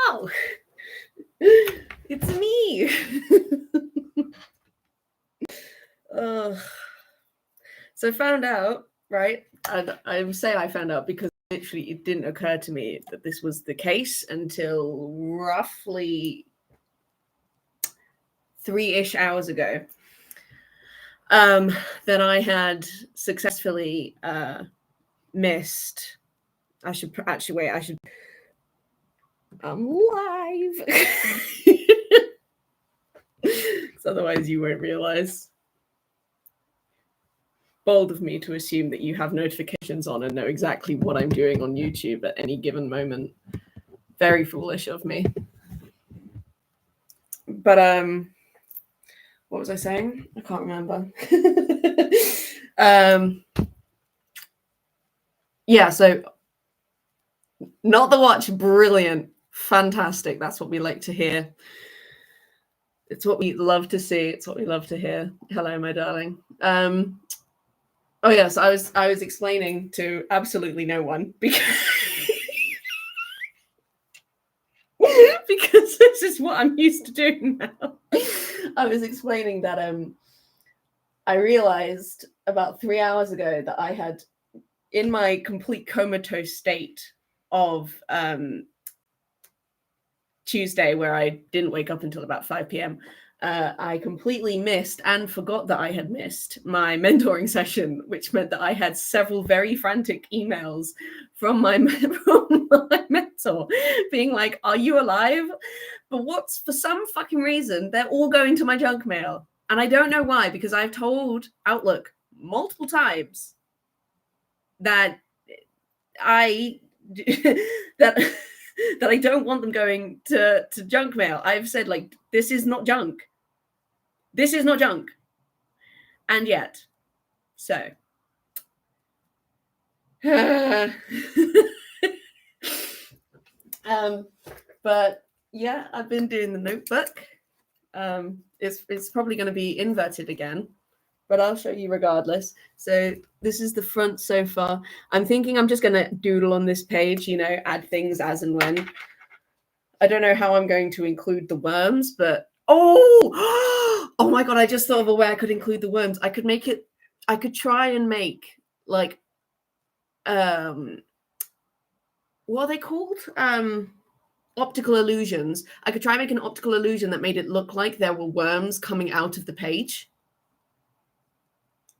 oh, it's me. So I found out, right? And I say I found out because literally it didn't occur to me that this was the case until roughly 3-ish hours ago. That I had successfully missed. I should actually wait. I should. I'm live. Because otherwise you won't realize. Bold of me to assume that you have notifications on and know exactly what I'm doing on YouTube at any given moment. Very foolish of me. But what was I saying? I can't remember. Yeah, so not the watch, brilliant, fantastic. That's what we like to hear. It's what we love to see. It's what we love to hear. Hello, my darling. Oh yes, I was explaining to absolutely no one because because this is what I'm used to doing now. I was explaining that I realized about 3 hours ago that I had, in my complete comatose state of Tuesday, where I didn't wake up until about 5 p.m., I completely missed and forgot that I had missed my mentoring session, which meant that I had several very frantic emails from my mentor being like, "Are you alive?" But for some fucking reason, they're all going to my junk mail. And I don't know why, because I've told Outlook multiple times that I that I don't want them going to junk mail. I've said, like, this is not junk. This is not junk. And yet, so. But yeah, I've been doing the notebook. It's probably going to be inverted again, but I'll show you regardless. So this is the front so far. I'm thinking I'm just going to doodle on this page, add things as and when. I don't know how I'm going to include the worms, but oh my God, I just thought of a way I could include the worms. I could try and make like, what are they called? Optical illusions. I could try and make an optical illusion that made it look like there were worms coming out of the page.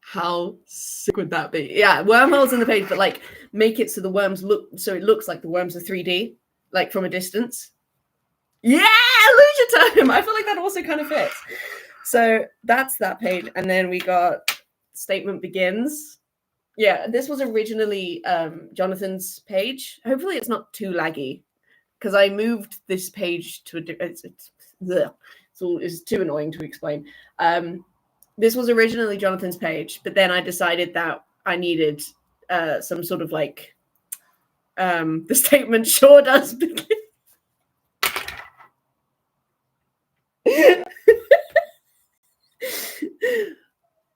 How sick would that be? Yeah, wormholes in the page, but like make it so the worms so it looks like the worms are 3D, like from a distance. Yeah, illusion time. I feel like that also kind of fits. So that's that page. And then we got statement begins. Yeah, this was originally Jonathan's page. Hopefully it's not too laggy, because I moved this page to it's too annoying to explain. This was originally Jonathan's page, but then I decided that I needed some sort of like the statement sure does begin.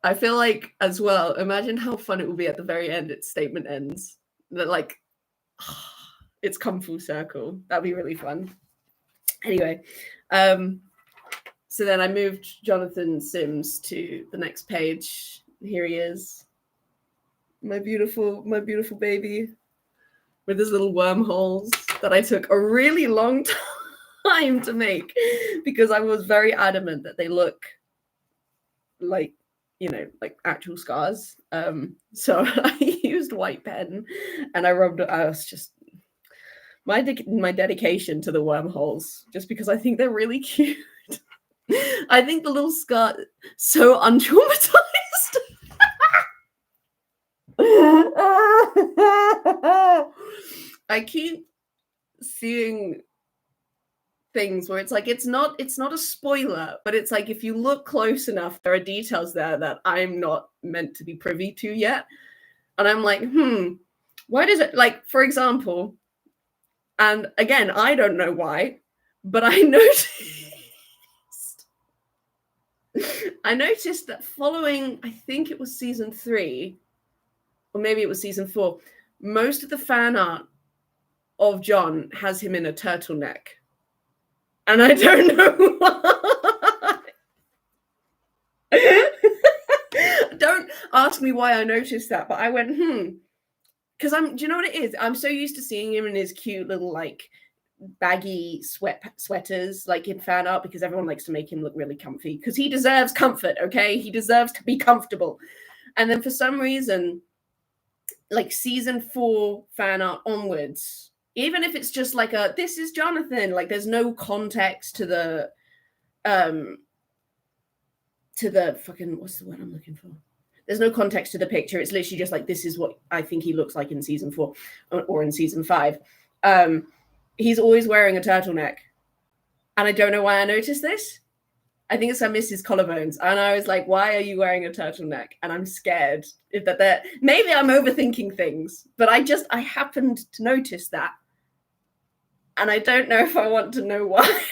I feel like as well, imagine how fun it will be at the very end, its statement ends. That like it's come full circle. That'd be really fun. Anyway, so then I moved Jonathan Sims to the next page. Here he is. My beautiful baby with his little wormholes that I took a really long time to make because I was very adamant that they look like, like actual scars. So I used white pen and I was just my dedication to the wormholes, just because I think they're really cute. I think the little scar so untraumatized. I keep seeing things where it's like it's not a spoiler, but it's like if you look close enough, there are details there that I'm not meant to be privy to yet. And I'm like, why does it, like, for example, and again, I don't know why, but I noticed that following, I think it was season 3, or maybe it was season 4, most of the fan art of John has him in a turtleneck. And I don't know why. Don't ask me why I noticed that, but I went, because do you know what it is? I'm so used to seeing him in his cute little like baggy sweaters like in fan art, because everyone likes to make him look really comfy because he deserves comfort. Okay, he deserves to be comfortable. And then for some reason, like season 4 fan art onwards, even if it's just like this is Jonathan, like there's no context to the fucking, what's the word I'm looking for? There's no context to the picture. It's literally just like, this is what I think he looks like in season 4 or in season 5. He's always wearing a turtleneck. And I don't know why I noticed this. I think it's I miss his collarbones. And I was like, why are you wearing a turtleneck? And I'm scared that maybe I'm overthinking things, but I happened to notice that. And I don't know if I want to know why.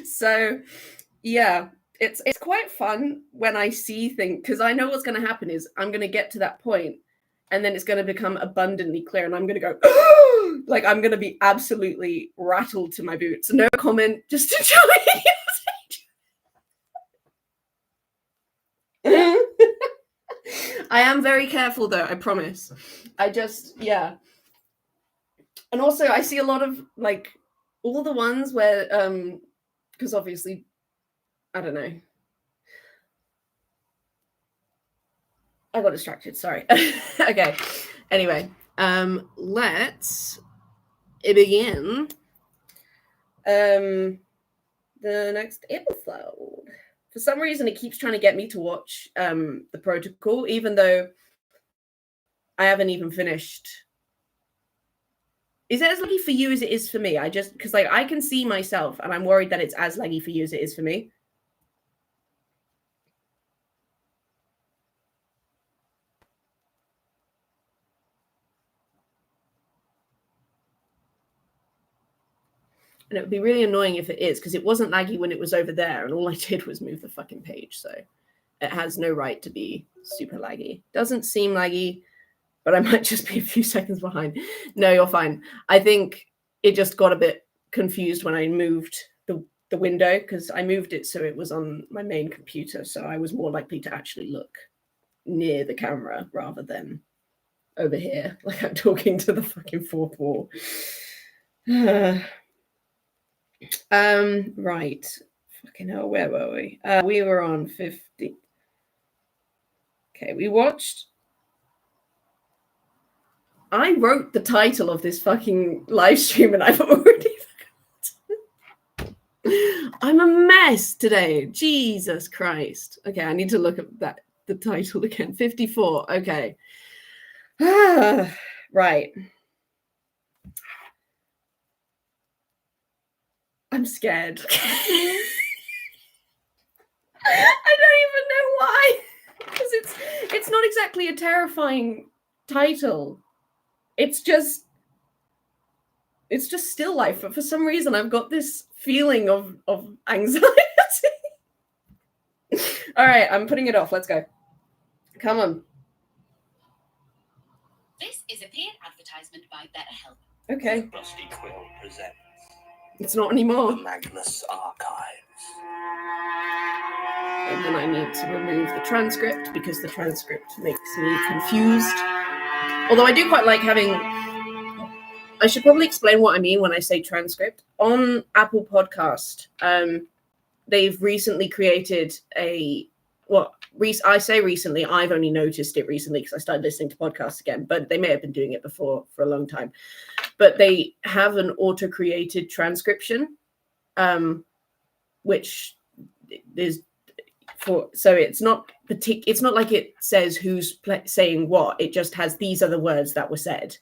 So yeah, it's quite fun when I see things, because I know what's going to happen is I'm going to get to that point and then it's going to become abundantly clear and I'm going to go like I'm going to be absolutely rattled to my boots. No comment, just enjoy it. I am very careful though, I promise. Yeah. And also I see a lot of like all the ones where because obviously I don't know, I got distracted, sorry. Okay, anyway, let's begin the next episode. For some reason it keeps trying to get me to watch the protocol, even though I haven't even finished. Is it as laggy for you as it is for me? Because like I can see myself and I'm worried that it's as laggy for you as it is for me. And it would be really annoying if it is, because it wasn't laggy when it was over there and all I did was move the fucking page. So it has no right to be super laggy. Doesn't seem laggy, but I might just be a few seconds behind. No, you're fine. I think it just got a bit confused when I moved the window, because I moved it so it was on my main computer. So I was more likely to actually look near the camera rather than over here, like I'm talking to the fucking fourth wall. Right. Fucking hell, where were we? We were on 50. Okay, we watched. I wrote the title of this fucking live stream and I've already forgotten. I'm a mess today. Jesus Christ. Okay, I need to look at the title again. 54. Okay. Right. I'm scared. I don't even know why. Because it's not exactly a terrifying title. It's just still life. But for some reason, I've got this feeling of anxiety. All right, I'm putting it off. Let's go. Come on. This is a paid advertisement by BetterHelp. Okay. Rusty Quill presents. It's not anymore. The Magnus Archives. And then I need to remove the transcript because the transcript makes me confused. Although I do quite like having... I should probably explain what I mean when I say transcript. On Apple Podcast, they've recently created I say recently, I've only noticed it recently because I started listening to podcasts again, but they may have been doing it before for a long time. But they have an auto-created transcription, which is so it's not it's not like it says who's saying what. It just has these are the words that were said.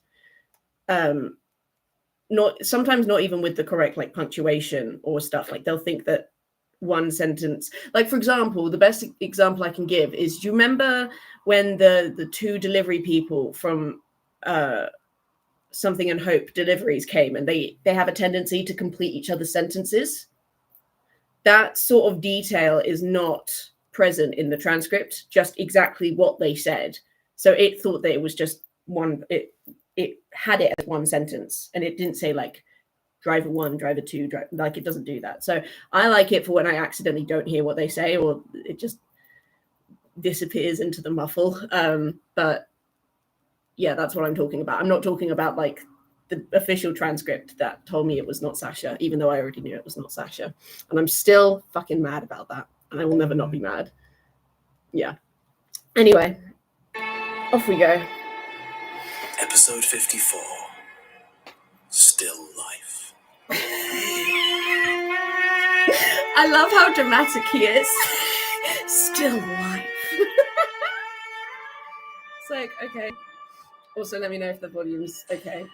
Sometimes not even with the correct like punctuation or stuff. Like they'll think that one sentence, like for example, the best example I can give is, do you remember when the two delivery people from Something and Hope deliveries came, and they have a tendency to complete each other's sentences? That sort of detail is not present in the transcript, just exactly what they said. So it thought that it was just one, it had it as one sentence, and it didn't say like driver 1, driver 2, like it doesn't do that. So I like it for when I accidentally don't hear what they say, or it just disappears into the muffle. But yeah, that's what I'm talking about. I'm not talking about like the official transcript that told me it was not Sasha, even though I already knew it was not Sasha. And I'm still fucking mad about that. And I will never not be mad. Yeah. Anyway, off we go. Episode 54. Still life. I love how dramatic he is. Still life. It's like, okay. Also, let me know if the volume's okay.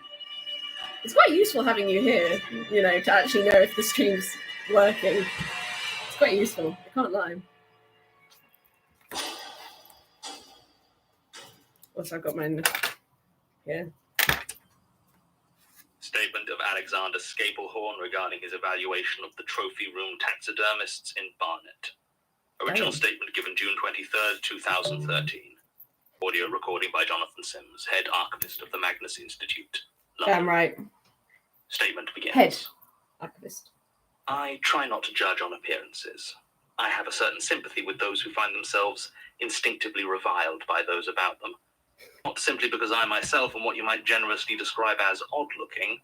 It's quite useful having you here, you know, to actually know if the stream's working. It's quite useful. I can't lie. Also, I've got mine here. Statement of Alexander Scapelhorn regarding his evaluation of the trophy room taxidermists in Barnet. Original statement given June 23rd, 2013. Audio recording by Jonathan Sims, head archivist of the Magnus Institute, London. Damn right. Statement begins. Head archivist. I try not to judge on appearances. I have a certain sympathy with those who find themselves instinctively reviled by those about them. Not simply because I myself am what you might generously describe as odd-looking,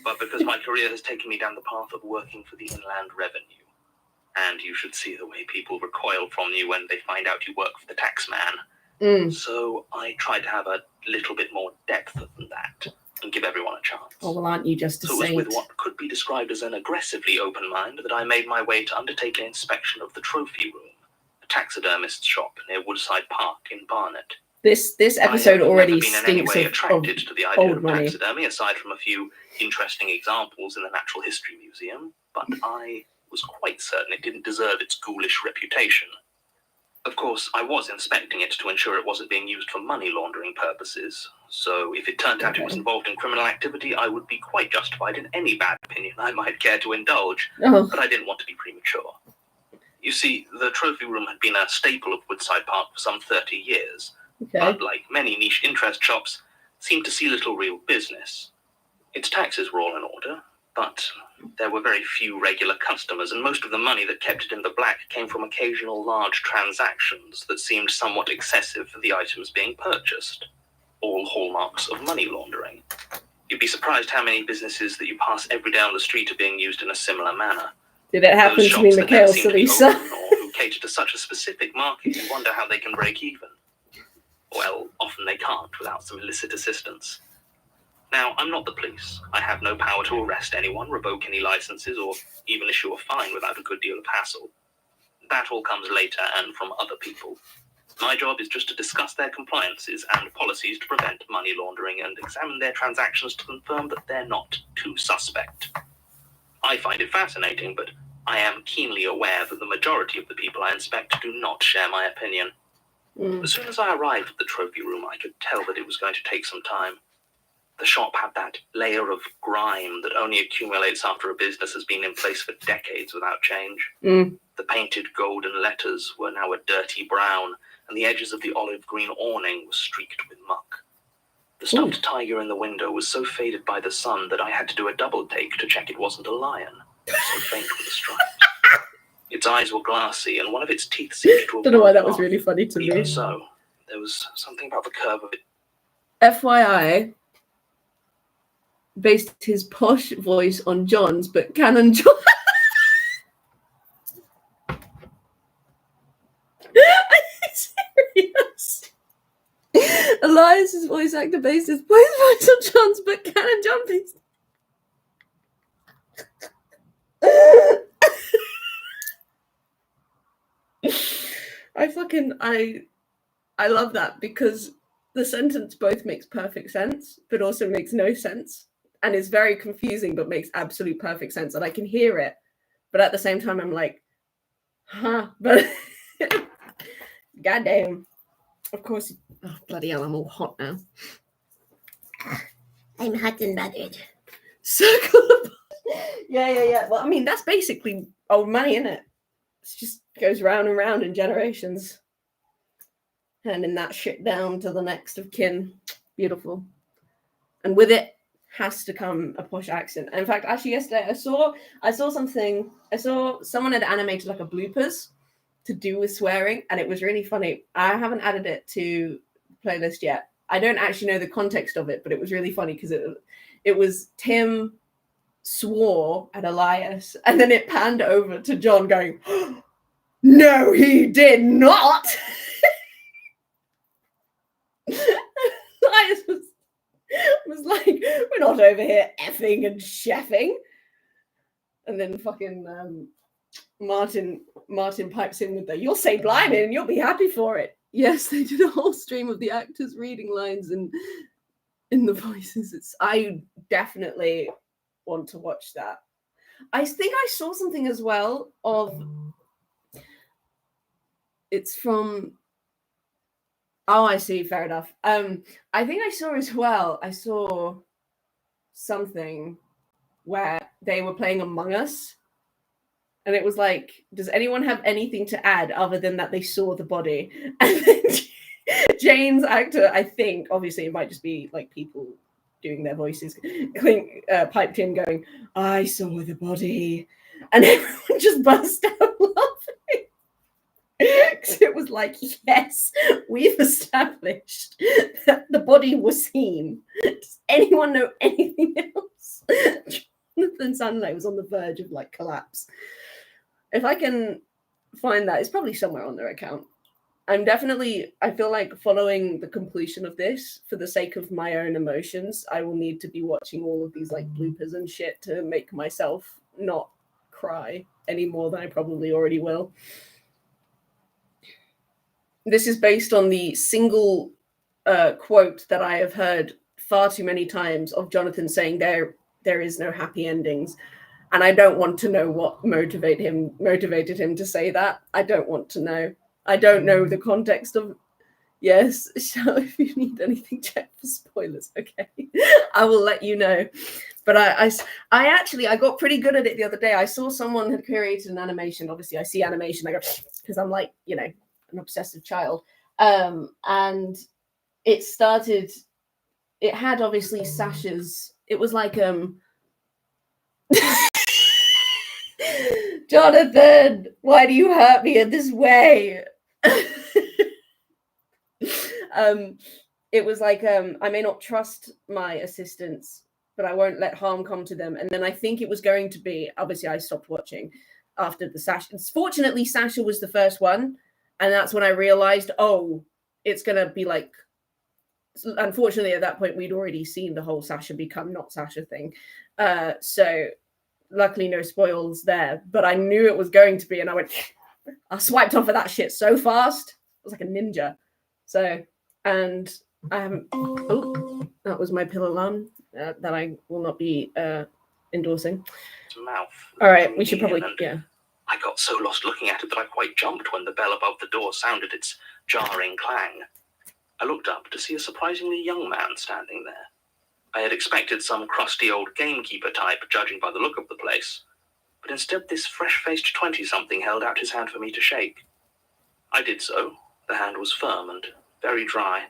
but because my career has taken me down the path of working for the Inland Revenue. And you should see the way people recoil from you when they find out you work for the taxman. So I try to have a little bit more depth than that, and give everyone a chance. Oh, well, aren't you just a So it saint? was with what could be described as an aggressively open mind that I made my way to undertake an inspection of the trophy room, a taxidermist's shop near Woodside Park in Barnet. This episode already I have never been in any stinks way of attracted to the idea old of money. taxidermy, aside from a few interesting examples in the Natural History Museum, but I was quite certain it didn't deserve its ghoulish reputation. Of course, I was inspecting it to ensure it wasn't being used for money laundering purposes, so if it turned out it was involved in criminal activity, I would be quite justified in any bad opinion I might care to indulge, but I didn't want to be premature. You see, the trophy room had been a staple of Woodside Park for some 30 years, but like many niche interest shops, seemed to see little real business. Its taxes were all in order, but there were very few regular customers, and most of the money that kept it in the black came from occasional large transactions that seemed somewhat excessive for the items being purchased. All hallmarks of money laundering. You'd be surprised how many businesses that you pass every day on the street are being used in a similar manner. Did it happen Those to me, shops that never Mikhail seem to be Salisa? open, or who cater to such a specific market, you wonder how they can break even. Well, often they can't without some illicit assistance. Now, I'm not the police. I have no power to arrest anyone, revoke any licenses, or even issue a fine without a good deal of hassle. That all comes later and from other people. My job is just to discuss their compliances and policies to prevent money laundering and examine their transactions to confirm that they're not too suspect. I find it fascinating, but I am keenly aware that the majority of the people I inspect do not share my opinion. As soon as I arrived at the trophy room, I could tell that it was going to take some time. The shop had that layer of grime that only accumulates after a business has been in place for decades without change. The painted golden letters were now a dirty brown, and the edges of the olive green awning were streaked with muck. The stuffed tiger in the window was so faded by the sun that I had to do a double take to check it wasn't a lion, so faint were the stripes. Its eyes were glassy, and one of its teeth seemed to have Don't know why that broken was off. really funny to Even me. so, there was something about the curve of it. FYI, based his posh voice on John's, but Canon John. Are you serious? Elias's voice actor based his voice on John's, but Canon John based. I love that, because the sentence both makes perfect sense, but also makes no sense, and is very confusing, but makes absolute perfect sense. And I can hear it, but at the same time, I'm like, huh, but goddamn. Of course, oh, bloody hell, I'm all hot now. I'm hot and bothered. Circle of... Yeah. Well, I mean, that's basically old money, isn't it? It's just Goes round and round in generations. Handing that shit down to the next of kin. Beautiful. And with it has to come a posh accent. And in fact, actually yesterday I saw something. I saw someone had animated like a bloopers to do with swearing, and it was really funny. I haven't added it to the playlist yet. I don't actually know the context of it, but it was really funny because it was Tim swore at Elias, and then it panned over to John going, "No, he did not." Elias was like, "We're not over here effing and cheffing." And then fucking Martin pipes in with the, "You'll say blimey and you'll be happy for it." Yes, they did a whole stream of the actors reading lines and in the voices. I definitely want to watch that. I think I saw something as well of, it's from, oh, I see, fair enough. I think I saw something where they were playing Among Us, and it was like, does anyone have anything to add other than that they saw the body? And then Jane's actor, I think, obviously it might just be like people doing their voices, piped in going, "I saw the body," and everyone just burst out laughing. Because it was like, yes, we've established that the body was seen. Does anyone know anything else? Jonathan Sunlight was on the verge of like collapse. If I can find that, it's probably somewhere on their account. I feel like following the completion of this, for the sake of my own emotions, I will need to be watching all of these like bloopers and shit to make myself not cry any more than I probably already will. This is based on the single quote that I have heard far too many times of Jonathan saying there is no happy endings. And I don't want to know what motivated him to say that. I don't want to know. I don't know the context of. Yes, so if you need anything, check for spoilers. Okay, I will let you know. But I got pretty good at it the other day. I saw someone had created an animation. Obviously, I see animation. I go, because I'm like, an obsessive child. And it had obviously Sasha's. It was like Jonathan, why do you hurt me in this way? It was like, I may not trust my assistants, but I won't let harm come to them. And then I think it was going to be, obviously I stopped watching after the Sasha. Fortunately, Sasha was the first one. And that's when I realized, oh, it's going to be like, unfortunately at that point, we'd already seen the whole Sasha become not Sasha thing. So luckily no spoils there, but I knew it was going to be, and I swiped off of that shit so fast. It was like a ninja. So, and I haven't, that was my pill alarm that I will not be endorsing. Mouth. All right, we should probably, yeah. I got so lost looking at it that I quite jumped when the bell above the door sounded its jarring clang. I looked up to see a surprisingly young man standing there. I had expected some crusty old gamekeeper type, judging by the look of the place, but instead this fresh-faced 20-something held out his hand for me to shake. I did so. The hand was firm and very dry.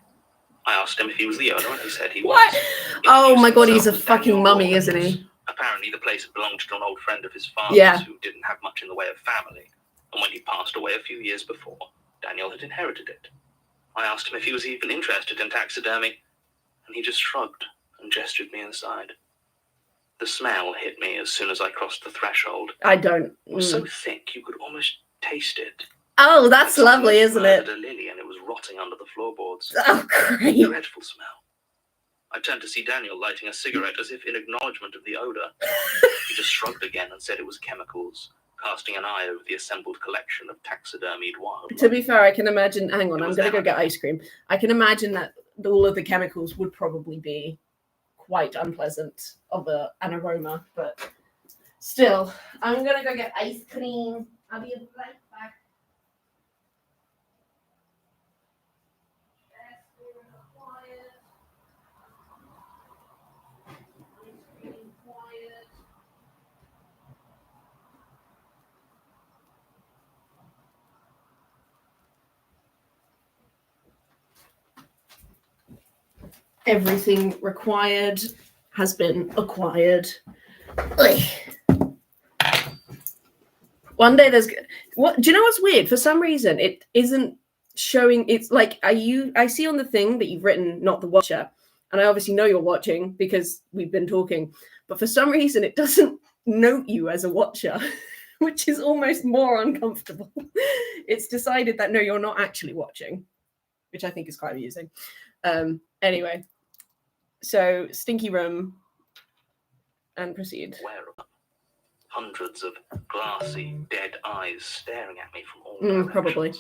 I asked him if he was the owner, and he said he was. What? Oh my god, he's a fucking mummy, isn't he? Apparently the place had belonged to an old friend of his father's who didn't have much in the way of family, and when he passed away a few years before, Daniel had inherited it. I asked him if he was even interested in taxidermy, and he just shrugged and gestured me inside. The smell hit me as soon as I crossed the threshold. It was so thick you could almost taste it. Oh, that's lovely, isn't it? A lily and it was rotting under the floorboards. Oh, great. Dreadful smell. I turned to see Daniel lighting a cigarette as if in acknowledgement of the odor. He just shrugged again and said it was chemicals, casting an eye over the assembled collection of taxidermied wildlife. To be fair, I can imagine, hang on, I'm going to go get ice cream. I can imagine that all of the chemicals would probably be quite unpleasant of an aroma, but still, I'm going to go get ice cream. I'll be right back. Everything required has been acquired. Ugh. One day there's what? Do you know what's weird? For some reason, it isn't showing. It's like I see on the thing that you've written, not the watcher, and I obviously know you're watching because we've been talking. But for some reason, it doesn't note you as a watcher, which is almost more uncomfortable. It's decided that no, you're not actually watching, which I think is quite amusing. Anyway, so stinky room, and proceed. Where hundreds of glassy, dead eyes staring at me from all directions. Probably.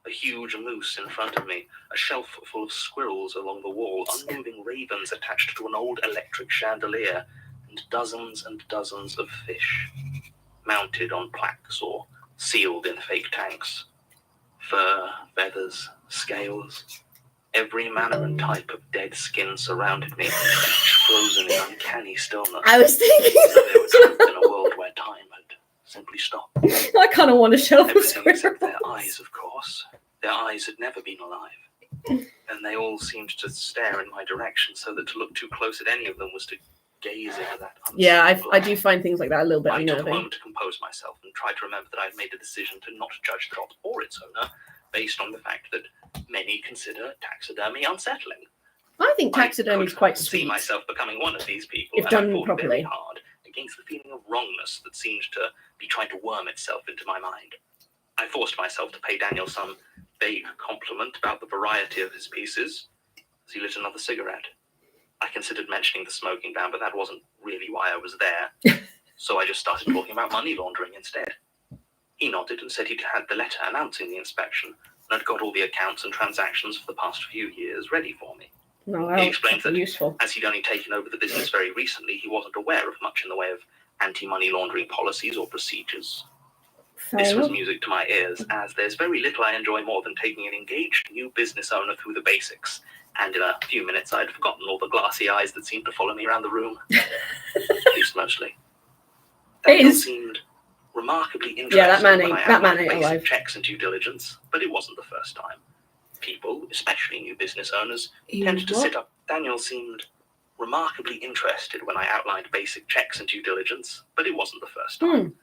A huge moose in front of me, a shelf full of squirrels along the wall, unmoving ravens attached to an old electric chandelier, and dozens of fish, mounted on plaques or sealed in fake tanks. Fur, feathers, scales. Every manner and type of dead skin surrounded me, each frozen in uncanny stillness. I was thinking So they were trapped in a world where time had simply stopped. I kind of want to shelf of Everything except squirrels. their eyes, of course. Their eyes had never been alive. And they all seemed to stare in my direction, so that to look too close at any of them was to gaze into that Yeah, unseen I do find things like that a little bit I took a unnerving. moment to compose myself and tried to remember that I had made a decision to not judge the dog or its owner based on the fact that many consider taxidermy unsettling. I think taxidermy is quite see sweet. myself becoming one of these people, If and done I fought properly. very hard against the feeling of wrongness that seemed to be trying to worm itself into my mind. I forced myself to pay Daniel some vague compliment about the variety of his pieces as he lit another cigarette. I considered mentioning the smoking ban, but that wasn't really why I was there. So I just started talking about money laundering instead. He nodded and said he'd had the letter announcing the inspection and had got all the accounts and transactions for the past few years ready for me. No, He explained that useful. as he'd only taken over the business very recently, he wasn't aware of much in the way of anti-money laundering policies or procedures. This was music to my ears, as there's very little I enjoy more than taking an engaged new business owner through the basics. And in a few minutes, I'd forgotten all the glassy eyes that seemed to follow me around the room. At least mostly. Daniel seemed remarkably interested that man when ain't- I that man outlined ain't basic alive. checks and due diligence, but it wasn't the first time. People, especially new business owners, He tended to what? sit up. Daniel seemed remarkably interested when I outlined basic checks and due diligence, but it wasn't the first time.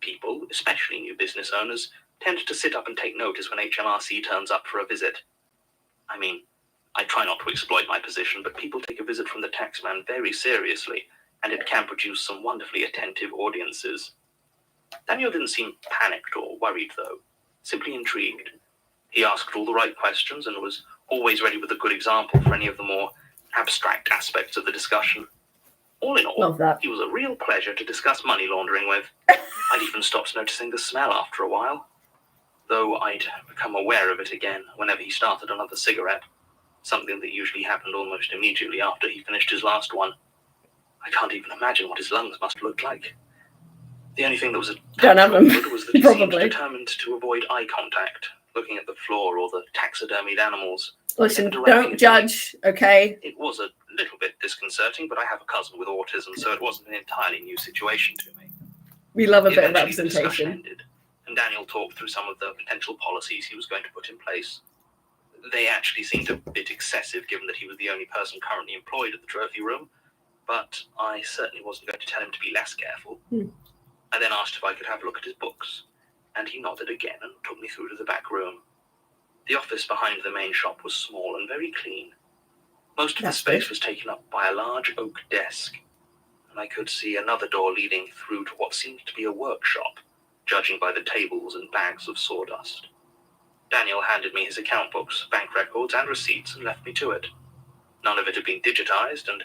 People, especially new business owners, tended to sit up and take notice when HMRC turns up for a visit. I mean, I try not to exploit my position, but people take a visit from the taxman very seriously, and it can produce some wonderfully attentive audiences. Daniel didn't seem panicked or worried, though, simply intrigued. He asked all the right questions and was always ready with a good example for any of the more abstract aspects of the discussion. All in all, Love that. he was a real pleasure to discuss money laundering with. I'd even stopped noticing the smell after a while, though I'd become aware of it again whenever he started another cigarette, something that usually happened almost immediately after he finished his last one. I can't even imagine what his lungs must look like. The only thing that was a Don't have them. good was that he seemed Probably. determined to avoid eye contact, looking at the floor or the taxidermied animals. Listen, Directly don't at me. judge, okay? It was a little bit disconcerting, but I have a cousin with autism, so it wasn't an entirely new situation to me. We love a bit of Eventually, the discussion representation. ended, and Daniel talked through some of the potential policies he was going to put in place. They actually seemed a bit excessive, given that he was the only person currently employed at the trophy room, but I certainly wasn't going to tell him to be less careful. I then asked if I could have a look at his books, and he nodded again and took me through to the back room. The office behind the main shop was small and very clean. Most of the That's space good. was taken up by a large oak desk, and I could see another door leading through to what seemed to be a workshop, judging by the tables and bags of sawdust. Daniel handed me his account books, bank records, and receipts and left me to it. None of it had been digitized, and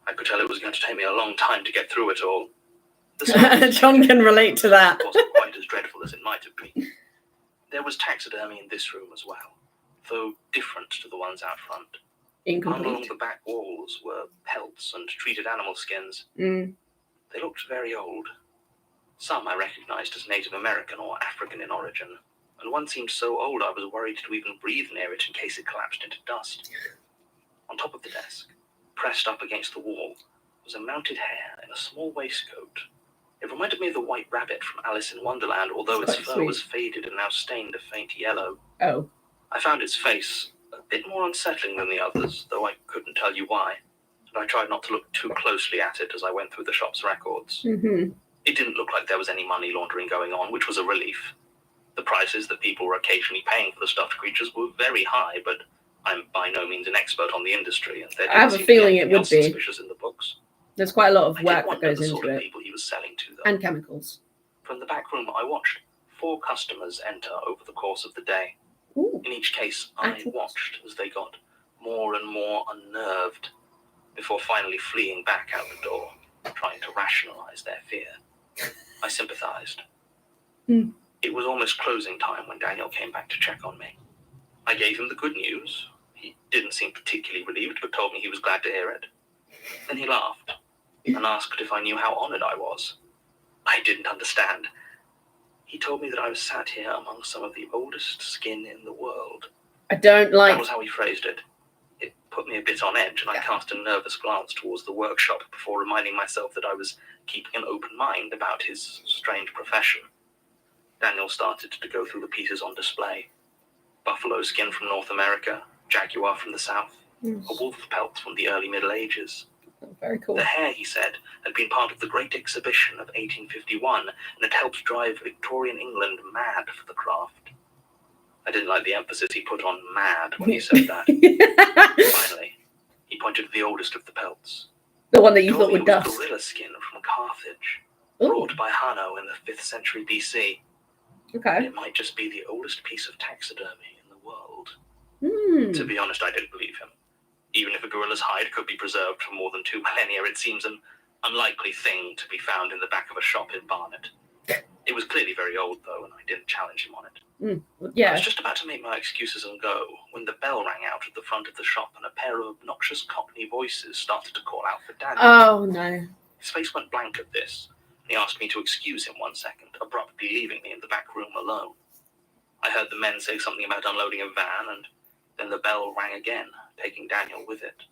I could tell it was going to take me a long time to get through it all. The service John can relate to that. wasn't quite as dreadful as it might have been. There was taxidermy in this room as well, though different to the ones out front. Hung along Incomplete. the back walls were pelts and treated animal skins. Mm. They looked very old. Some I recognized as Native American or African in origin, and one seemed so old I was worried to even breathe near it in case it collapsed into dust. On top of the desk, pressed up against the wall, was a mounted hare in a small waistcoat. It reminded me of the white rabbit from Alice in Wonderland, although its Quite fur sweet. was faded and now stained a faint yellow. Oh. I found its face bit more unsettling than the others, though I couldn't tell you why, and I tried not to look too closely at it as I went through the shop's records. Mm-hmm. It didn't look like there was any money laundering going on, which was a relief. The prices that people were occasionally paying for the stuffed creatures were very high, but I'm by no means an expert on the industry, and there I have didn't a seem to be feeling it anything would else be. suspicious in the books. There's quite a lot of I work did that wonder goes the sort into of it. people he was selling to, though. And chemicals. From the back room, I watched 4 customers enter over the course of the day. Ooh. In each case, I Actors. watched as they got more and more unnerved before finally fleeing back out the door, trying to rationalize their fear. I sympathized. Hmm. It was almost closing time when Daniel came back to check on me. I gave him the good news. He didn't seem particularly relieved, but told me he was glad to hear it. Then he laughed and asked if I knew how honored I was. I didn't understand. He told me that I was sat here among some of the oldest skin in the world. I don't like... That was how he phrased it. It put me a bit on edge, and I cast a nervous glance towards the workshop before reminding myself that I was keeping an open mind about his strange profession. Daniel started to go through the pieces on display. Buffalo skin from North America, jaguar from the South, a wolf pelt from the early Middle Ages. Very cool. The hair, he said, had been part of the Great Exhibition of 1851 and had helped drive Victorian England mad for the craft. I didn't like the emphasis he put on mad when he said that. Finally, he pointed to the oldest of the pelts. The one that you Told thought me would it was dust. gorilla skin from Carthage, Ooh, brought by Hanno in the 5th century BC. okay. It might just be the oldest piece of taxidermy in the world. Hmm. To be honest, I didn't believe him. Even if a gorilla's hide could be preserved for more than 2 millennia, it seems an unlikely thing to be found in the back of a shop in Barnet. It was clearly very old, though, and I didn't challenge him on it. I Yeah. was just about to make my excuses and go when the bell rang out at the front of the shop and a pair of obnoxious Cockney voices started to call out for Daniel. Oh, no. His face went blank at this, and he asked me to excuse him 1 second, abruptly leaving me in the back room alone. I heard the men say something about unloading a van, and then the bell rang again, taking Daniel with it.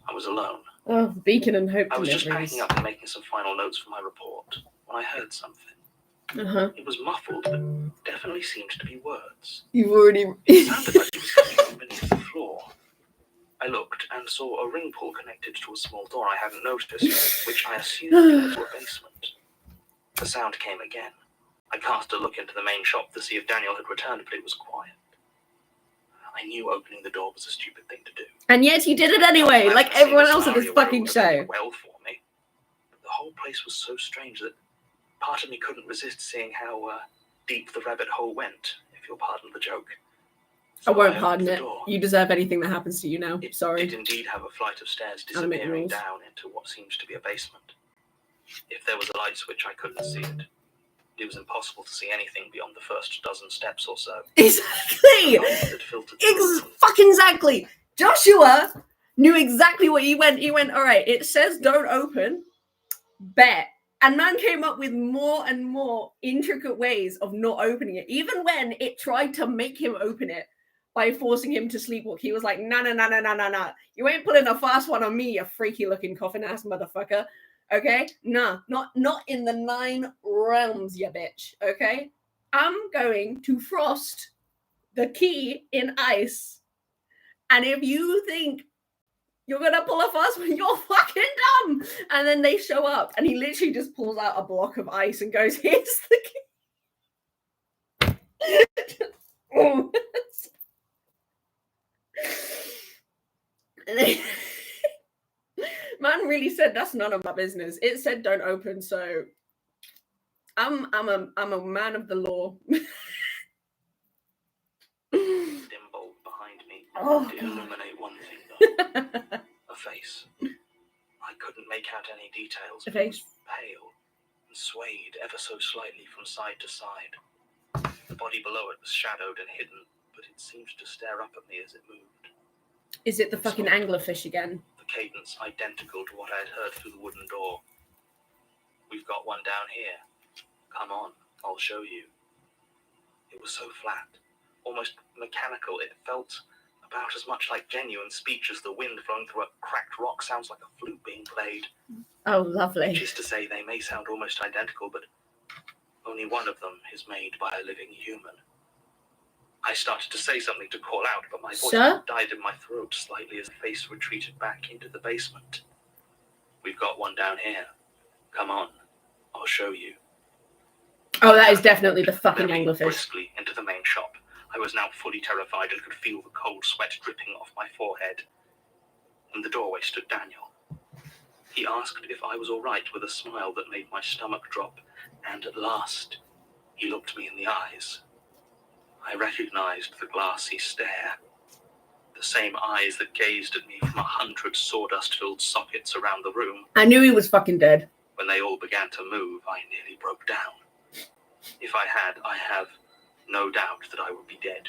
I was alone. Oh, beacon and hope I was just deliveries. packing up and making some final notes for my report when I heard something. Uh-huh. It was muffled, but definitely seemed to be words. You've already... It sounded like it was coming from beneath the floor. I looked and saw a ring pull connected to a small door I hadn't noticed, which I assumed led to a basement. The sound came again. I cast a look into the main shop to see if Daniel had returned, but it was quiet. I knew opening the door was a stupid thing to do. And yet you did it anyway, I'd like like to see everyone the else in this scenario where it fucking would have show. gone well for me. But the whole place was so strange that part of me couldn't resist seeing how deep the rabbit hole went, if you'll pardon the joke. I So won't opened pardon the it. door. You deserve anything that happens to you now. It Sorry. did indeed have a flight of stairs I'll make disappearing rules. down into what seems to be a basement. If there was a light switch, I couldn't see it. It was impossible to see anything beyond the first dozen steps or so. Exactly! The light that filtered through from Fucking exactly! Joshua knew exactly what he went. He went, all right, it says don't open. Bet. And man came up with more and more intricate ways of not opening it. Even when it tried to make him open it by forcing him to sleepwalk, he was like, nah. You ain't pulling a fast one on me, you freaky looking coffin ass motherfucker. Okay? Nah, not in the 9 realms, you bitch. Okay? I'm going to frost the key in ice. And if you think you're gonna pull a fast one, you're fucking dumb. And then they show up, and he literally just pulls out a block of ice and goes, "Here's the key." Oh. Man really said that's none of my business. It said don't open, so I'm a man of the law. dim bulb behind me Oh, did God. illuminate one thing, though. A face. I couldn't make out any details, A but it was face. pale and swayed ever so slightly from side to side. The body below it was shadowed and hidden, but it seemed to stare up at me as it moved. Is it the fucking anglerfish again? The cadence identical to what I had heard through the wooden door. We've got one down here. Come on, I'll show you. It was so flat, almost mechanical. It felt about as much like genuine speech as the wind flowing through a cracked rock sounds like a flute being played. Oh, lovely. Which is to say, they may sound almost identical, but only one of them is made by a living human. I started to say something to call out, but my voice Sir? died in my throat slightly as the face retreated back into the basement. We've got one down here. Come on, I'll show you. Oh, that is definitely the fucking Very anglerfish. briskly into the main shop. I was now fully terrified and could feel the cold sweat dripping off my forehead. In the doorway stood Daniel. He asked if I was all right with a smile that made my stomach drop, and at last, he looked me in the eyes. I recognized the glassy stare, the same eyes that gazed at me from 100 sawdust-filled sockets around the room. I knew he was fucking dead. When they all began to move, I nearly broke down. If I have no doubt that I would be dead.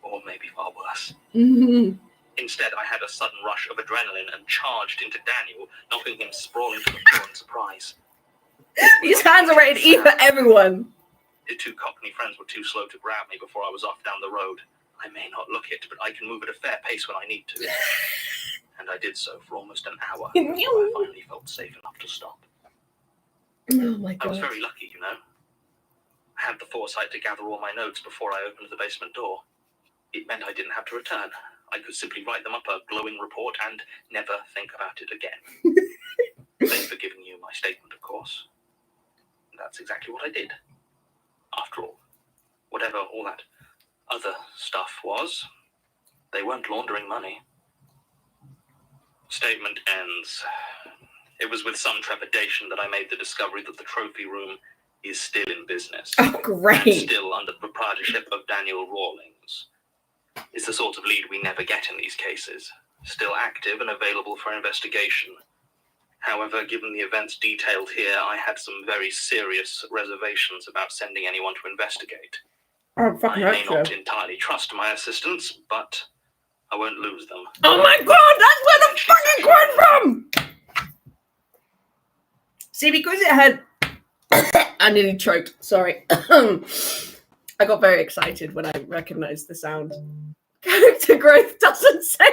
Or maybe far worse. Instead, I had a sudden rush of adrenaline and charged into Daniel, knocking him sprawling to the floor in surprise. These hands are ready to eat for everyone. The two Cockney friends were too slow to grab me before I was off down the road. I may not look it, but I can move at a fair pace when I need to. And I did so for almost an hour before I finally felt safe enough to stop. Oh my I was god. very lucky, you know. I had the foresight to gather all my notes before I opened the basement door. It meant I didn't have to return. I could simply write them up a glowing report and never think about it again. They've forgiven you my statement, of course. That's exactly what I did. After all, whatever all that other stuff was, they weren't laundering money. Statement ends. It was with some trepidation that I made the discovery that the trophy room is still in business. Oh, great. And still under the proprietorship of Daniel Rawlings. It's the sort of lead we never get in these cases. Still active and available for investigation. However, given the events detailed here, I had some very serious reservations about sending anyone to investigate. Oh, fucking I may hope not so. entirely trust my assistants, but I won't lose them. Oh my god, that's where the fucking quote from! See, because it had... I nearly choked, sorry. I got very excited when I recognized the sound. Character growth doesn't say...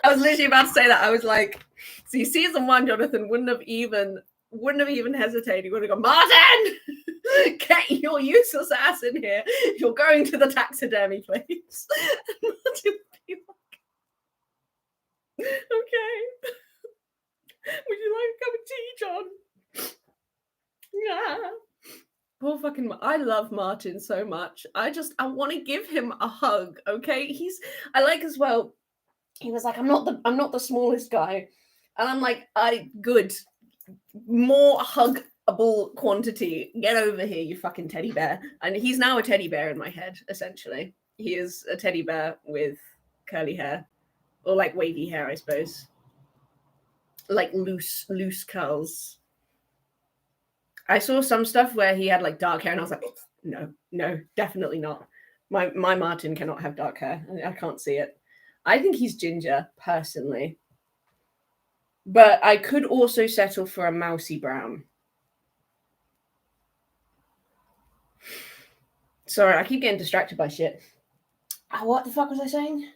I was literally about to say that. I was like, see, season 1, Jonathan wouldn't have even hesitated. He would have gone, Martin! Get your useless ass in here. You're going to the taxidermy place. Martin would be like, okay. Would you like a cup of tea, John? Yeah. Poor fucking I love Martin so much. I want to give him a hug, okay? I like as well. He was like, I'm not the smallest guy. And I'm like, good. More huggable quantity. Get over here, you fucking teddy bear. And he's now a teddy bear in my head, essentially. He is a teddy bear with curly hair. Or like wavy hair, I suppose. Like loose curls. I saw some stuff where he had like dark hair and I was like, no, definitely not. My Martin cannot have dark hair. I can't see it. I think he's ginger, personally. But I could also settle for a mousy brown. Sorry, I keep getting distracted by shit. What the fuck was I saying?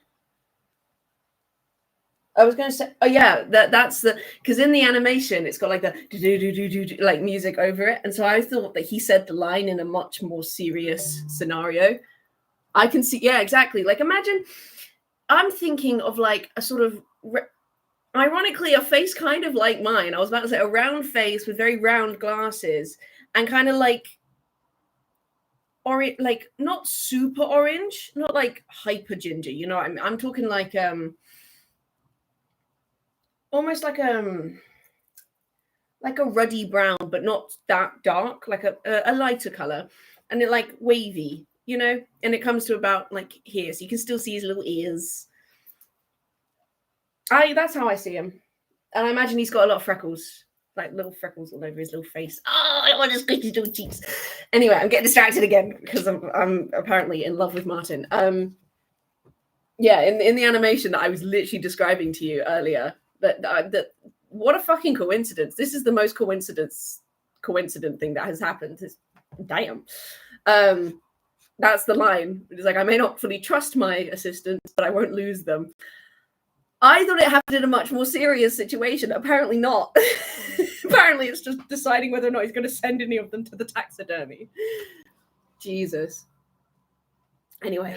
I was going to say, oh yeah, that's the, because in the animation, it's got like the do like music over it. And so I thought that he said the line in a much more serious scenario. I can see, yeah, exactly. Like imagine, I'm thinking of like a sort of, ironically, a face kind of like mine. I was about to say a round face with very round glasses and kind of like, like not super orange, not like hyper ginger, you know what I mean? I'm talking like, almost like a ruddy brown, but not that dark, like a lighter color, and it like wavy, you know, and it comes to about like here, so you can still see his little ears. That's how I see him, and I imagine he's got a lot of freckles, like little freckles all over his little face. Oh, I want to squeeze his little cheeks. Anyway, I'm getting distracted again because I'm apparently in love with Martin. Yeah, in the animation that I was literally describing to you earlier. That what a fucking coincidence. This is the most coincident thing that has happened. Damn. That's the line. It's like, I may not fully trust my assistants, but I won't lose them. I thought it happened in a much more serious situation. Apparently not. Apparently it's just deciding whether or not he's going to send any of them to the taxidermy. Jesus. Anyway.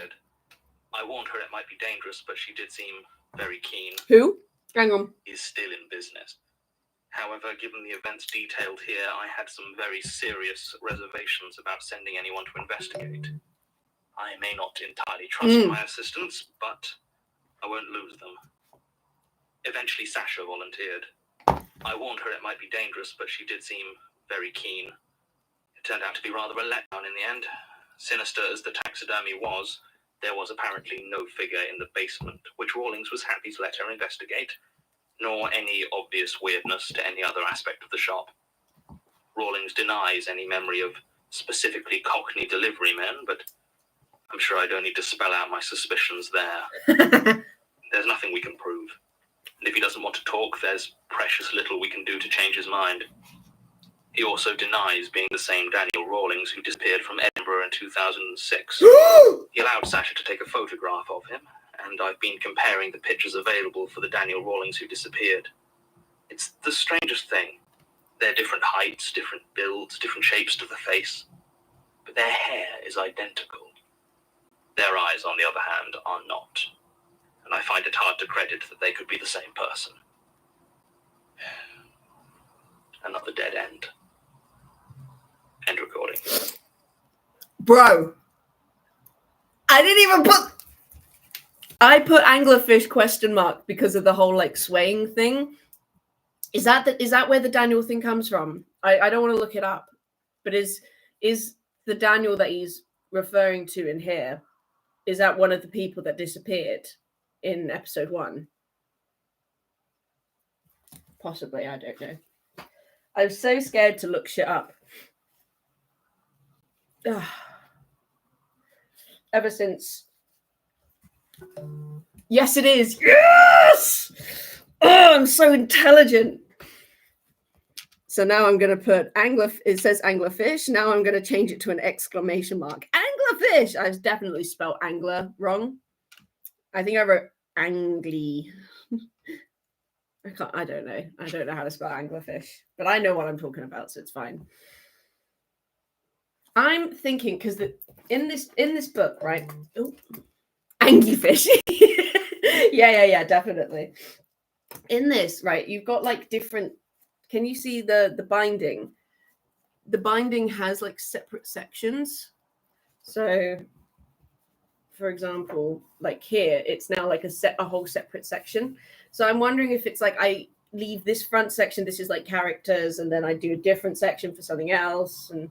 I warned her it might be dangerous, but she did seem very keen. Who? Hang on. Is still in business. However, given the events detailed here, I had some very serious reservations about sending anyone to investigate. I may not entirely trust my assistants, but I won't lose them. Eventually, Sasha volunteered. I warned her it might be dangerous, but she did seem very keen. It turned out to be rather a letdown in the end. Sinister as the taxidermy was, there was apparently no figure in the basement, which Rawlings was happy to let her investigate, nor any obvious weirdness to any other aspect of the shop. Rawlings denies any memory of specifically Cockney delivery men, but I'm sure I don't need to spell out my suspicions there. There's nothing we can prove. And if he doesn't want to talk, there's precious little we can do to change his mind. He also denies being the same Daniel Rawlings who disappeared from Edinburgh in 2006. He allowed Sasha to take a photograph of him, and I've been comparing the pictures available for the Daniel Rawlings who disappeared. It's the strangest thing. They're different heights, different builds, different shapes to the face, but their hair is identical. Their eyes, on the other hand, are not, and I find it hard to credit that they could be the same person. Another dead end. End recording. Bro. I put anglerfish question mark because of the whole like swaying thing. Is that where the Daniel thing comes from? I don't want to look it up, but is the Daniel that he's referring to in here, is that one of the people that disappeared in episode 1? Possibly, I don't know. I'm so scared to look shit up. Ugh. Ever since. Yes, it is. Yes! Oh, I'm so intelligent. So now I'm going to put it says anglerfish. Now I'm going to change it to an exclamation mark. Anglerfish! I've definitely spelled angler wrong. I think I wrote angly. I don't know. I don't know how to spell anglerfish, but I know what I'm talking about, so it's fine. I'm thinking because in this book, right? Oh, anglerfish. yeah, definitely. In this, right, you've got like different. Can you see the binding? The binding has like separate sections. So, for example, like here, it's now like a whole separate section. So I'm wondering if it's like I leave this front section, this is like characters, and then I do a different section for something else, and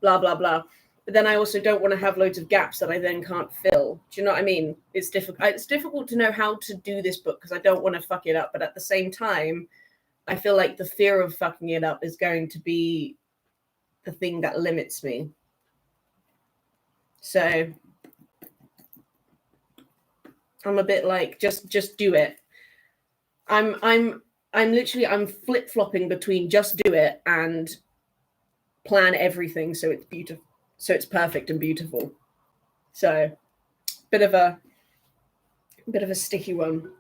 blah, blah, blah. But then I also don't want to have loads of gaps that I then can't fill. Do you know what I mean? It's difficult. It's difficult to know how to do this book because I don't want to fuck it up. But at the same time, I feel like the fear of fucking it up is going to be the thing that limits me. So I'm a bit like, just do it. I'm flip-flopping between just do it and plan everything so it's beautiful, so it's perfect and beautiful. So bit of a sticky one.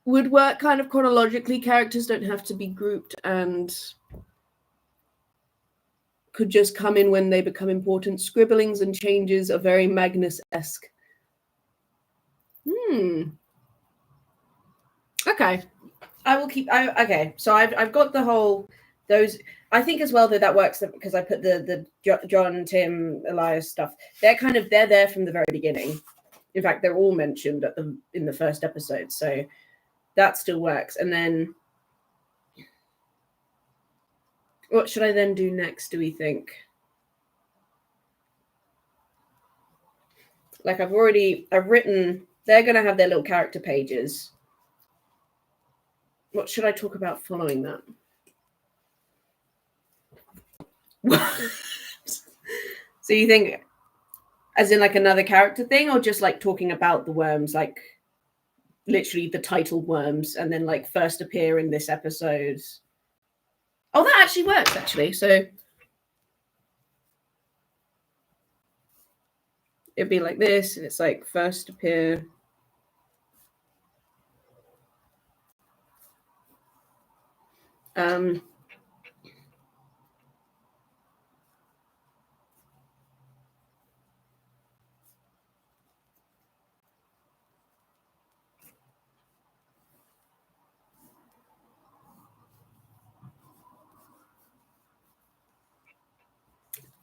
Would work kind of chronologically. Characters don't have to be grouped and could just come in when they become important. Scribblings and changes are very Magnus-esque. Okay. I will keep. Okay. So I've got the whole those. I think as well that works because I put the John, Tim, Elias stuff. They're there from the very beginning. In fact, they're all mentioned in the first episode. So that still works. And then what should I then do next? Do we think? Like I've written. They're going to have their little character pages. What should I talk about following that? So you think as in like another character thing, or just like talking about the worms, like literally the titled worms, and then like first appear in this episode? Oh, that actually works, actually. So it'd be like this, and it's like first appear.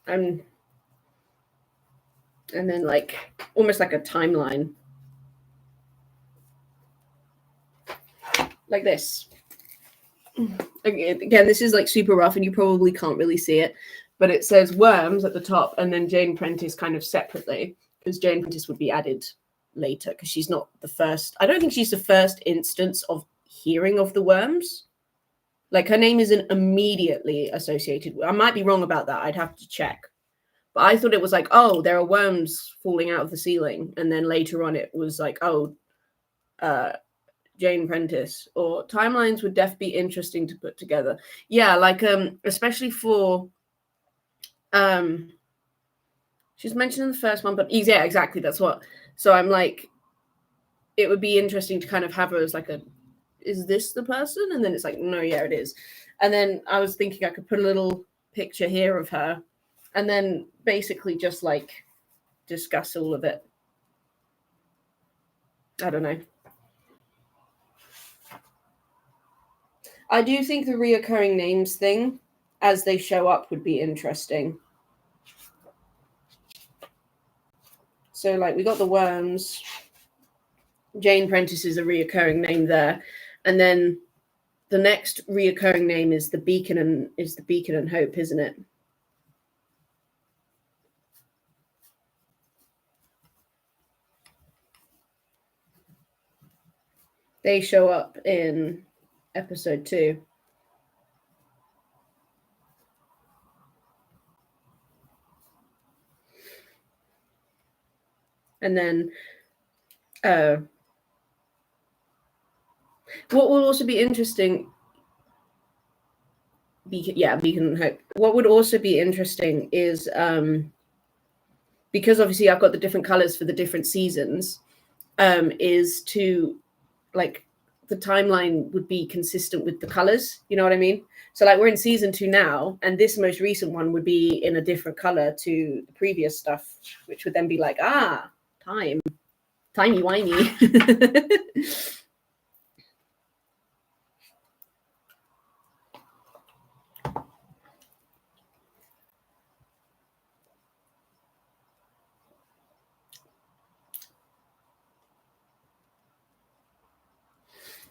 And then like almost like a timeline. Like this. Again, this is like super rough and you probably can't really see it, but it says worms at the top and then Jane Prentice kind of separately, because Jane Prentice would be added later because she's not the first. I don't think she's the first instance of hearing of the worms. Like her name isn't immediately associated with, I might be wrong about that. I'd have to check. But I thought it was like, oh, there are worms falling out of the ceiling. And then later on it was like, oh, Jane Prentice. Or timelines would definitely be interesting to put together. Yeah, like especially for she's mentioned in the first one, but yeah, exactly. That's what. So I'm like, it would be interesting to kind of have her as like a, is this the person? And then it's like, no, yeah, it is. And then I was thinking I could put a little picture here of her and then basically just like discuss all of it. I don't know. I do think the reoccurring names thing as they show up would be interesting. So like we got the worms. Jane Prentice is a reoccurring name there. And then the next reoccurring name is the Beacon and Hope, isn't it? They show up in episode 2. And then what will also be interesting, Beacon and Hope. What would also be interesting is because obviously I've got the different colors for the different seasons, is to like the timeline would be consistent with the colors. You know what I mean? So like we're in season 2 now, and this most recent one would be in a different color to the previous stuff, which would then be like, timey-wimey.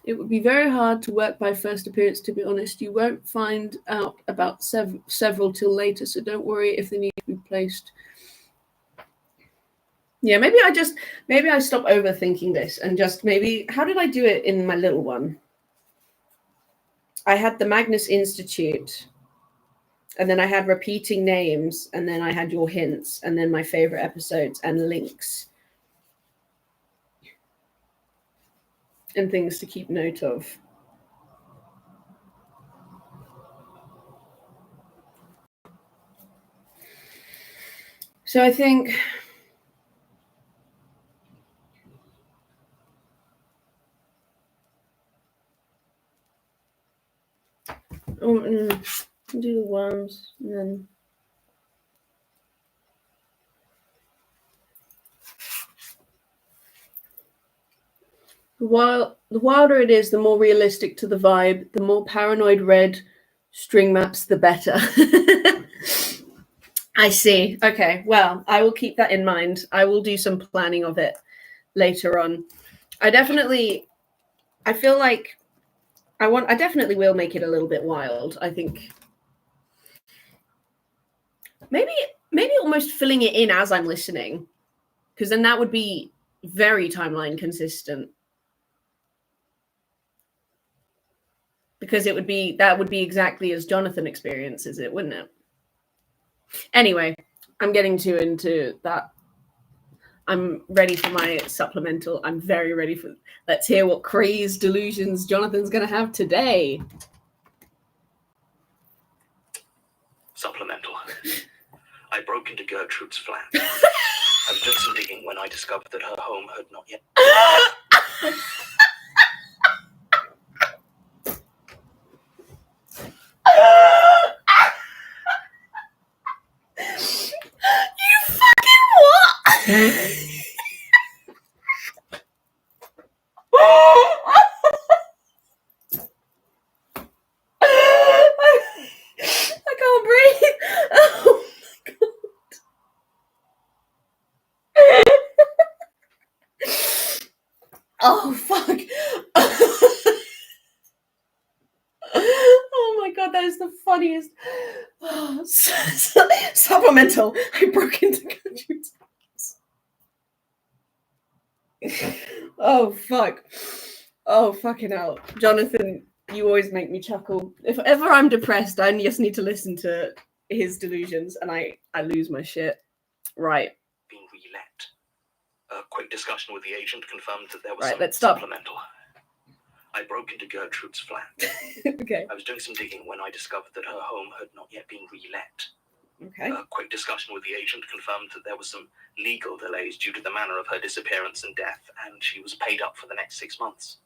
It would be very hard to work by first appearance, to be honest. You won't find out about several till later, so don't worry if they need to be placed. Yeah, maybe I stop overthinking this and just maybe, how did I do it in my little one? I had the Magnus Institute, and then I had repeating names, and then I had your hints, and then my favorite episodes and links. And things to keep note of. So I think do the worms and then the wilder it is, the more realistic to the vibe, the more paranoid red string maps, the better. I see. Okay, well, I will keep that in mind. I will do some planning of it later on. I feel like I definitely will make it a little bit wild. I think maybe almost filling it in as I'm listening, because then that would be very timeline consistent. Because that would be exactly as Jonathan experiences it, wouldn't it? Anyway, I'm getting too into that. I'm ready for my supplemental. I'm very ready for. Let's hear what crazed delusions Jonathan's going to have today. Supplemental. I broke into Gertrude's flat. I was doing some digging when I discovered that her home had not yet. You fucking what? I can't breathe. Oh my God. Oh, fuck. Oh my god, that is the funniest. Supplemental. I broke into Gertrude's house. Oh, fuck. Oh, fucking hell. Jonathan, you always make me chuckle. If ever I'm depressed, I just need to listen to his delusions and I lose my shit. Right. Being relet. A quick discussion with the agent confirmed that there was Right, some let's stop. supplemental. I broke into Gertrude's flat. Okay. I was doing some digging when I discovered that her home had not yet been relet. Okay. A quick discussion with the agent confirmed that there was some legal delays due to the manner of her disappearance and death, and she was paid up for the next 6 months.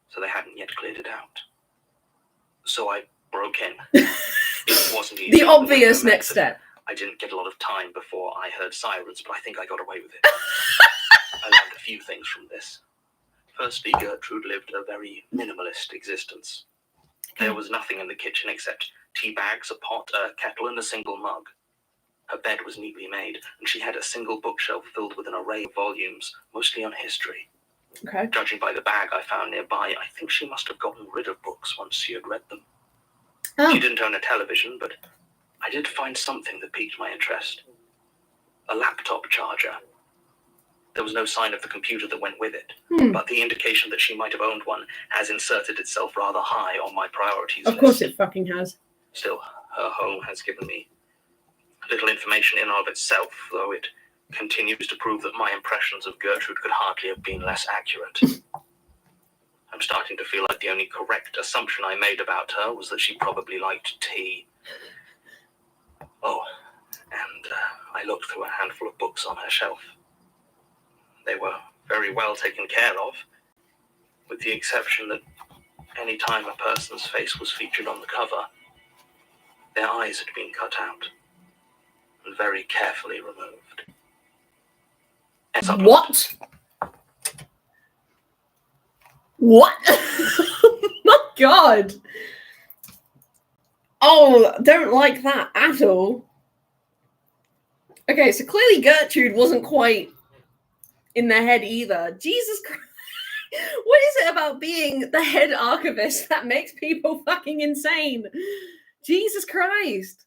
So they hadn't yet cleared it out. So I broke in. It wasn't easy. The obvious next step. I didn't get a lot of time before I heard sirens, but I think I got away with it. I learned a few things from this. Firstly, Gertrude lived a very minimalist existence. There was nothing in the kitchen except tea bags, a pot, a kettle, and a single mug. Her bed was neatly made, and she had a single bookshelf filled with an array of volumes, mostly on history. Okay. Judging by the bag I found nearby, I think she must have gotten rid of books once she had read them. Oh. She didn't own a television, but I did find something that piqued my interest. A laptop charger. There was no sign of the computer that went with it, but the indication that she might have owned one has inserted itself rather high on my priorities list. Of course it fucking has. Still, her home has given me little information in and of itself, though it continues to prove that my impressions of Gertrude could hardly have been less accurate. I'm starting to feel like the only correct assumption I made about her was that she probably liked tea. Oh, and I looked through a handful of books on her shelf. They were very well taken care of, with the exception that any time a person's face was featured on the cover, their eyes had been cut out and very carefully removed. What? What? Oh my god. Oh, don't like that at all. Okay, so clearly Gertrude wasn't quite in their head either. Jesus Christ. What is it about being the head archivist that makes people fucking insane? Jesus Christ.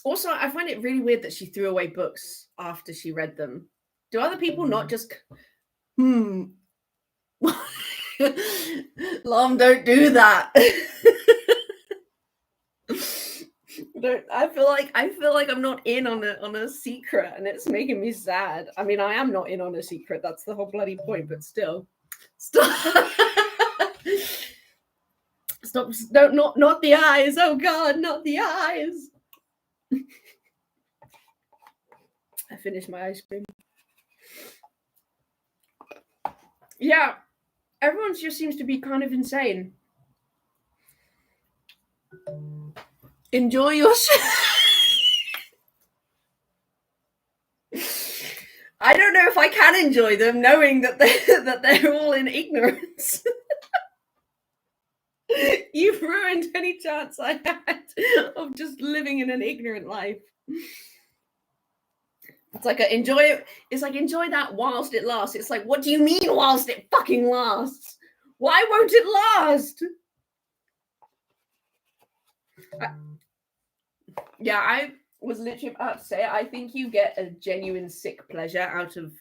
Also, I find it really weird that she threw away books after she read them. Do other people not just... Lom, don't do that. I feel like I'm not in on a secret, and it's making me sad. I mean, I am not in on a secret. That's the whole bloody point. But still, stop. Stop! Don't not the eyes. Oh God, not the eyes. I finished my ice cream. Yeah, everyone just seems to be kind of insane. Enjoy your I don't know if I can enjoy them, knowing that they're all in ignorance. You've ruined any chance I had of just living in an ignorant life. It's like enjoy that whilst it lasts. It's like, what do you mean whilst it fucking lasts? Why won't it last? I was literally about to say, I think you get a genuine sick pleasure out of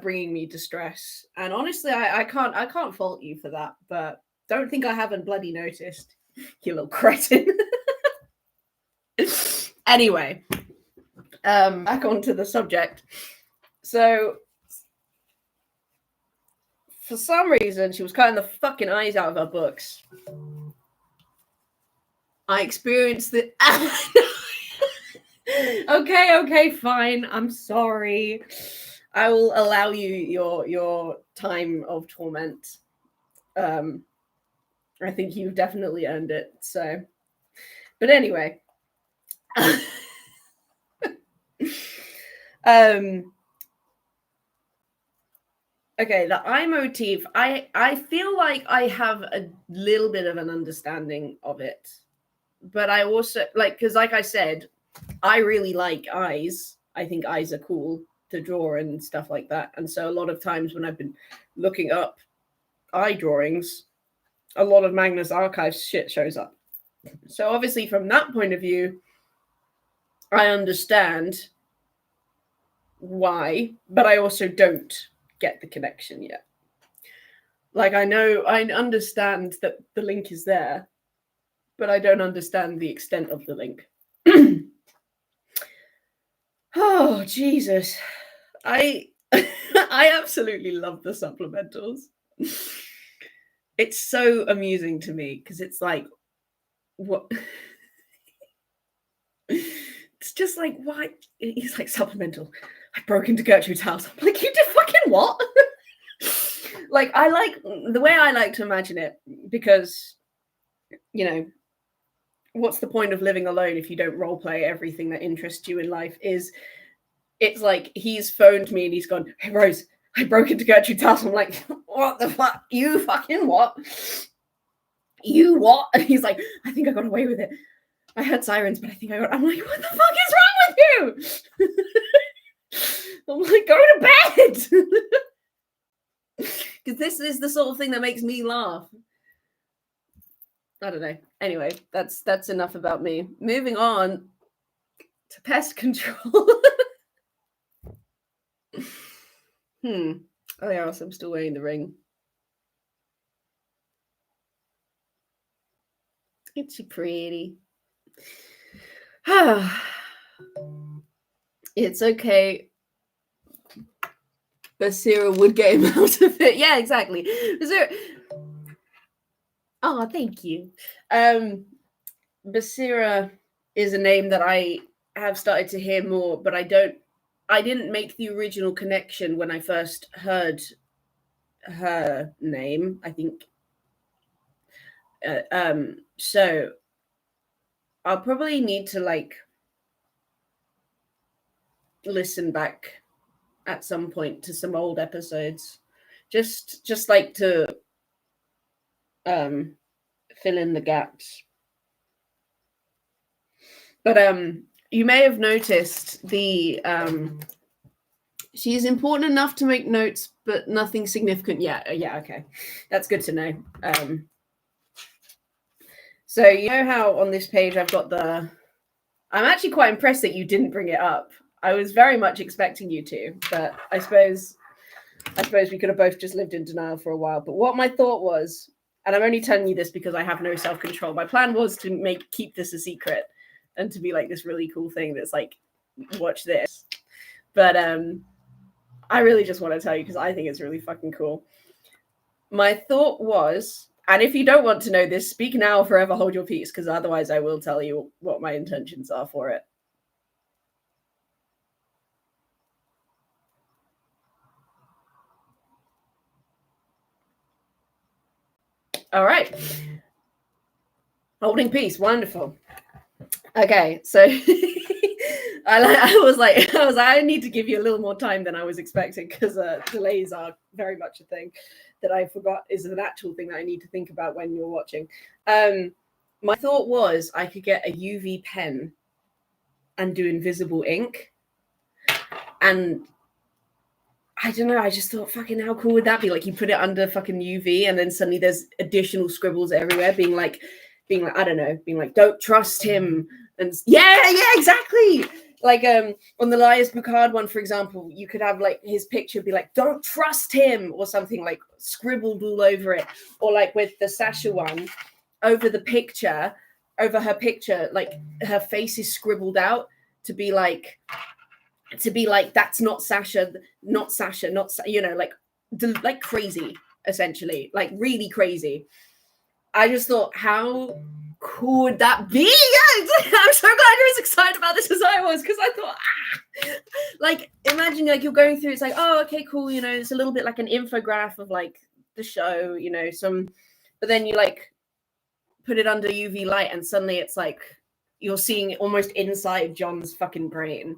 bringing me distress, and honestly, I can't fault you for that. But don't think I haven't bloody noticed, you little cretin. Anyway, back onto the subject. So, for some reason, she was cutting the fucking eyes out of her books. I experienced the... Okay, fine. I'm sorry. I will allow you your time of torment. I think you've definitely earned it. So, but anyway. Okay, the eye motif. I feel like I have a little bit of an understanding of it. But I also, because like I said, I really like eyes. I think eyes are cool. to draw and stuff like that. And so a lot of times when I've been looking up eye drawings, a lot of Magnus Archives shit shows up. So obviously from that point of view, I understand why, but I also don't get the connection yet. Like, I understand that the link is there, but I don't understand the extent of the link. Oh, Jesus. I absolutely love the supplementals. It's so amusing to me because it's like, what? It's just like, why? He's like, supplemental. I broke into Gertrude's house. I'm like, you did fucking what? Like, I like the way I like to imagine it, because, you know, what's the point of living alone if you don't role play everything that interests you in life? It's like he's phoned me and he's gone, hey Rose, I broke into Gertrude's house. I'm like, what the fuck? You fucking what? You what? And he's like, I think I got away with it. I heard sirens, but I think I got. I'm like, what the fuck is wrong with you? I'm like, go to bed. Because this is the sort of thing that makes me laugh. I don't know. Anyway, that's enough about me. Moving on to pest control. Oh yeah, I'm still wearing the ring. It's pretty. It's okay. Basira would get him out of it. Yeah, exactly. Basira. Oh, thank you. Basira is a name that I have started to hear more, but I didn't make the original connection when I first heard her name, I think. So I'll probably need to like listen back at some point to some old episodes, just like to fill in the gaps. But you may have noticed the she's important enough to make notes, but nothing significant yet. Yeah, okay, that's good to know. So you know how on this page I've got the. I'm actually quite impressed that you didn't bring it up. I was very much expecting you to, but I suppose we could have both just lived in denial for a while. But what my thought was, and I'm only telling you this because I have no self-control. My plan was to keep this a secret and to be like this really cool thing that's like, watch this. But I really just want to tell you because I think it's really fucking cool. My thought was, and if you don't want to know this, speak now or forever hold your peace, because otherwise I will tell you what my intentions are for it. All right. Holding peace. Wonderful. Okay, so I was like, I need to give you a little more time than I was expecting, because delays are very much a thing that I forgot is an actual thing that I need to think about when you're watching. My thought was I could get a UV pen and do invisible ink. And I don't know, I just thought, fucking how cool would that be? Like, you put it under fucking UV and then suddenly there's additional scribbles everywhere being like, I don't know, being like, don't trust him. And yeah, exactly. Like on the Liar's Boucard one, for example, you could have like his picture be like, don't trust him, or something like scribbled all over it. Or like with the Sasha one, over her picture, like her face is scribbled out to be like, that's not Sasha, you know, like crazy, essentially, like really crazy. I just thought, how cool would that be? I'm so glad you're as excited about this as I was, because I thought, like, imagine like you're going through, it's like, oh, okay, cool, you know, it's a little bit like an infograph of like the show, you know, but then you like put it under UV light and suddenly it's like you're seeing it almost inside John's fucking brain.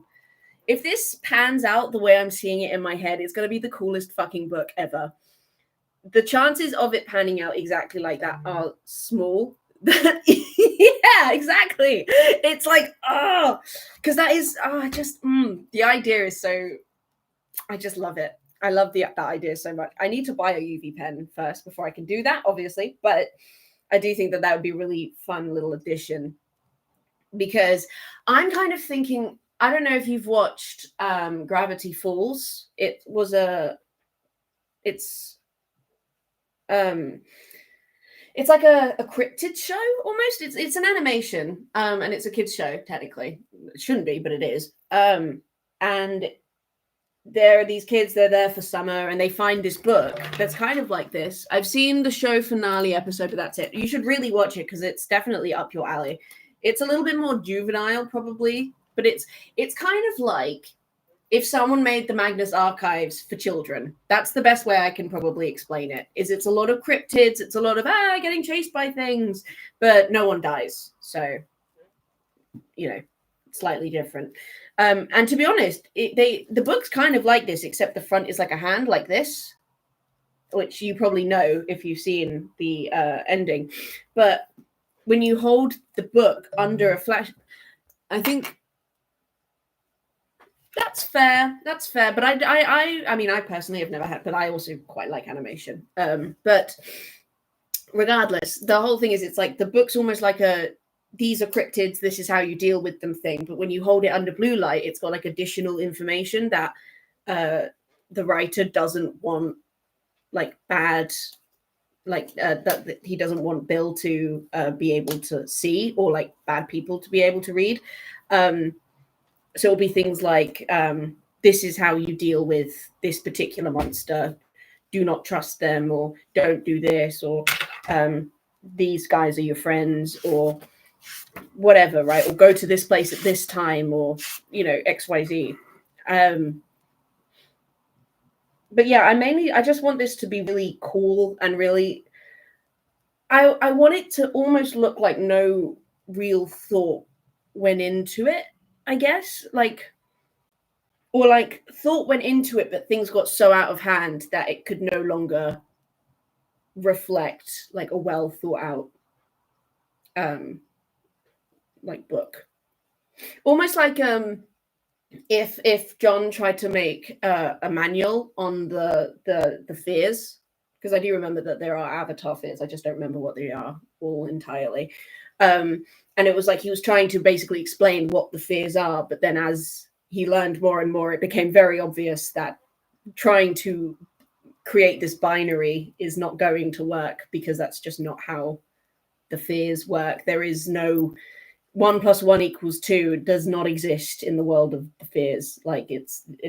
If this pans out the way I'm seeing it in my head, it's going to be the coolest fucking book ever. The chances of it panning out exactly like that are small. Yeah, exactly. It's like, because that is, the idea is so I just love it. I love that idea so much. I need to buy a UV pen first before I can do that, obviously, but I do think that would be a really fun little addition, because I'm kind of thinking, I don't know if you've watched Gravity Falls. It's like a cryptid show almost. It's an animation, and it's a kids show technically. It shouldn't be, but it is. And there are these kids, they're there for summer, and they find this book that's kind of like this. I've seen the show finale episode, but that's it. You should really watch it because it's definitely up your alley. It's a little bit more juvenile probably, but it's kind of like if someone made the Magnus archives for children. That's the best way I can probably explain it. It's a lot of cryptids, it's a lot of getting chased by things, but no one dies. So, slightly different. And to be honest, the book's kind of like this, except the front is like a hand like this, which you probably know if you've seen the ending. But when you hold the book under a flash, I think that's fair. But I mean, I personally have never had, but I also quite like animation. But regardless, the whole thing is, it's like the book's almost like these are cryptids, this is how you deal with them thing. But when you hold it under blue light, it's got like additional information that the writer doesn't want, like bad, like that he doesn't want Bill to be able to see, or like bad people to be able to read. So it'll be things like, this is how you deal with this particular monster. Do not trust them, or don't do this, or these guys are your friends, or whatever, right? Or go to this place at this time, or XYZ. But yeah, I just want this to be really cool and really, I want it to almost look like no real thought went into it, I guess, or like thought went into it, but things got so out of hand that it could no longer reflect like a well thought out like book. Almost like if John tried to make a manual on the fears, because I do remember that there are avatar fears, I just don't remember what they are all entirely. And it was like he was trying to basically explain what the fears are, but then as he learned more and more, it became very obvious that trying to create this binary is not going to work, because that's just not how the fears work. There is no 1 + 1 = 2. It does not exist in the world of the fears. Like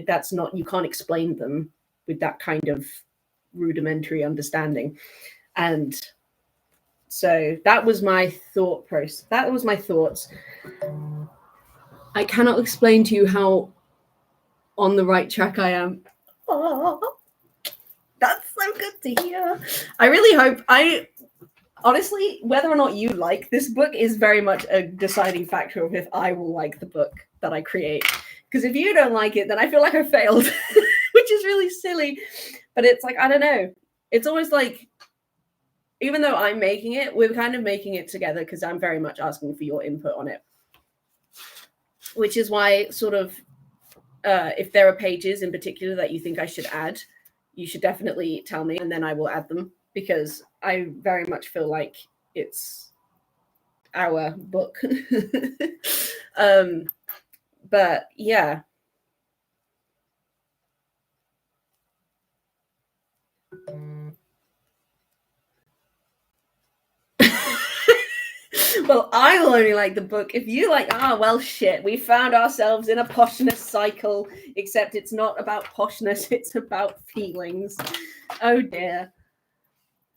that's not, you can't explain them with that kind of rudimentary understanding. And so that was my thought process. That was my thoughts. I cannot explain to you how on the right track I am. Oh, that's so good to hear. I really hope honestly, whether or not you like this book is very much a deciding factor of if I will like the book that I create. Because if you don't like it, then I feel like I failed, which is really silly. But it's like, I don't know. It's always like, even though I'm making it, we're kind of making it together, because I'm very much asking for your input on it. Which is why sort of, if there are pages in particular that you think I should add, you should definitely tell me, and then I will add them, because I very much feel like it's our book. But yeah. Well, I will only like the book if you like, well, shit, we found ourselves in a poshness cycle, except it's not about poshness, it's about feelings. Oh dear.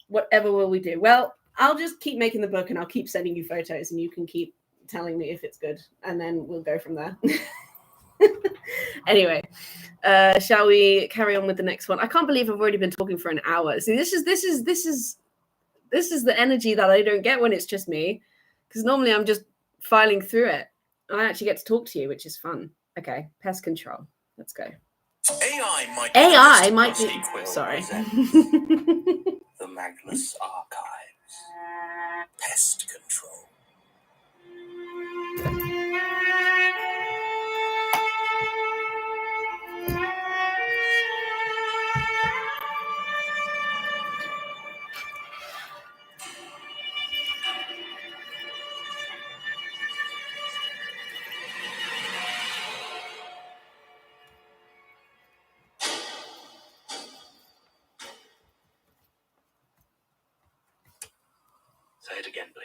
Whatever will we do? Well, I'll just keep making the book, and I'll keep sending you photos, and you can keep telling me if it's good, and then we'll go from there. Anyway, shall we carry on with the next one? I can't believe I've already been talking for an hour. See, this is the energy that I don't get when it's just me, because normally I'm just filing through it. I actually get to talk to you, which is fun. Okay, pest control. Let's go. AI might be. sequel Sorry. The Magnus Archives. Pest control.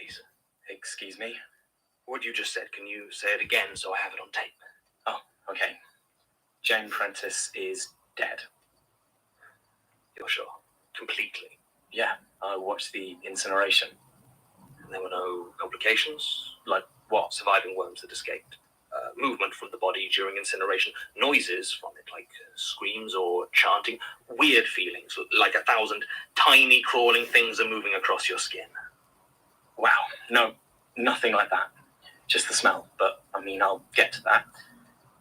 please. Excuse me? What you just said, can you say it again so I have it on tape? Oh, okay. Jane Prentice is dead. You're sure? Completely. Yeah, I watched the incineration. And there were no complications? Like what? Surviving worms that escaped. Movement from the body during incineration. Noises from it, like screams or chanting. Weird feelings, like 1,000 tiny crawling things are moving across your skin. Wow, no, nothing like that. Just the smell, but I mean, I'll get to that.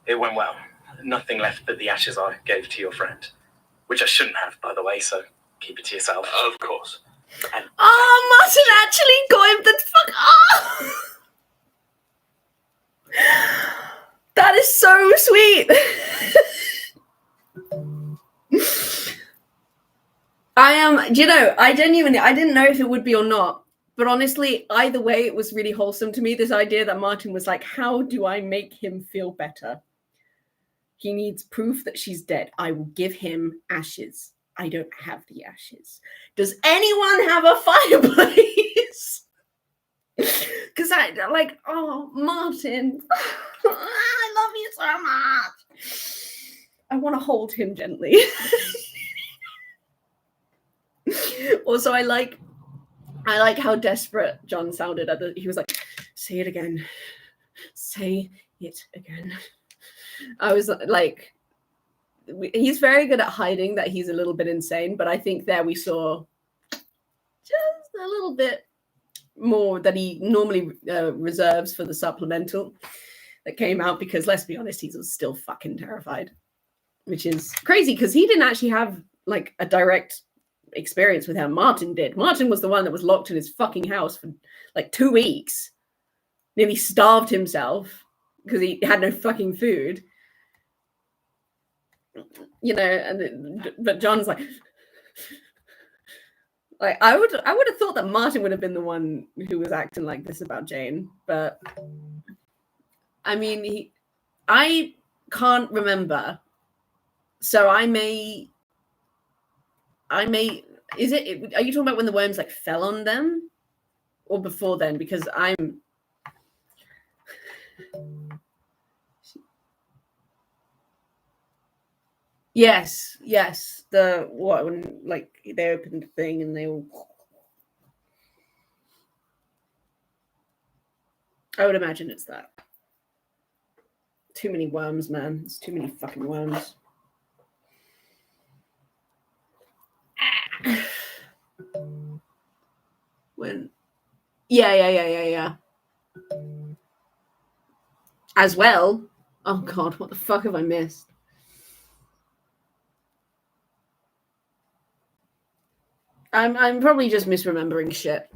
It went well. Nothing left but the ashes I gave to your friend. Which I shouldn't have, by the way, so keep it to yourself. Of course. And Oh, Martin actually got him the fuck off! That is so sweet! I didn't know if it would be or not, but honestly, either way, it was really wholesome to me, this idea that Martin was like, how do I make him feel better? He needs proof that she's dead. I will give him ashes. I don't have the ashes. Does anyone have a fireplace? Because oh, Martin, I love you so much. I want to hold him gently. Also, I like how desperate John sounded he was like, say it again. Say it again. I was like, he's very good at hiding that he's a little bit insane, but I think there we saw just a little bit more that he normally reserves for the supplemental that came out, because let's be honest, he's still fucking terrified, which is crazy because he didn't actually have like a direct experience with how Martin did. Martin was the one that was locked in his fucking house for like 2 weeks, nearly starved himself because he had no fucking food, but John's like I would have thought that Martin would have been the one who was acting like this about Jane, but I mean, I can't remember, so I may are you talking about when the worms like fell on them or before then? Because I'm yes, the what, when like they opened the thing and they all, I would imagine it's that. Too many worms, man. It's too many fucking worms. When yeah. As well. Oh god, what the fuck have I missed? I'm probably just misremembering shit.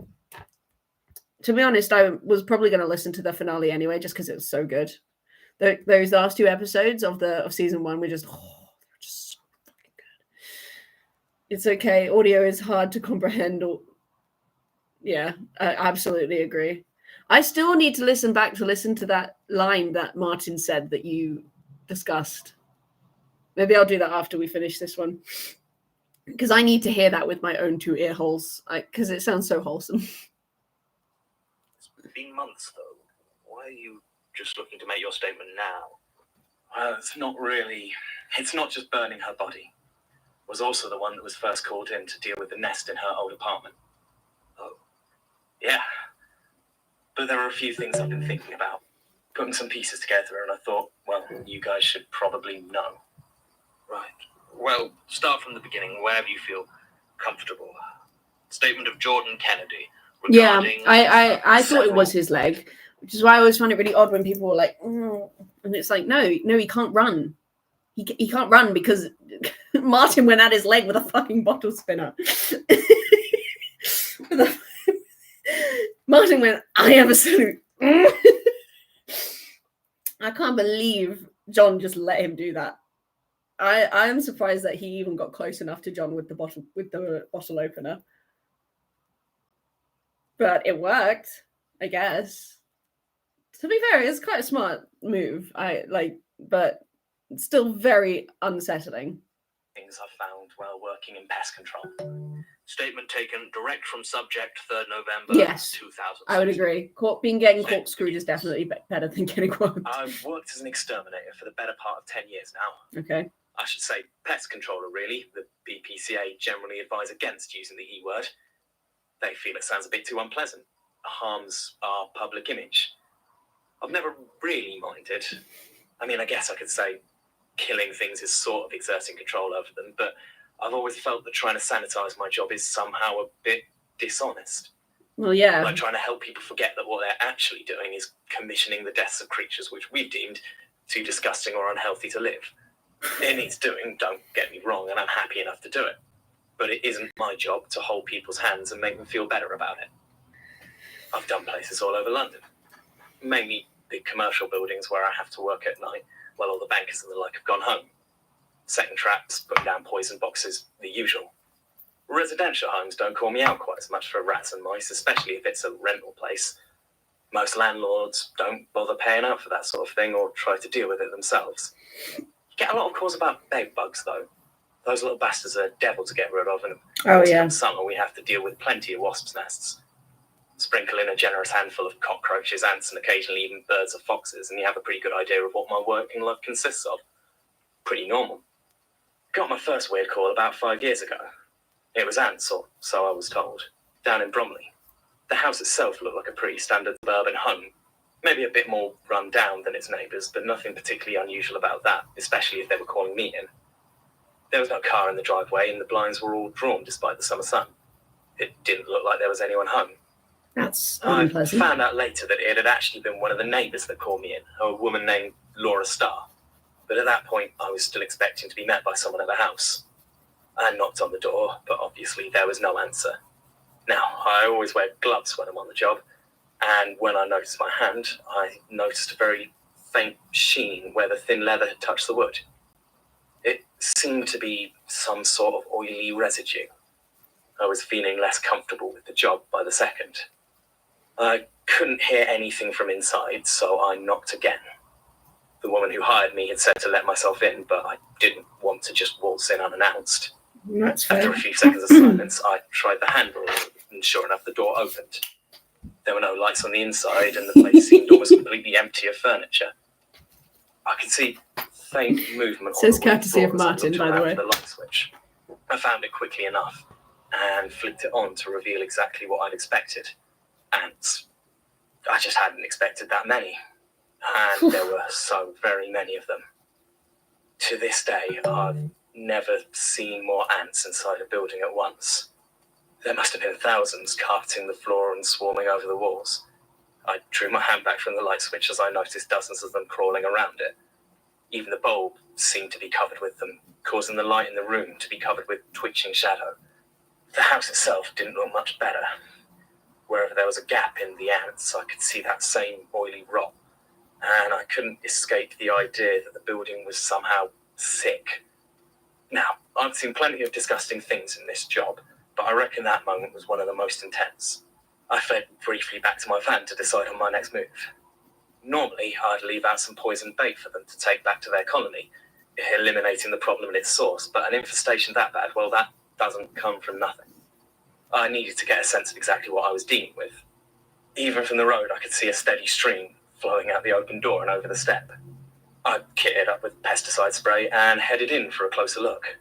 To be honest, I was probably going to listen to the finale anyway, just because it was so good. Those last 2 episodes of season 1 were just so fucking good. It's okay. Audio is hard to comprehend. Yeah, I absolutely agree. I still need to listen to that line that Martin said that you discussed. Maybe I'll do that after we finish this one, because I need to hear that with my own 2 ear holes, because it sounds so wholesome. It's been months, though. Why are you just looking to make your statement now? Well, it's not just burning her body. It was also the one that was first called in to deal with the nest in her old apartment. Oh. Yeah. But there are a few things I've been thinking about, putting some pieces together, and I thought, well, you guys should probably know. Right. Well, start from the beginning, wherever you feel comfortable. Statement of Jordan Kennedy regarding... Yeah, I thought it was his leg, which is why I always found it really odd when people were like, and it's like, no, he can't run. He can't run because Martin went at his leg with a fucking bottle spinner. Martin went, I have a salute. I can't believe John just let him do that. I am surprised that he even got close enough to John with the bottle opener. But it worked, I guess. To be fair, it's quite a smart move. But it's still very unsettling. things I've found while working in pest control. Statement taken direct from subject, 3rd November Yes, 2000. I would agree. Getting corkscrewed is definitely better than getting quoted. I've worked as an exterminator for the better part of 10 years now. Okay. I should say pest controller, really. The BPCA generally advise against using the E word. They feel it sounds a bit too unpleasant. It harms our public image. I've never really minded. I mean, I guess I could say killing things is sort of exerting control over them, but I've always felt that trying to sanitize my job is somehow a bit dishonest. Well, yeah. Like trying to help people forget that what they're actually doing is commissioning the deaths of creatures which we've deemed too disgusting or unhealthy to live. It needs doing, don't get me wrong, and I'm happy enough to do it. But it isn't my job to hold people's hands and make them feel better about it. I've done places all over London, mainly big commercial buildings where I have to work at night while all the bankers and the like have gone home. Setting traps, putting down poison boxes, the usual. Residential homes don't call me out quite as much for rats and mice, especially if it's a rental place. Most landlords don't bother paying out for that sort of thing or try to deal with it themselves. You get a lot of calls about bed bugs, though. Those little bastards are a devil to get rid of, and in summer we have to deal with plenty of wasps' nests. Sprinkle in a generous handful of cockroaches, ants, and occasionally even birds or foxes, and you have a pretty good idea of what my working life consists of. Pretty normal. Got my first weird call about 5 years ago. It was ants, or so I was told, down in Bromley. The house itself looked like a pretty standard suburban home, maybe a bit more run down than its neighbours, but nothing particularly unusual about that, especially if they were calling me in. There was no car in the driveway, and the blinds were all drawn despite the summer sun. It didn't look like there was anyone home. That's I unpleasant. found out later that it had actually been one of the neighbours that called me in, a woman named Laura Starr. But at that point, I was still expecting to be met by someone at the house. I knocked on the door, but obviously there was no answer. Now, I always wear gloves when I'm on the job, and when I noticed my hand, I noticed a very faint sheen where the thin leather had touched the wood. It seemed to be some sort of oily residue. I was feeling less comfortable with the job by the second. I couldn't hear anything from inside, so I knocked again. The woman who hired me had said to let myself in, but I didn't want to just waltz in unannounced. That's fair. After a few seconds of silence, I tried the handle, and sure enough, the door opened. There were no lights on the inside, and the place seemed almost completely empty of furniture. I could see faint movement. Says on the courtesy of floor as I Martin, looked by the around way. for the light switch. I found it quickly enough, and flicked it on to reveal exactly what I'd expected. Ants. I just hadn't expected that many. And there were so very many of them. To this day, I've never seen more ants inside a building at once. There must have been thousands carpeting the floor and swarming over the walls. I drew my hand back from the light switch as I noticed dozens of them crawling around it. Even the bulb seemed to be covered with them, causing the light in the room to be covered with twitching shadow. The house itself didn't look much better. Wherever there was a gap in the ants, I could see that same oily rot. And I couldn't escape the idea that the building was somehow sick. Now, I've seen plenty of disgusting things in this job, but I reckon that moment was one of the most intense. I fled briefly back to my van to decide on my next move. Normally, I'd leave out some poisoned bait for them to take back to their colony, eliminating the problem at its source, but an infestation that bad, well, that doesn't come from nothing. I needed to get a sense of exactly what I was dealing with. Even from the road, I could see a steady stream flowing out the open door and over the step. I kitted up with pesticide spray and headed in for a closer look.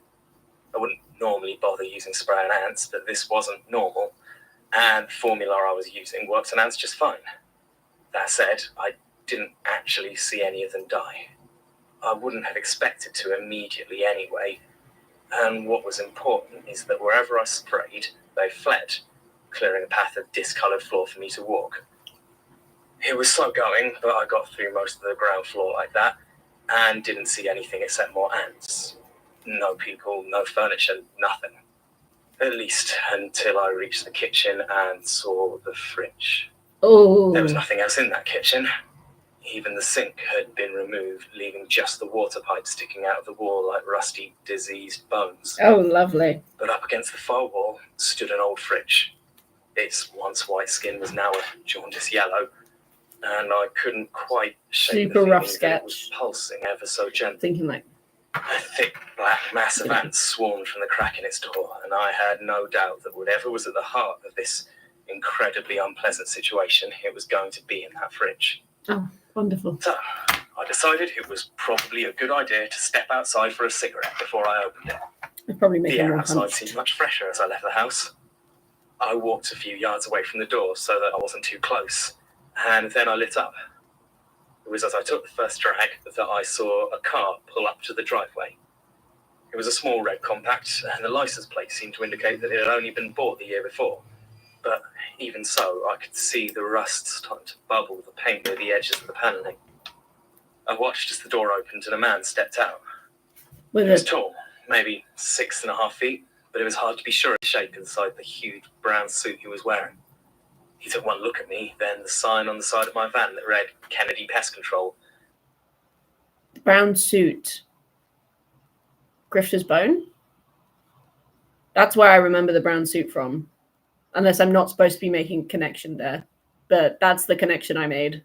I wouldn't normally bother using spray on ants, but this wasn't normal, and the formula I was using worked on ants just fine. That said, I didn't actually see any of them die. I wouldn't have expected to immediately anyway, and what was important is that wherever I sprayed, they fled, clearing a path of discoloured floor for me to walk. It was slow going, but I got through most of the ground floor like that, and didn't see anything except more ants. No people, no furniture, nothing. At least until I reached the kitchen and saw the fridge. Oh. There was nothing else in that kitchen. Even the sink had been removed, leaving just the water pipe sticking out of the wall like rusty, diseased bones. Oh, lovely. But up against the far wall stood an old fridge. Its once white skin was now a jaundiced yellow, and I couldn't quite shake Super the rough feeling that it was sketch. pulsing ever so gently. Thinking like A thick black mass of ants swarmed from the crack in its door, and I had no doubt that whatever was at the heart of this incredibly unpleasant situation, it was going to be in that fridge. Oh, wonderful. So I decided it was probably a good idea to step outside for a cigarette before I opened it. It'd probably make The it air more outside punched. seemed much fresher as I left the house. I walked a few yards away from the door so that I wasn't too close, and then I lit up. It was as I took the first drag that I saw a car pull up to the driveway. It was a small red compact, and the license plate seemed to indicate that it had only been bought the year before. But even so, I could see the rust starting to bubble the paint near the edges of the panelling. I watched as the door opened and a man stepped out. With He was it. tall, maybe 6.5 feet, but it was hard to be sure of his shape inside the huge brown suit he was wearing. He took one look at me, then the sign on the side of my van that read Kennedy Pest Control. Brown suit. Grifter's bone? That's where I remember the brown suit from. Unless I'm not supposed to be making a connection there. But that's the connection I made.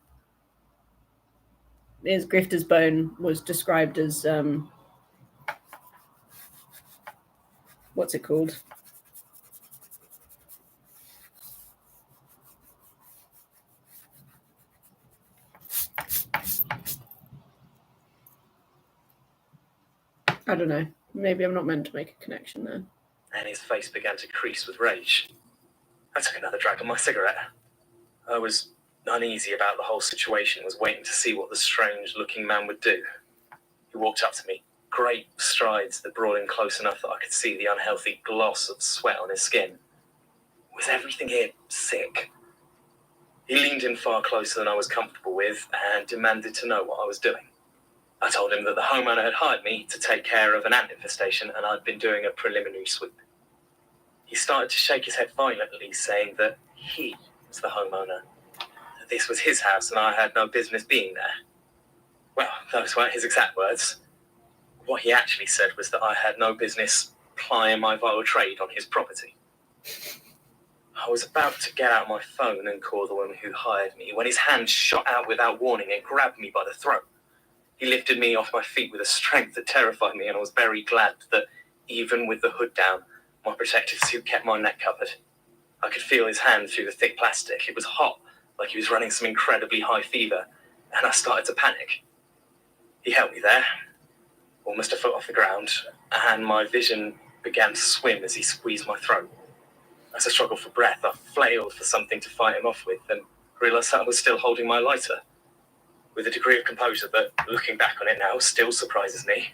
Is Grifter's bone was described as what's it called? I don't know. Maybe I'm not meant to make a connection there. And his face began to crease with rage. I took another drag on my cigarette. I was uneasy about the whole situation, was waiting to see what the strange-looking man would do. He walked up to me, great strides that brought him close enough that I could see the unhealthy gloss of sweat on his skin. Was everything here sick? He leaned in far closer than I was comfortable with and demanded to know what I was doing. I told him that the homeowner had hired me to take care of an ant infestation and I'd been doing a preliminary sweep. He started to shake his head violently, saying that he was the homeowner. That this was his house and I had no business being there. Well, those weren't his exact words. What he actually said was that I had no business plying my vile trade on his property. I was about to get out my phone and call the woman who hired me when his hand shot out without warning and grabbed me by the throat. He lifted me off my feet with a strength that terrified me, and I was very glad that, even with the hood down, my protective suit kept my neck covered. I could feel his hand through the thick plastic. It was hot, like he was running some incredibly high fever, and I started to panic. He held me there, almost a foot off the ground, and my vision began to swim as he squeezed my throat. As I struggled for breath, I flailed for something to fight him off with, and realised that I was still holding my lighter. With a degree of composure that, looking back on it now, still surprises me,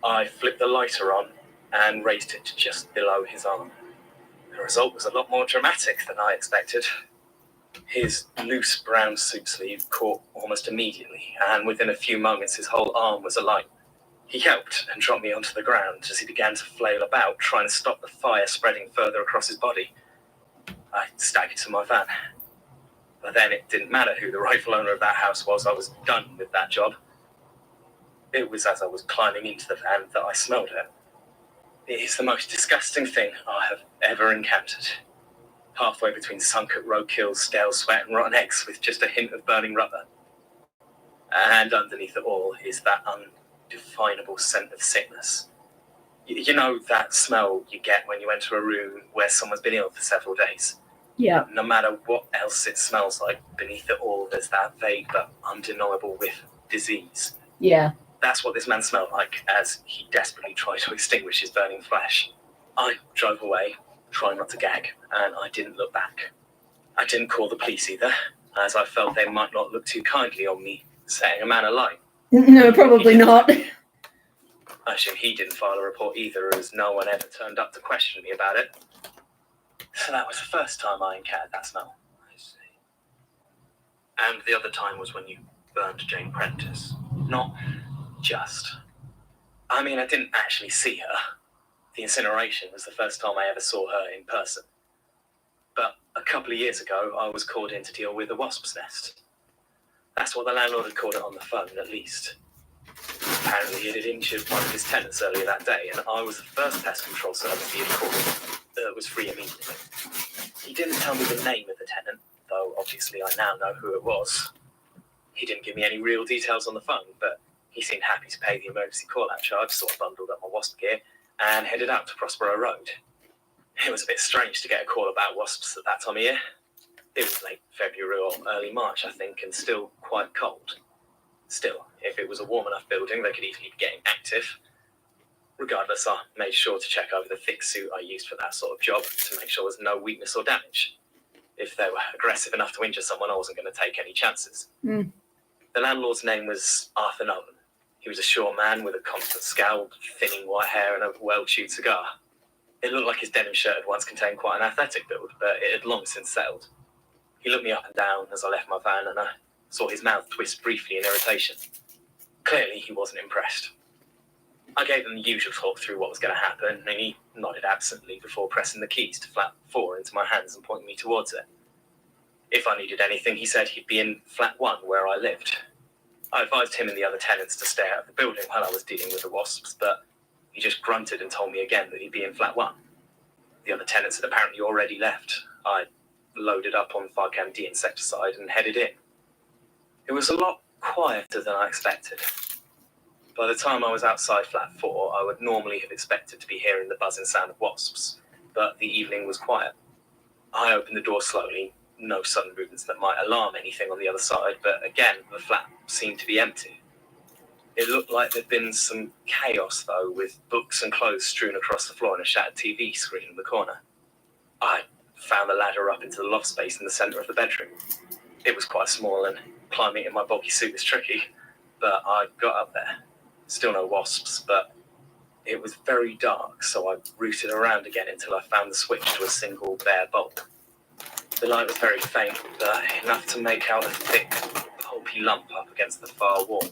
I flipped the lighter on and raised it to just below his arm. The result was a lot more dramatic than I expected. His loose brown suit sleeve caught almost immediately, and within a few moments his whole arm was alight. He helped and dropped me onto the ground as he began to flail about, trying to stop the fire spreading further across his body. I staggered to my van. But then it didn't matter who the rightful owner of that house was, I was done with that job. It was as I was climbing into the van that I smelled it. It is the most disgusting thing I have ever encountered. Halfway between sunk at roadkill, stale sweat and rotten eggs with just a hint of burning rubber. And underneath it all is that undefinable scent of sickness. You know that smell you get when you enter a room where someone's been ill for several days? Yeah. No matter what else it smells like, beneath it all, there's that vague but undeniable whiff of disease. Yeah. That's what this man smelled like as he desperately tried to extinguish his burning flesh. I drove away, trying not to gag, and I didn't look back. I didn't call the police either, as I felt they might not look too kindly on me setting a man alight. No, probably not. I assume he didn't file a report either, as no one ever turned up to question me about it. So that was the first time I encountered that smell. I see. And the other time was when you burned Jane Prentice? Not just. I mean, I didn't actually see her. The incineration was the first time I ever saw her in person. But a couple of years ago, I was called in to deal with a wasp's nest. That's what the landlord had called it on the phone, at least. Apparently, it had injured one of his tenants earlier that day, and I was the first pest control service he had called. That was free immediately. He didn't tell me the name of the tenant, though obviously I now know who it was. He didn't give me any real details on the phone, but He seemed happy to pay the emergency call-out charge, so I bundled up my wasp gear and headed out to Prospero Road. It was a bit strange to get a call about wasps at that time of year. It was late February or early March, I think, and still quite cold. Still, if it was a warm enough building, they could easily be getting active. Regardless, I made sure to check over the thick suit I used for that sort of job to make sure there was no weakness or damage. If they were aggressive enough to injure someone, I wasn't going to take any chances. Mm. The landlord's name was Arthur Nolan. He was a short man with a constant scowl, thinning white hair and a well-chewed cigar. It looked like his denim shirt had once contained quite an athletic build, but it had long since settled. He looked me up and down as I left my van, and I saw his mouth twist briefly in irritation. Clearly, he wasn't impressed. I gave him the usual talk through what was going to happen, and he nodded absently before pressing the keys to flat 4 into my hands and pointing me towards it. If I needed anything, he said he'd be in flat 1 where I lived. I advised him and the other tenants to stay out of the building while I was dealing with the wasps, but he just grunted and told me again that he'd be in flat 1. The other tenants had apparently already left. I loaded up on Varcam-D insecticide and headed in. It was a lot quieter than I expected. By the time I was outside flat 4, I would normally have expected to be hearing the buzzing sound of wasps, but the evening was quiet. I opened the door slowly, no sudden movements that might alarm anything on the other side, but again, the flat seemed to be empty. It looked like there'd been some chaos, though, with books and clothes strewn across the floor and a shattered TV screen in the corner. I found the ladder up into the loft space in the centre of the bedroom. It was quite small, and climbing in my bulky suit was tricky, but I got up there. Still no wasps, but it was very dark, so I rooted around again until I found the switch to a single bare bulb. The light was very faint, but enough to make out a thick, pulpy lump up against the far wall.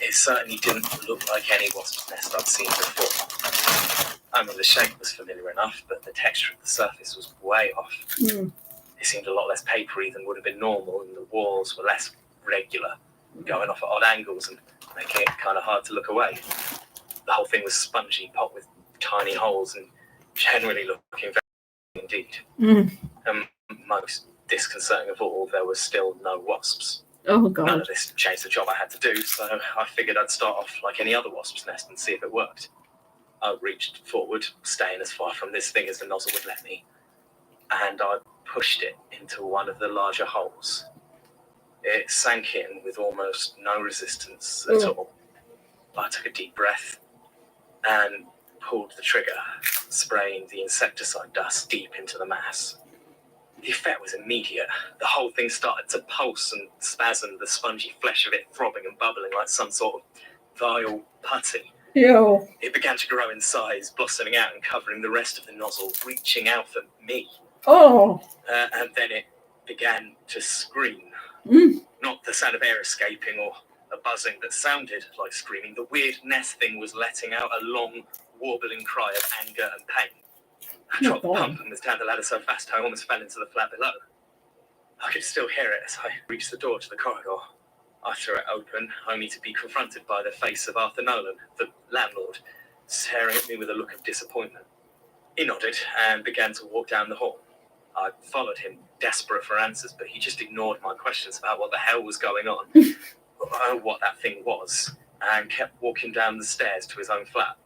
It certainly didn't look like any wasp's nest I'd seen before. I mean, the shape was familiar enough, but the texture of the surface was way off. Mm. It seemed a lot less papery than would have been normal, and the walls were less regular, going off at odd angles and making it kind of hard to look away. The whole thing was spongy, pot with tiny holes, and generally looking very indeed. Mm. And most disconcerting of all, there was still no wasps. Oh, None God. of this changed the job I had to do, so I figured I'd start off like any other wasp's nest and see if it worked. I reached forward, staying as far from this thing as the nozzle would let me, and I pushed it into one of the larger holes. It sank in with almost no resistance at all. I took a deep breath and pulled the trigger, spraying the insecticide dust deep into the mass. The effect was immediate. The whole thing started to pulse and spasm, the spongy flesh of it throbbing and bubbling like some sort of vile putty. Yo. It began to grow in size, blossoming out and covering the rest of the nozzle, reaching out for me. Oh. And then it began to scream. Mm. Not the sound of air escaping or a buzzing that sounded like screaming. The weird nest thing was letting out a long, warbling cry of anger and pain. I dropped the pump and was down the ladder so fast I almost fell into the flat below. I could still hear it as I reached the door to the corridor. I threw it open, only to be confronted by the face of Arthur Nolan, the landlord, staring at me with a look of disappointment. He nodded and began to walk down the hall. I followed him, desperate for answers, but he just ignored my questions about what the hell was going on, what that thing was, and kept walking down the stairs to his own flat.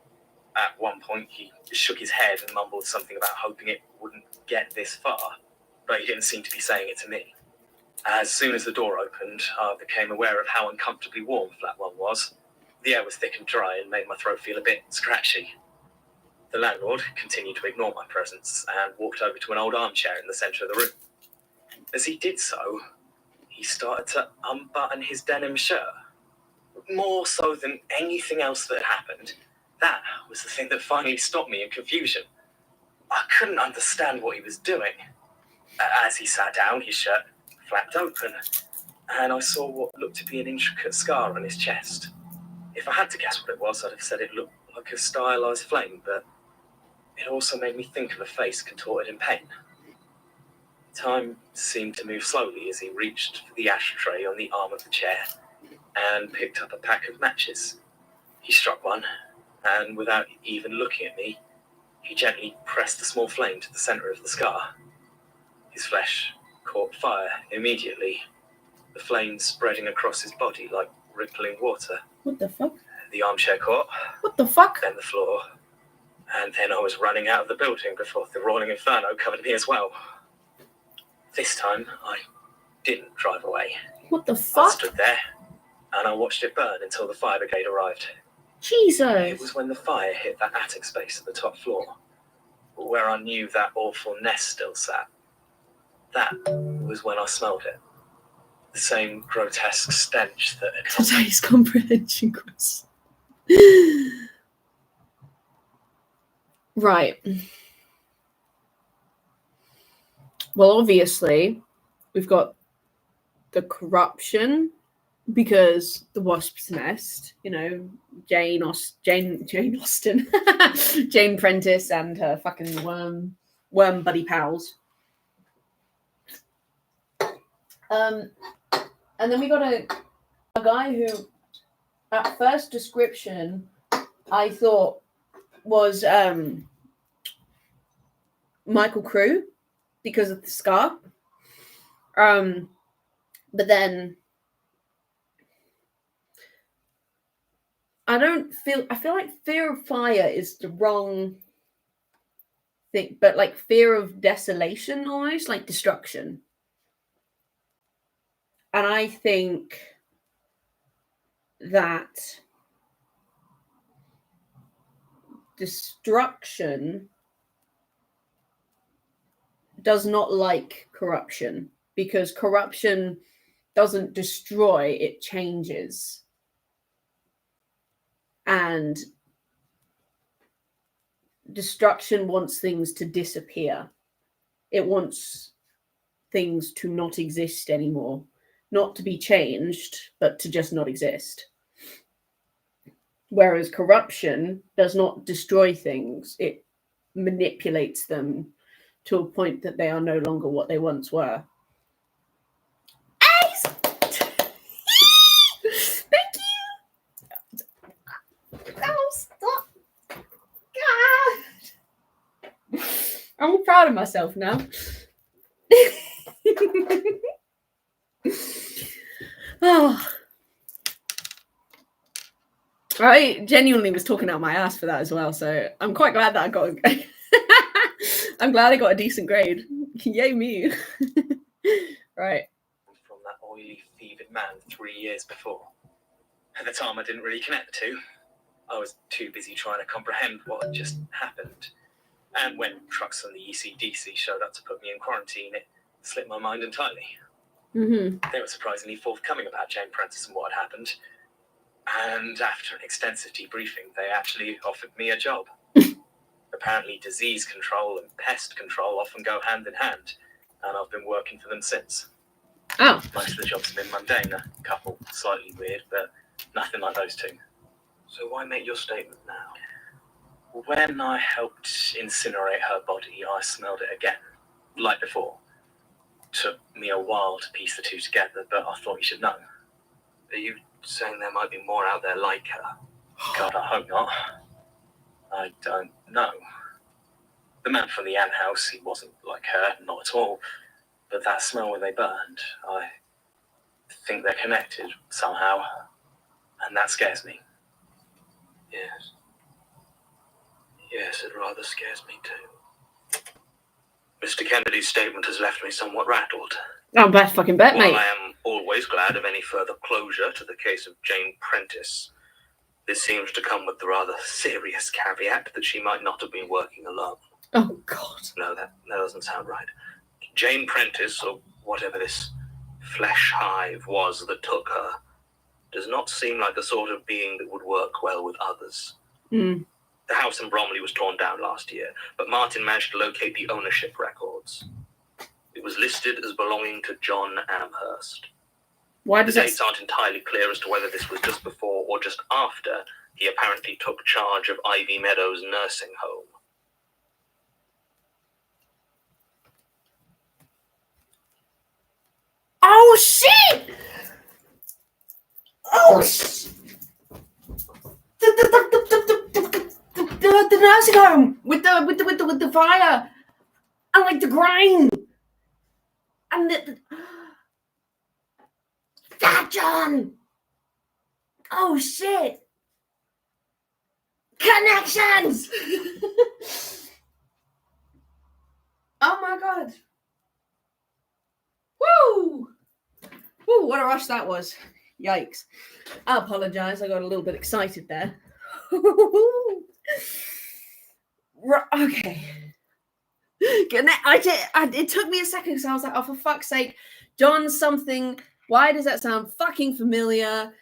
At one point, he shook his head and mumbled something about hoping it wouldn't get this far, but he didn't seem to be saying it to me. As soon as the door opened, I became aware of how uncomfortably warm flat 1 was. The air was thick and dry and made my throat feel a bit scratchy. The landlord continued to ignore my presence and walked over to an old armchair in the centre of the room. As he did so, he started to unbutton his denim shirt. More so than anything else that happened, that was the thing that finally stopped me in confusion. I couldn't understand what he was doing. As he sat down, his shirt flapped open, and I saw what looked to be an intricate scar on his chest. If I had to guess what it was, I'd have said it looked like a stylized flame, but it also made me think of a face contorted in pain. Time seemed to move slowly as he reached for the ashtray on the arm of the chair and picked up a pack of matches. He struck one, and without even looking at me, he gently pressed the small flame to the centre of the scar. His flesh caught fire immediately, the flame spreading across his body like rippling water. What the fuck? The armchair caught, What the fuck? then the floor, and then I was running out of the building before the rolling inferno covered me as well. This time, I didn't drive away. What the I fuck? stood there, and I watched it burn until the fire brigade arrived. It Jesus. was when the fire hit that attic space at the top floor, where I knew that awful nest still sat. That was when I smelled it. The same grotesque stench that had come. Today's comprehension quiz. Right. Well, obviously, we've got the corruption because the wasp's nest, you know, Jane Austen, Jane Prentice and her fucking worm buddy pals. And then we got a guy who, at first description, I thought was Michael Crew because of the scar. But then I feel like fear of fire is the wrong thing, but like fear of desolation, almost like destruction. And I think that destruction does not like corruption, because corruption doesn't destroy, it changes. And destruction wants things to disappear. It wants things to not exist anymore. Not to be changed, but to just not exist. Whereas corruption does not destroy things. It manipulates them to a point that they are no longer what they once were. Thank you! Oh, stop! God! I'm proud of myself now. Oh, I genuinely was talking out my ass for that as well, so I'm quite glad that I got I'm glad I got a decent grade. Yay me. Right. From that oily, fevered man 3 years before. At the time, I didn't really connect the two. I was too busy trying to comprehend what had just happened. And when trucks from the ECDC showed up to put me in quarantine, it slipped my mind entirely. Mm-hmm. They were surprisingly forthcoming about Jane Prentice and what had happened. And after an extensive debriefing, they actually offered me a job. Apparently, disease control and pest control often go hand in hand, and I've been working for them since. Oh. Most of the jobs have been mundane, a couple slightly weird, but nothing like those two. So why make your statement now? When I helped incinerate her body, I smelled it again, like before. Took me a while to piece the two together, but I thought you should know. Are you saying there might be more out there like her? God, I hope not. I don't know. The man from the ant house, he wasn't like her, not at all. But that smell when they burned, I think they're connected somehow. And that scares me. Yes. Yes, it rather scares me too. Mr. Kennedy's statement has left me somewhat rattled. Oh, best fucking bet, While mate. I am always glad of any further closure to the case of Jane Prentice, this seems to come with the rather serious caveat that she might not have been working alone. Oh, God. No, that doesn't sound right. Jane Prentice, or whatever this flesh hive was that took her, does not seem like the sort of being that would work well with others. Mm. The house in Bromley was torn down last year, but Martin managed to locate the ownership records. It was listed as belonging to John Amherst. Why The does that... dates aren't entirely clear as to whether this was just before or just after he apparently took charge of Ivy Meadows nursing home. Oh, shit! Oh, shit! The nursing home with the fire and like the grime and that John. Oh shit! Connections! Oh my god! Woo! Woo! What a rush that was! Yikes! I apologize. I got a little bit excited there. Okay. It took me a second because I was like, oh, for fuck's sake, John something. Why does that sound fucking familiar?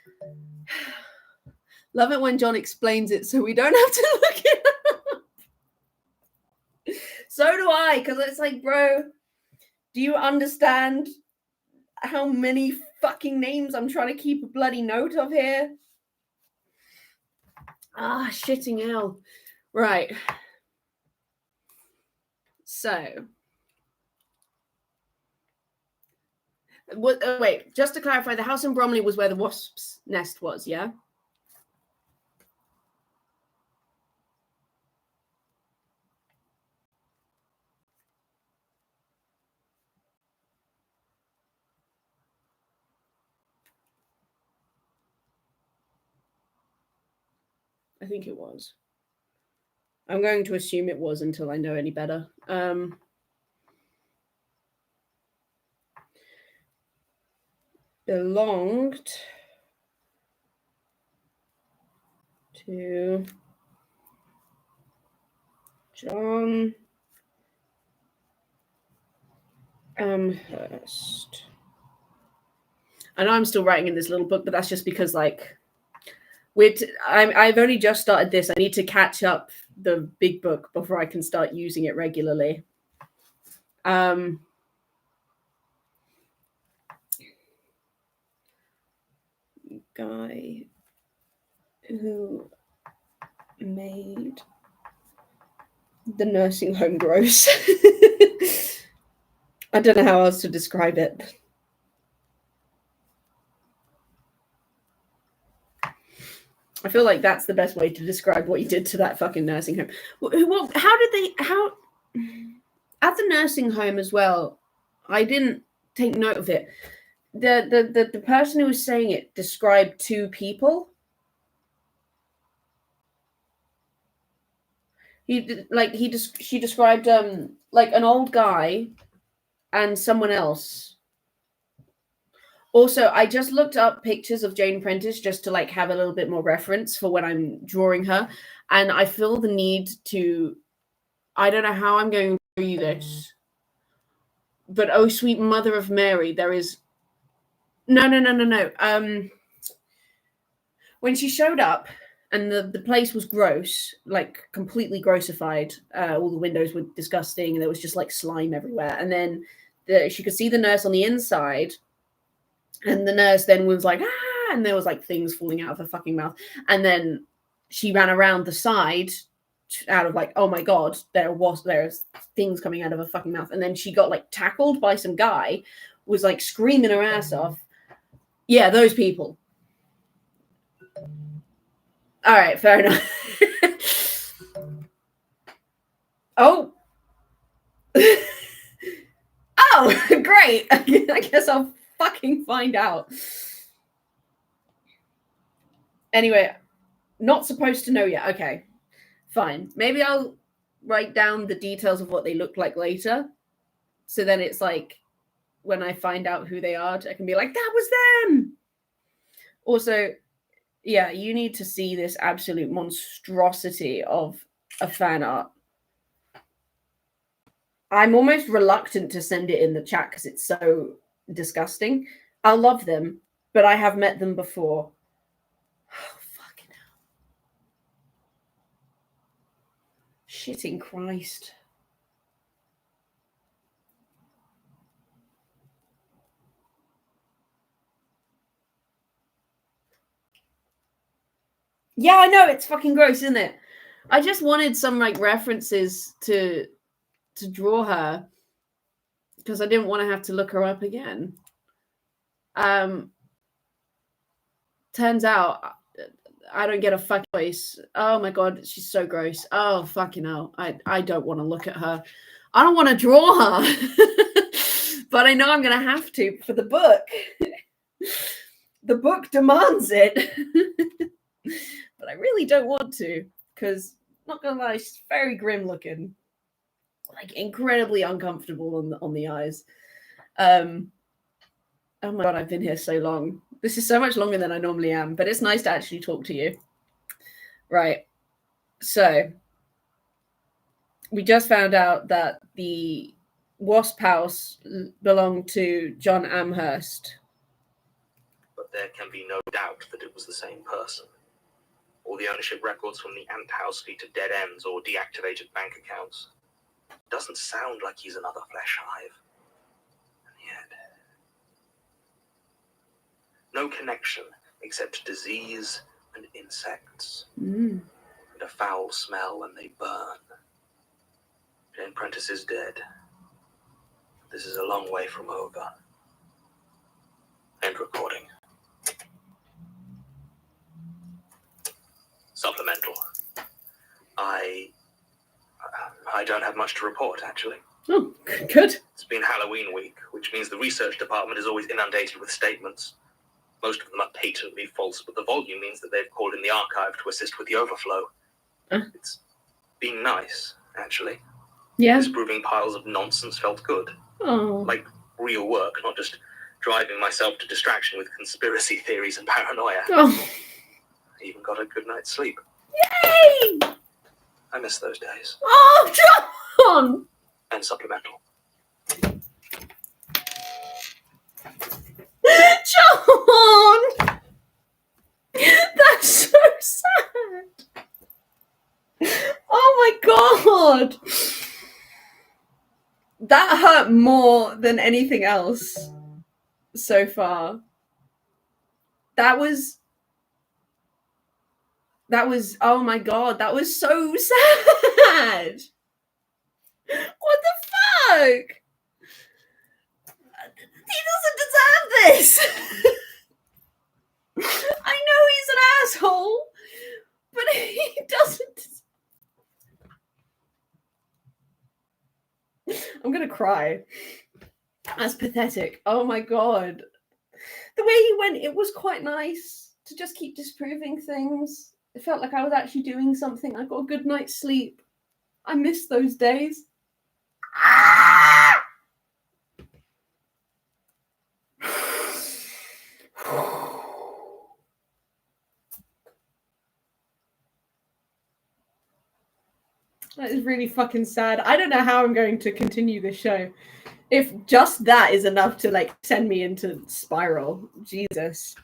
Love it when John explains it so we don't have to look it up. So do I, because it's like, bro, do you understand how many fucking names I'm trying to keep a bloody note of here? Ah, shitting hell. Right. So, wait, just to clarify, the house in Bromley was where the wasp's nest was, yeah? I think it was. I'm going to assume it was until I know any better. Belonged to John Amherst. I know I'm still writing in this little book, but that's just because, like, I've only just started this. I need to catch up the big book before I can start using it regularly. Guy who made the nursing home gross. I don't know how else to describe it. I feel like that's the best way to describe what you did to that fucking nursing home. Well, how at the nursing home as well, I didn't take note of it. The person who was saying it described two people. She described like an old guy and someone else. Also, I just looked up pictures of Jane Prentice just to like have a little bit more reference for when I'm drawing her, and I feel the need to. I don't know how I'm going to show you this, but oh sweet Mother of Mary, there is. No. When she showed up and the place was gross, like completely grossified, all the windows were disgusting and there was just like slime everywhere. And then she could see the nurse on the inside, and the nurse then was like, ah, and there was like things falling out of her fucking mouth. And then she ran around the side out of like, oh my God, there's things coming out of her fucking mouth. And then she got like tackled by some guy, was like screaming her ass off. Yeah, those people. All right, fair enough. Oh. Oh, great. I guess I'll fucking find out. Anyway, not supposed to know yet. Okay, fine. Maybe I'll write down the details of what they look like later. So then it's like, when I find out who they are, I can be like, that was them. Also, yeah, you need to see this absolute monstrosity of a fan art. I'm almost reluctant to send it in the chat because it's so disgusting. I love them, but I have met them before. Oh, fucking hell. Shitting Christ. Yeah, I know, it's fucking gross, isn't it? I just wanted some like references to draw her because I didn't want to have to look her up again. Turns out I don't get a fuck choice. Oh my God, she's so gross. Oh fucking hell. I don't want to look at her. I don't want to draw her. But I know I'm gonna have to for the book. The book demands it. But I really don't want to, because, not gonna lie, she's very grim looking. Like, incredibly uncomfortable on the eyes. Oh my god, I've been here so long. This is so much longer than I normally am, but it's nice to actually talk to you. Right. So, we just found out that the Wasp House belonged to John Amherst. But there can be no doubt that it was the same person. All the ownership records from the Ant House lead to dead ends or deactivated bank accounts. Doesn't sound like he's another flesh hive. And yet... no connection except disease and insects. And a foul smell and they burn. Jane Prentice is dead. This is a long way from over. End recording. Supplemental. I don't have much to report, actually. Oh, good. It's been Halloween week, which means the research department is always inundated with statements. Most of them are patently false, but the volume means that they've called in the archive to assist with the overflow. It's been nice, actually. Yeah. Disproving piles of nonsense felt good. Oh. Like real work, not just driving myself to distraction with conspiracy theories and paranoia. Oh. I even got a good night's sleep. Yay! I miss those days. Oh, John! And supplemental. John! That's so sad. Oh my god. That hurt more than anything else so far. That was, oh my god, that was so sad. What the fuck? He doesn't deserve this. I know he's an asshole, but he doesn't. I'm gonna cry. That's pathetic. Oh my god. The way he went, it was quite nice to just keep disproving things. It felt like I was actually doing something. I got a good night's sleep. I miss those days. That is really fucking sad. I don't know how I'm going to continue this show. If just that is enough to like send me into spiral. Jesus.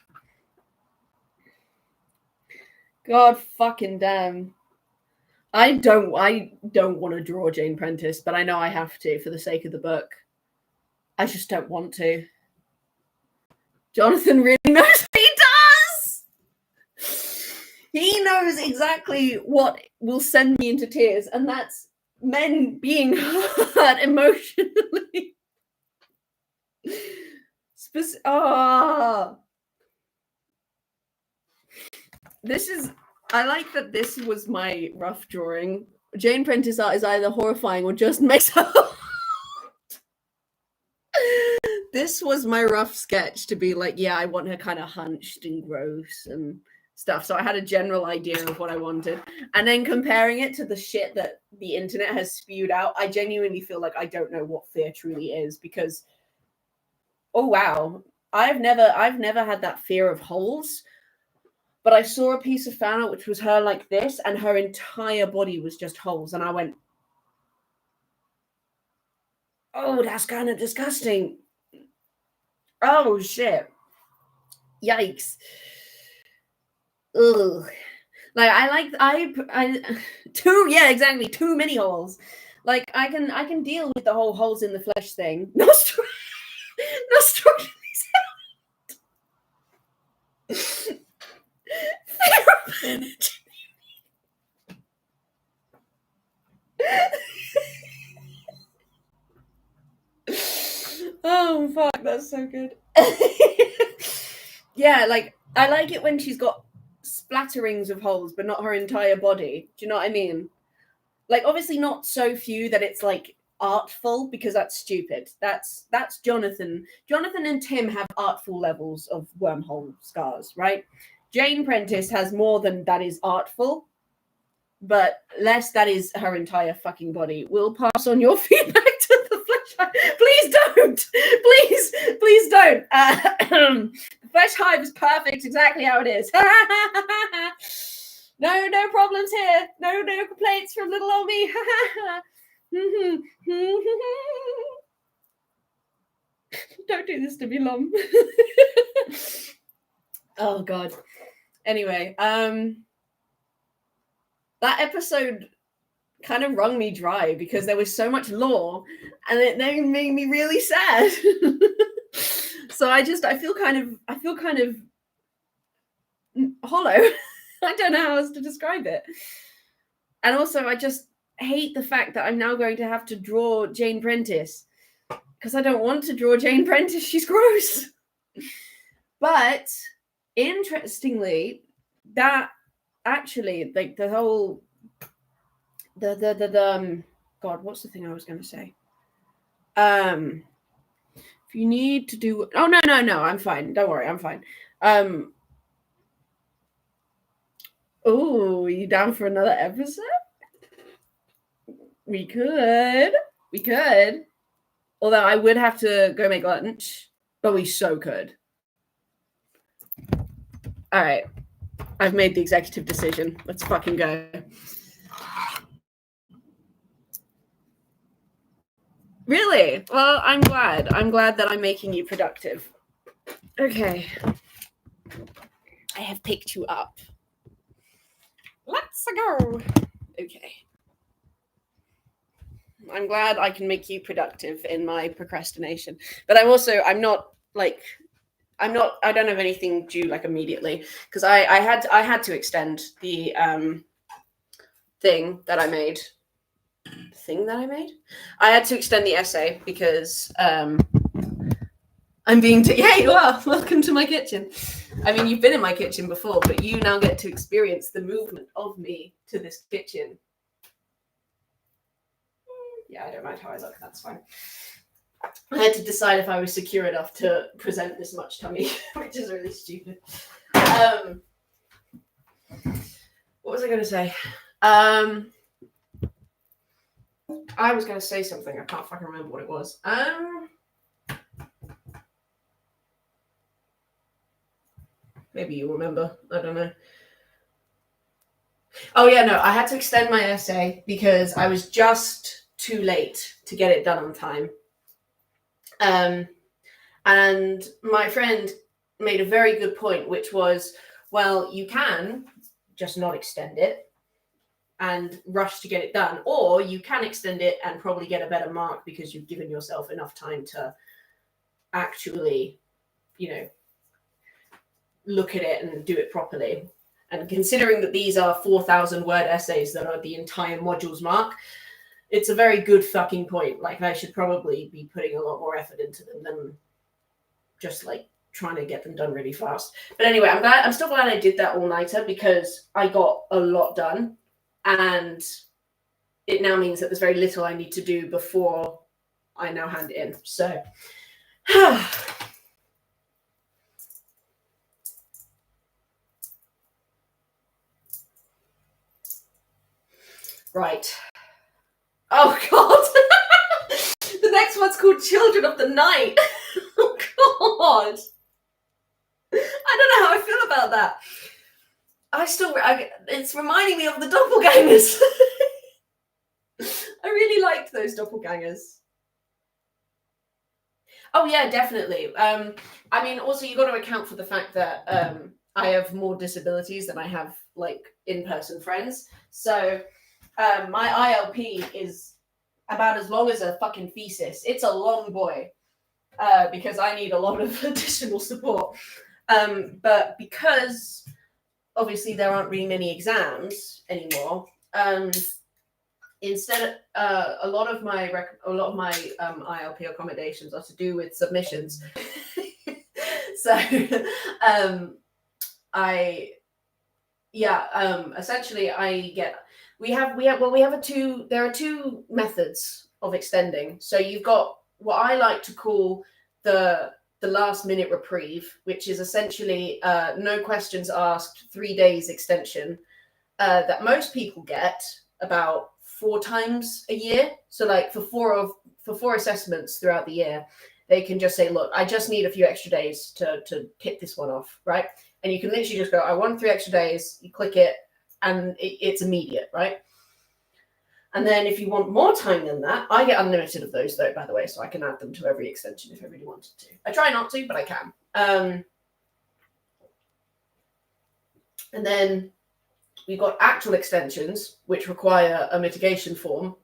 God fucking damn. I don't want to draw Jane Prentice, but I know I have to for the sake of the book. I just don't want to. Jonathan really knows what he does. He knows exactly what will send me into tears, and that's men being hurt emotionally. This is... I like that this was my rough drawing. Jane Prentice art is either horrifying or just makes her... This was my rough sketch to be like, yeah, I want her kind of hunched and gross and stuff. So I had a general idea of what I wanted. And then comparing it to the shit that the internet has spewed out, I genuinely feel like I don't know what fear truly is, because, oh wow, I've never had that fear of holes. But I saw a piece of fan art which was her like this, and her entire body was just holes. And I went, oh, that's kind of disgusting. Oh, shit. Yikes. Ugh. Like, too many holes. Like, I can deal with the whole holes in the flesh thing. No structure. Oh fuck, that's so good. Yeah, like I like it when she's got splatterings of holes, but not her entire body. Do you know what I mean? Like, obviously not so few that it's like artful, because that's stupid. That's Jonathan. Jonathan and Tim have artful levels of wormhole scars, right? Jane Prentice has more than that is artful, but less that is her entire fucking body. We'll pass on your feedback to the Flesh Hive. Please don't. Please don't. The Flesh Hive is perfect, exactly how it is. No problems here. No complaints from little old me. Don't do this to me, Lom. Oh God. Anyway, that episode kind of wrung me dry because there was so much lore, and it made me really sad. So I feel kind of hollow. I don't know how else to describe it. And also, I just hate the fact that I'm now going to have to draw Jane Prentice, because I don't want to draw Jane Prentice. She's gross. But interestingly, that actually, like, the whole God, what's the thing I was going to say? If you need to do, oh no, I'm fine. Don't worry, I'm fine. Oh, you down for another episode? We could. Although I would have to go make lunch, but we so could. All right. I've made the executive decision. Let's fucking go. Really? Well, I'm glad. I'm glad that I'm making you productive. Okay. I have picked you up. Let's go. Okay. I'm glad I can make you productive in my procrastination. But I don't have anything due like immediately, because I had to extend the thing that I made. I had to extend the essay because I'm being yeah, you are. Welcome to my kitchen. I mean, you've been in my kitchen before, but you now get to experience the movement of me to this kitchen. Yeah, I don't mind how I look. That's fine. I had to decide if I was secure enough to present this much tummy, which is really stupid. What was I going to say? I was going to say something. I can't fucking remember what it was. Maybe you remember. I don't know. Oh yeah, no. I had to extend my essay because I was just too late to get it done on time. And my friend made a very good point, which was, well, you can just not extend it and rush to get it done, or you can extend it and probably get a better mark because you've given yourself enough time to actually, look at it and do it properly. And considering that these are 4,000 word essays that are the entire module's mark, it's a very good fucking point. Like, I should probably be putting a lot more effort into them than just like trying to get them done really fast. But anyway, I'm still glad I did that all-nighter because I got a lot done, and it now means that there's very little I need to do before I now hand it in. So right. Oh God. The next one's called Children of the Night. Oh God. I don't know how I feel about that. It's reminding me of the doppelgangers. I really liked those doppelgangers. Oh yeah, definitely. I mean, also you got to account for the fact that I have more disabilities than I have like in-person friends. So my ILP is about as long as a fucking thesis. It's a long boy because I need a lot of additional support. But because obviously there aren't really many exams anymore, instead a lot of my ILP accommodations are to do with submissions. So essentially there are two methods of extending. So you've got what I like to call the last minute reprieve, which is essentially no questions asked, 3 days extension that most people get about 4 times a year. So like for four assessments throughout the year, they can just say, look, I just need a few extra days to hit this one off, right? And you can literally just go, I want 3 extra days, you click it, and it's immediate, right? And then if you want more time than that, I get unlimited of those though, by the way, so I can add them to every extension if I really wanted to. I try not to, but I can. And then we've got actual extensions, which require a mitigation form,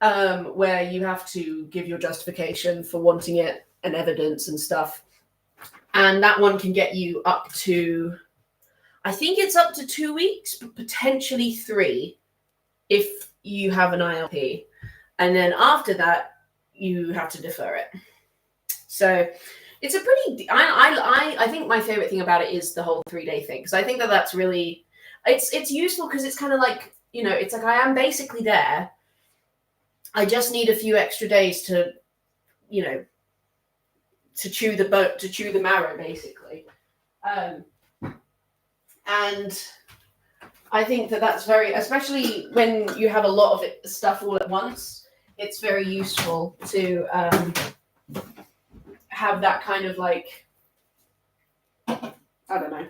where you have to give your justification for wanting it and evidence and stuff. And that one can get you up to, I think it's up to 2 weeks, but potentially 3 if you have an ILP. And then after that, you have to defer it. So it's a pretty, I think my favorite thing about it is the whole 3-day thing. Because I think that that's really, it's useful because it's kind of like, you know, it's like I am basically there. I just need a few extra days to, you know, to chew the marrow, basically. And I think that that's very, especially when you have a lot of stuff all at once, it's very useful to have that kind of like, I don't know.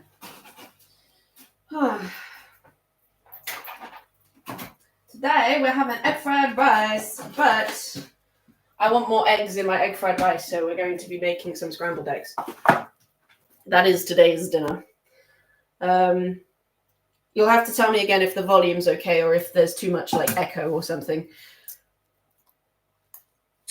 Today we're having egg fried rice, but I want more eggs in my egg fried rice, so we're going to be making some scrambled eggs. That is today's dinner. You'll have to tell me again if the volume's okay or if there's too much like echo or something.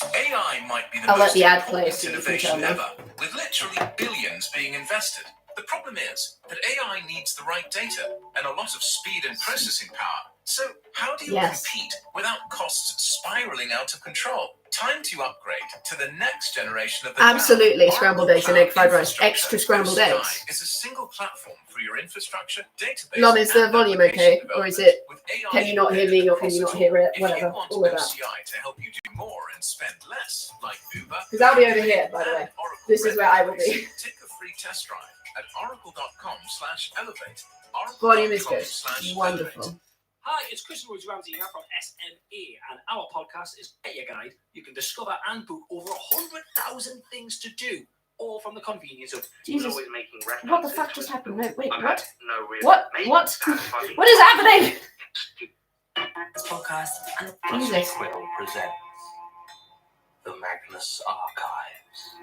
AI might be the I'll let most the ad play important so you can innovation tell me. ever, with literally billions being invested. The problem is that AI needs the right data and a lot of speed and processing power. So how do you compete without costs spiraling out of control? Time to upgrade to the next generation of the Absolutely, cloud. scrambled eggs and egg fried rice. Extra scrambled eggs. Is a single platform for your infrastructure, database. Lon, is the volume okay? Or is it, can you not hear me or can you not hear it? Whatever, all of that. To help you do more and spend less, like Uber. Because I'll be over here, by the way. This is where I will be. Take a free test drive at oracle.com/elevate. Volume is good. Wonderful. Hi, it's Chris and Rose Ramsey here from SME, and our podcast is Get Your Guide. You can discover and book over 100,000 things to do, all from the convenience of Jesus, always making references. what the fuck just happened? No, wait, I've what? had no real What? main What? satisfying- What is happening? This podcast and Jesus. Quill presents the Magnus Archives.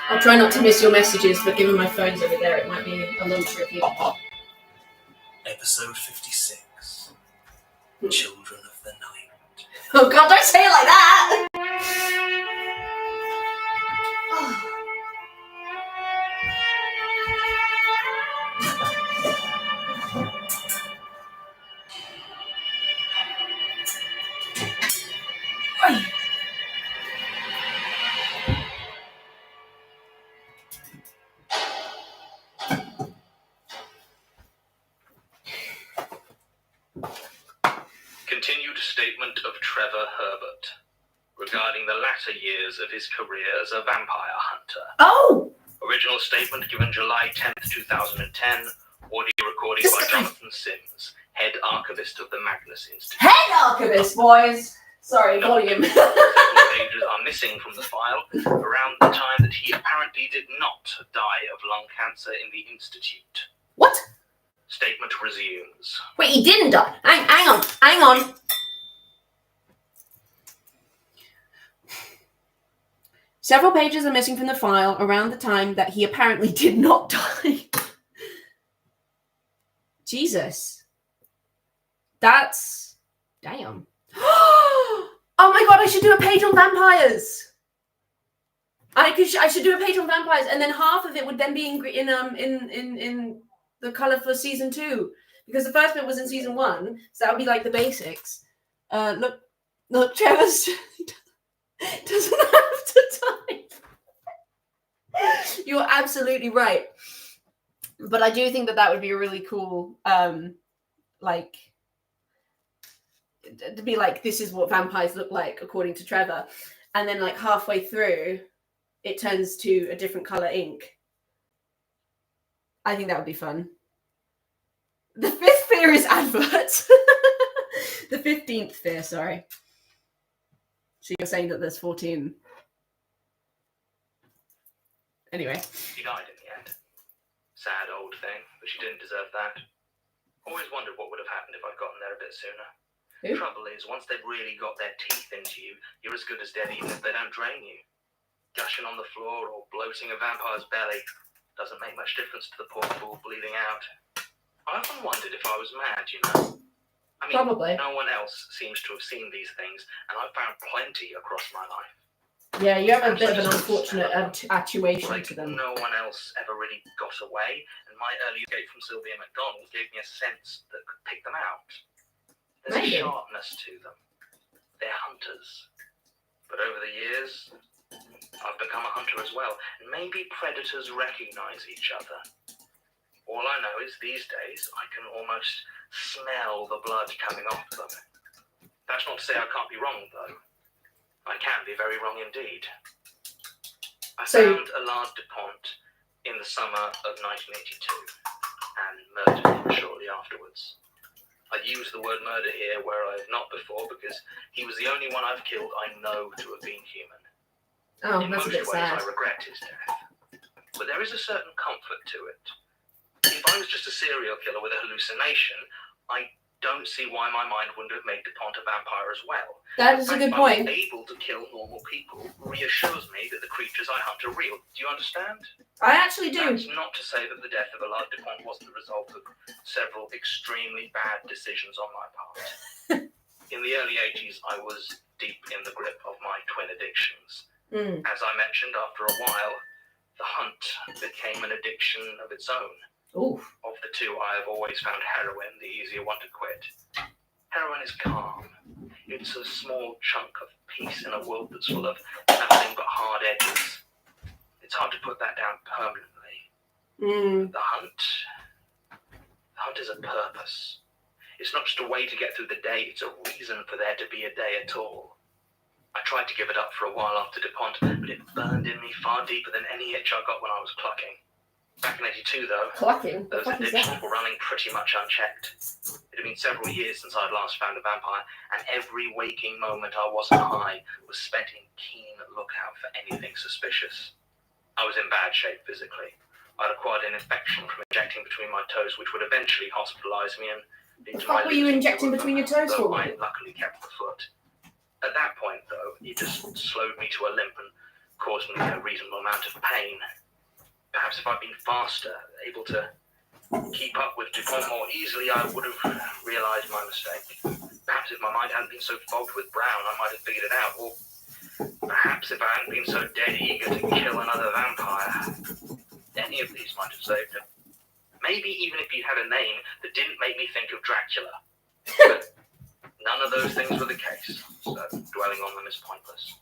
I'll try not to miss your messages, but given my phone's over there, it might be a little tricky. Episode 56. Children of the Night. Oh god, don't say it like that! Continued statement of Trevor Herbert regarding the latter years of his career as a vampire hunter. Oh! Original statement given July 10th, 2010. Audio recording This by guy. Jonathan Sims, head archivist of the Magnus Institute. Head archivist, boys! Sorry, volume. Several pages are missing from the file around the time that he apparently did not die of lung cancer in the Institute. What? Statement resumes. Wait, he didn't die. Hang on. Several pages are missing from the file around the time that he apparently did not die. Jesus. That's... Damn. Oh my god, I should do a page on vampires. I should do a page on vampires, and then half of it would then be in the color for season 2, because the first bit was in season 1, so that would be like the basics. Look, Trevor's doesn't have to type. You're absolutely right. But I do think that would be a really cool, like, to be like, this is what vampires look like according to Trevor, and then like halfway through, it turns to a different color ink. I think that would be fun. The 5th fear is adverts. The 15th fear, sorry. So you're saying that there's 14. Anyway. She died in the end. Sad old thing, but she didn't deserve that. Always wondered what would have happened if I'd gotten there a bit sooner. Who? The trouble is, once they've really got their teeth into you, you're as good as dead even if they don't drain you. Gushing on the floor or bloating a vampire's belly doesn't make much difference to the poor fool bleeding out. I often wondered if I was mad, you know. I mean, Probably. No one else seems to have seen these things, and I've found plenty across my life. Yeah, you have a bit of an unfortunate attuation to them. No one else ever really got away, and my early escape from Sylvia MacDonald gave me a sense that could pick them out. There's a sharpness to them. They're hunters. But over the years, I've become a hunter as well, and maybe predators recognize each other. All I know is these days I can almost smell the blood coming off them. That's not to say I can't be wrong, though. I can be very wrong indeed. I found Allard Dupont in the summer of 1982 and murdered him shortly afterwards. I use the word murder here where I have not before because he was the only one I've killed I know to have been human. Oh, in that's most a bit ways, sad. I regret his death. But there is a certain comfort to it. If I was just a serial killer with a hallucination, I don't see why my mind wouldn't have made DuPont a vampire as well. That is a good point. Able to kill normal people reassures me that the creatures I hunt are real. Do you understand? I actually do. That's not to say that the death of Allard Dupont wasn't the result of several extremely bad decisions on my part. In the early 80s, I was deep in the grip of my twin addictions. As I mentioned, after a while, the hunt became an addiction of its own. Ooh. Of the two, I have always found heroin the easier one to quit. Heroin is calm. It's a small chunk of peace in a world that's full of nothing but hard edges. It's hard to put that down permanently. The hunt is a purpose. It's not just a way to get through the day, it's a reason for there to be a day at all. I tried to give it up for a while after DuPont, but it burned in me far deeper than any itch I got when I was clucking. Back in 82, though, those addictions were running pretty much unchecked. It had been several years since I'd last found a vampire, and every waking moment I wasn't high was spent in keen lookout for anything suspicious. I was in bad shape physically. I'd acquired an infection from injecting between my toes, which would eventually hospitalize me and lead to my What were you injecting between your toes for? I luckily kept the foot. At that point, though, it just slowed me to a limp and caused me a reasonable amount of pain. Perhaps if I'd been faster, able to keep up with DuPont more easily, I would have realized my mistake. Perhaps if my mind hadn't been so fogged with Brown, I might have figured it out. Or perhaps if I hadn't been so dead eager to kill another vampire, any of these might have saved him. Maybe even if he had a name that didn't make me think of Dracula. But none of those things were the case, so dwelling on them is pointless.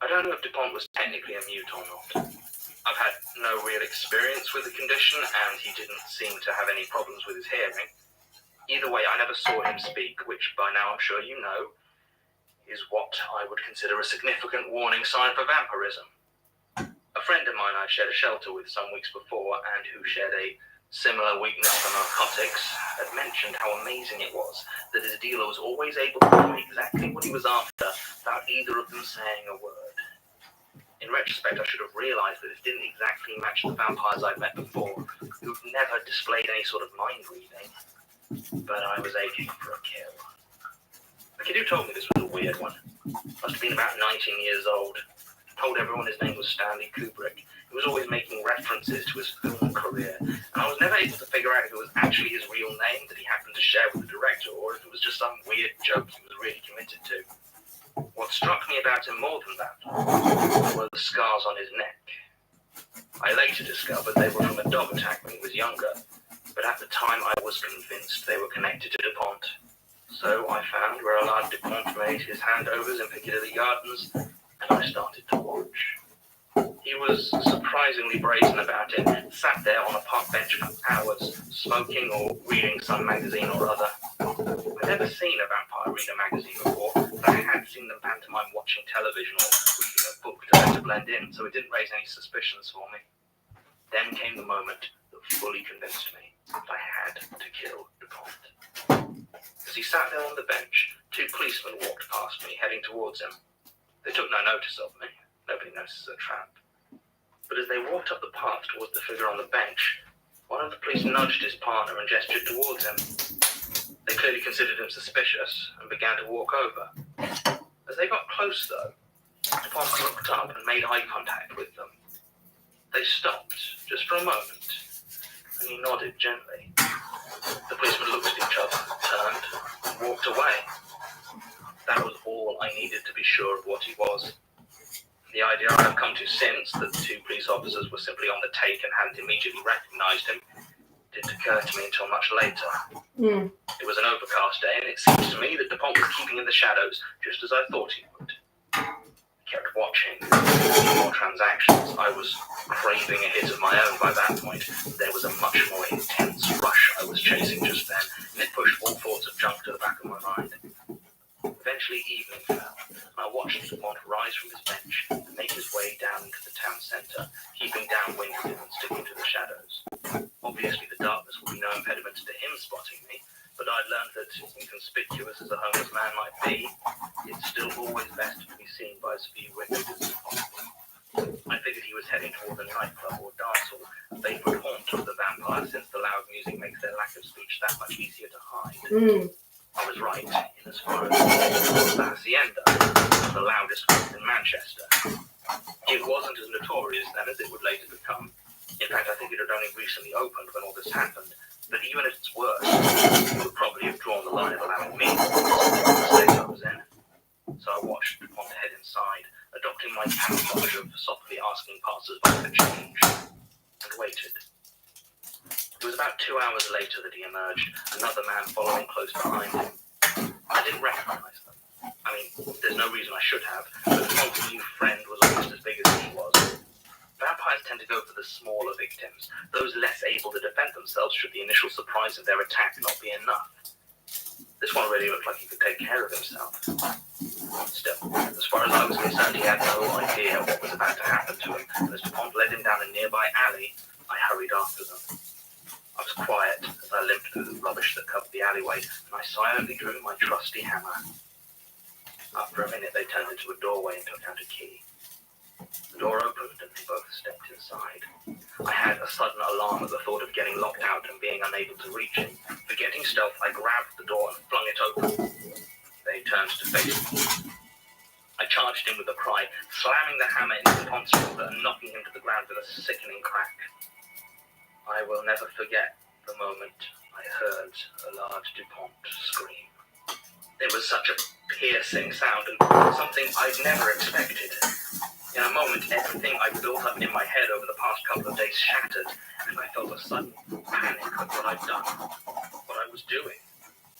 I don't know if DuPont was technically a mute or not. I've had no real experience with the condition, and he didn't seem to have any problems with his hearing. Either way, I never saw him speak, which by now I'm sure you know, is what I would consider a significant warning sign for vampirism. A friend of mine I shared a shelter with some weeks before, and who shared a similar weakness for narcotics, had mentioned how amazing it was that his dealer was always able to do exactly what he was after without either of them saying a word. In retrospect, I should have realized that it didn't exactly match the vampires I'd met before, who'd never displayed any sort of mind reading. But I was aching for a kill. The kid who told me this was a weird one. Must have been about 19 years old. Told everyone his name was Stanley Kubrick. He was always making references to his film career, and I was never able to figure out if it was actually his real name that he happened to share with the director, or if it was just some weird joke he was really committed to. What struck me about him more than that were the scars on his neck. I later discovered they were from a dog attack when he was younger, but at the time I was convinced they were connected to DuPont. So I found where Allard Dupont made his handovers in Piccadilly Gardens, and I started to watch. He He was surprisingly brazen about it, sat there on a park bench for hours, smoking or reading some magazine or other. I'd never seen a vampire read a magazine before, but I had seen them pantomime watching television or reading a book to better blend in, so it didn't raise any suspicions for me. Then came the moment that fully convinced me that I had to kill DuPont. As he sat there on the bench, 2 policemen walked past me, heading towards him. They took no notice of me. Nobody notices a tramp. But as they walked up the path towards the figure on the bench, one of the police nudged his partner and gestured towards him. They clearly considered him suspicious and began to walk over. As they got close, though, DuPont looked up and made eye contact with them. They stopped, just for a moment, and he nodded gently. The policemen looked at each other, turned, and walked away. That was all I needed to be sure of what he was. The idea I have come to since, that the 2 police officers were simply on the take and hadn't immediately recognized him, didn't occur to me until much later. It was an overcast day, and it seemed to me that DuPont was keeping in the shadows, just as I thought he would. He kept watching, more transactions. I was craving a hit of my own by that point. There was a much more intense rush I was chasing just then, and it pushed all thoughts of junk to the back of my mind. Eventually evening fell, and I watched DuPont rise from his bench and make his way down into the town centre, keeping downwind of him and sticking to the shadows. Obviously the darkness would be no impediment to him spotting me, but I'd learned that, inconspicuous as a homeless man might be, it's still always best to be seen by as few witnesses as possible. I figured he was heading toward a nightclub or dance hall, a favourite haunt of the vampire, since the loud music makes their lack of speech that much easier to hide. I was right, in as far as the Hacienda, the loudest club in Manchester. It wasn't as notorious then as it would later become. In fact, I think it had only recently opened when all this happened. But even at its worst, it would probably have drawn the line of allowing me to the state I was in. So I watched DuPont head inside, adopting my camouflage of softly asking passers-by for change, and waited. It was about 2 hours later that he emerged, another man following close behind him. I didn't recognize them. I mean, there's no reason I should have, but DuPont's new friend was almost as big as he was. Vampires tend to go for the smaller victims, those less able to defend themselves should the initial surprise of their attack not be enough. This one really looked like he could take care of himself. Still, as far as I was concerned, he had no idea what was about to happen to him, and as DuPont led him down a nearby alley, I hurried after them. I was quiet as I limped through the rubbish that covered the alleyway, and I silently drew my trusty hammer. After a minute, they turned into a doorway and took out a key. The door opened and they both stepped inside. I had a sudden alarm at the thought of getting locked out and being unable to reach him. Forgetting stealth, I grabbed the door and flung it open. They turned to face me. I charged him with a cry, slamming the hammer into DuPont's shoulder and knocking him to the ground with a sickening crack. I will never forget the moment I heard a large DuPont scream. It was such a piercing sound and something I'd never expected. In a moment, everything I built up in my head over the past couple of days shattered, and I felt a sudden panic of what I'd done, what I was doing.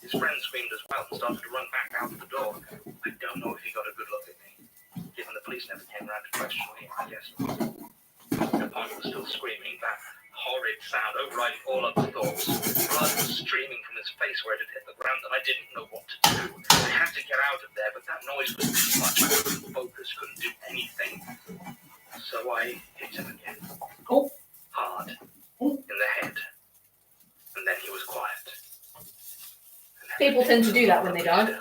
His friend screamed as well and started to run back out the door. I don't know if he got a good look at me. Given the police never came around to question me, I guess not. DuPont was still screaming, that horrid sound overriding all other thoughts. Blood was streaming from his face where it had hit the ground, and I didn't know what to do. I had to get out of there, but that noise was too much. I couldn't focus, couldn't do anything. So I hit him again. Hard. In the head. And then he was quiet. People tend to do that when they die.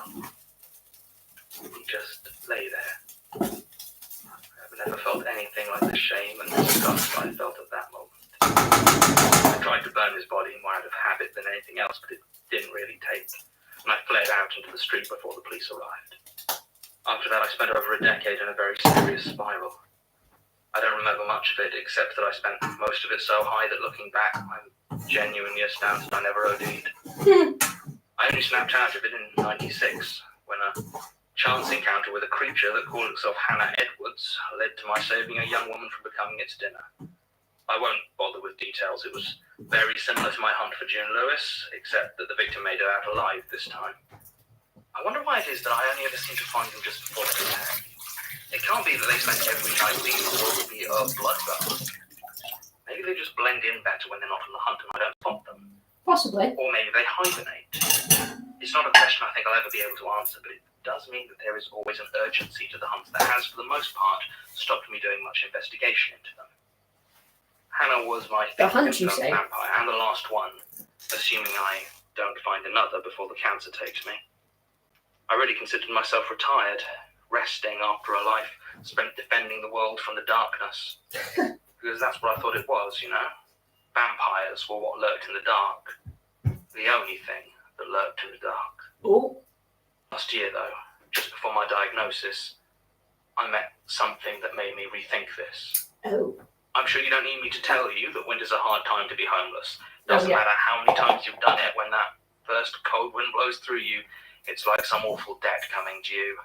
He just lay there. I've never felt anything like the shame and disgust I felt at that moment. I tried to burn his body more out of habit than anything else, but it didn't really take, and I fled out into the street before the police arrived. After that, I spent over a decade in a very serious spiral. I don't remember much of it, except that I spent most of it so high that looking back, I'm genuinely astounded I never OD'd. I only snapped out of it in '96, when a chance encounter with a creature that called itself Hannah Edwards led to my saving a young woman from becoming its dinner. I won't bother with details. It was very similar to my hunt for June Lewis, except that the victim made it out alive this time. I wonder why it is that I only ever seem to find him just before they attack. It can't be that they spend every night leaving or it would be a bloodbath. Maybe they just blend in better when they're not on the hunt and I don't spot them. Possibly. Or maybe they hibernate. It's not a question I think I'll ever be able to answer, but it does mean that there is always an urgency to the hunts that has, for the most part, stopped me doing much investigation into them. Hannah was my fifth vampire and the last one, assuming I don't find another before the cancer takes me. I really considered myself retired, resting after a life spent defending the world from the darkness. Because that's what I thought it was, you know? Vampires were what lurked in the dark. The only thing that lurked in the dark. Oh. Last year, though, just before my diagnosis, I met something that made me rethink this. Oh. I'm sure you don't need me to tell you that winter's a hard time to be homeless. Doesn't matter how many times you've done it, when that first cold wind blows through you, it's like some awful debt coming due.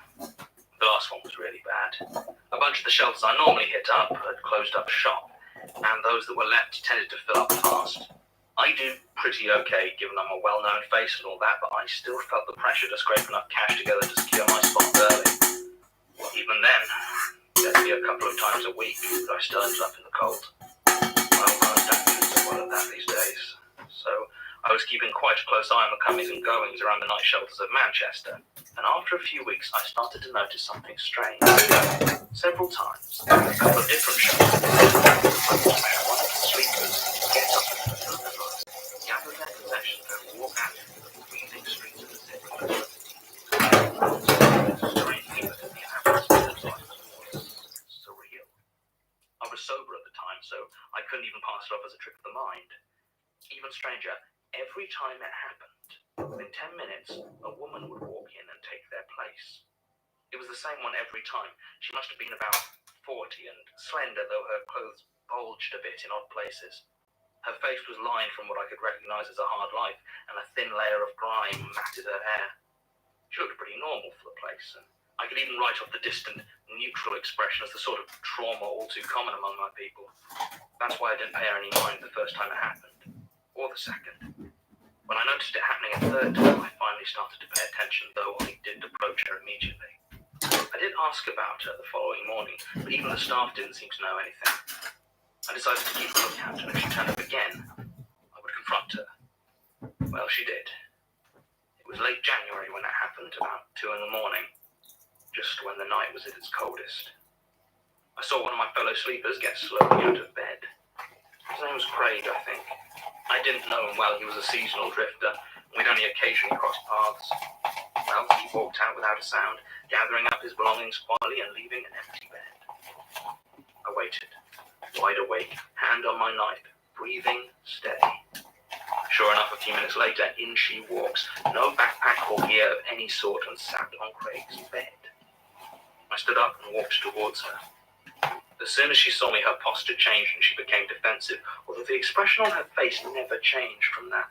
The last one was really bad. A bunch of the shelters I normally hit up had closed up shop, and those that were left tended to fill up fast. I do pretty okay, given I'm a well-known face and all that, but I still felt the pressure to scrape enough cash together to secure my spot early. Even then, there'd be a couple of times a week that I still ended up in the cold. Well, that means a lot of that these days. So I was keeping quite a close eye on the comings and goings around the night shelters of Manchester, and after a few weeks I started to notice something strange. Several times, a couple of different shelters, I watched one of the sleepers get up in the middle of the night, gather their possessions and walk out into the freezing streets of the city. Strangely, but the atmosphere was surreal. I was sober at the time, so I couldn't even pass it off as a trick of the mind. Even stranger, every time it happened, within 10 minutes, a woman would walk in and take their place. It was the same one every time. She must have been about 40 and slender, though her clothes bulged a bit in odd places. Her face was lined from what I could recognize as a hard life, and a thin layer of grime matted her hair. She looked pretty normal for the place, and I could even write off the distant, neutral expression as the sort of trauma all too common among my people. That's why I didn't pay her any mind the first time it happened. Or the second. When I noticed it happening a third time, I finally started to pay attention, though I didn't approach her immediately. I did ask about her the following morning, but even the staff didn't seem to know anything. I decided to keep a lookout, and if she turned up again, I would confront her. Well, she did. It was late January when it happened, about 2 in the morning, just when the night was at its coldest. I saw one of my fellow sleepers get slowly out of bed. His name was Craig, I think. I didn't know him well. He was a seasonal drifter, and we'd only occasionally crossed paths. Well, he walked out without a sound, gathering up his belongings quietly and leaving an empty bed. I waited, wide awake, hand on my knife, breathing steady. Sure enough, a few minutes later, in she walks, no backpack or gear of any sort, and sat on Craig's bed. I stood up and walked towards her. As soon as she saw me, her posture changed and she became defensive, although the expression on her face never changed from that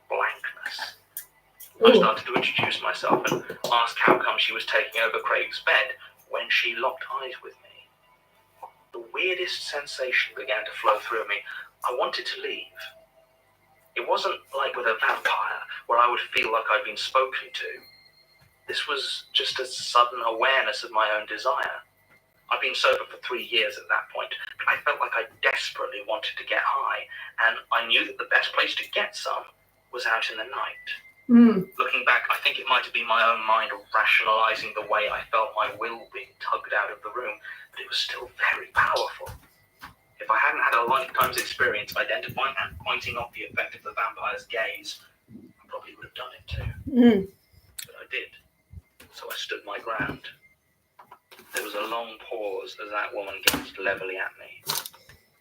blankness. I started to introduce myself and ask how come she was taking over Craig's bed when she locked eyes with me. The weirdest sensation began to flow through me. I wanted to leave. It wasn't like with a vampire, where I would feel like I'd been spoken to. This was just a sudden awareness of my own desire. I'd been sober for 3 years at that point, but I felt like I desperately wanted to get high, and I knew that the best place to get some was out in the night. Looking back, I think it might have been my own mind rationalizing the way I felt my will being tugged out of the room, but it was still very powerful. If I hadn't had a lifetime's experience identifying and pointing off the effect of the vampire's gaze, I probably would have done it too. But I did, so I stood my ground. There was a long pause as that woman gazed levelly at me.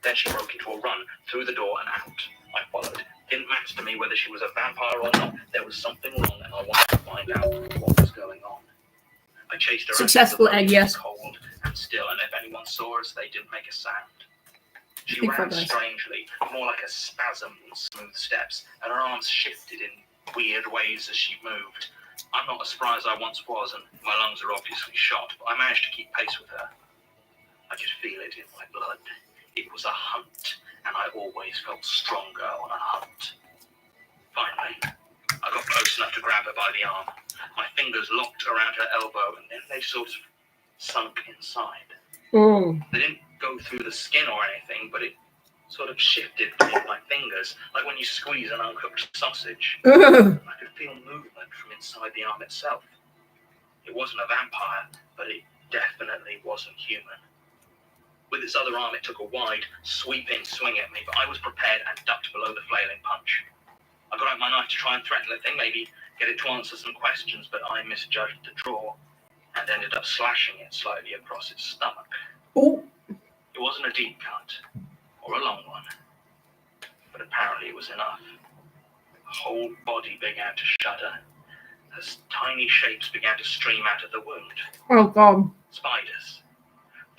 Then she broke into a run, through the door and out. I followed. It didn't matter to me whether she was a vampire or not. There was something wrong, and I wanted to find out what was going on. I chased her Successful egg, yes. Cold and still, and if anyone saw us, they didn't make a sound. She ran strangely, more like a spasm than smooth steps, and her arms shifted in weird ways as she moved. I'm not as spry as I once was, and my lungs are obviously shot, but I managed to keep pace with her. I could feel it in my blood. It was a hunt, and I always felt stronger on a hunt. Finally, I got close enough to grab her by the arm. My fingers locked around her elbow, and then they sort of sunk inside. Oh. They didn't go through the skin or anything, but it sort of shifted beneath my fingers, like when you squeeze an uncooked sausage. I could feel movement from inside the arm itself. It wasn't a vampire, but it definitely wasn't human. With its other arm, it took a wide, sweeping swing at me, but I was prepared and ducked below the flailing punch. I got out my knife to try and threaten the thing, maybe get it to answer some questions, but I misjudged the draw and ended up slashing it slightly across its stomach. Oh. It wasn't a deep cut, or a long one, but apparently it was enough. The whole body began to shudder as tiny shapes began to stream out of the wound. Oh, God. Spiders.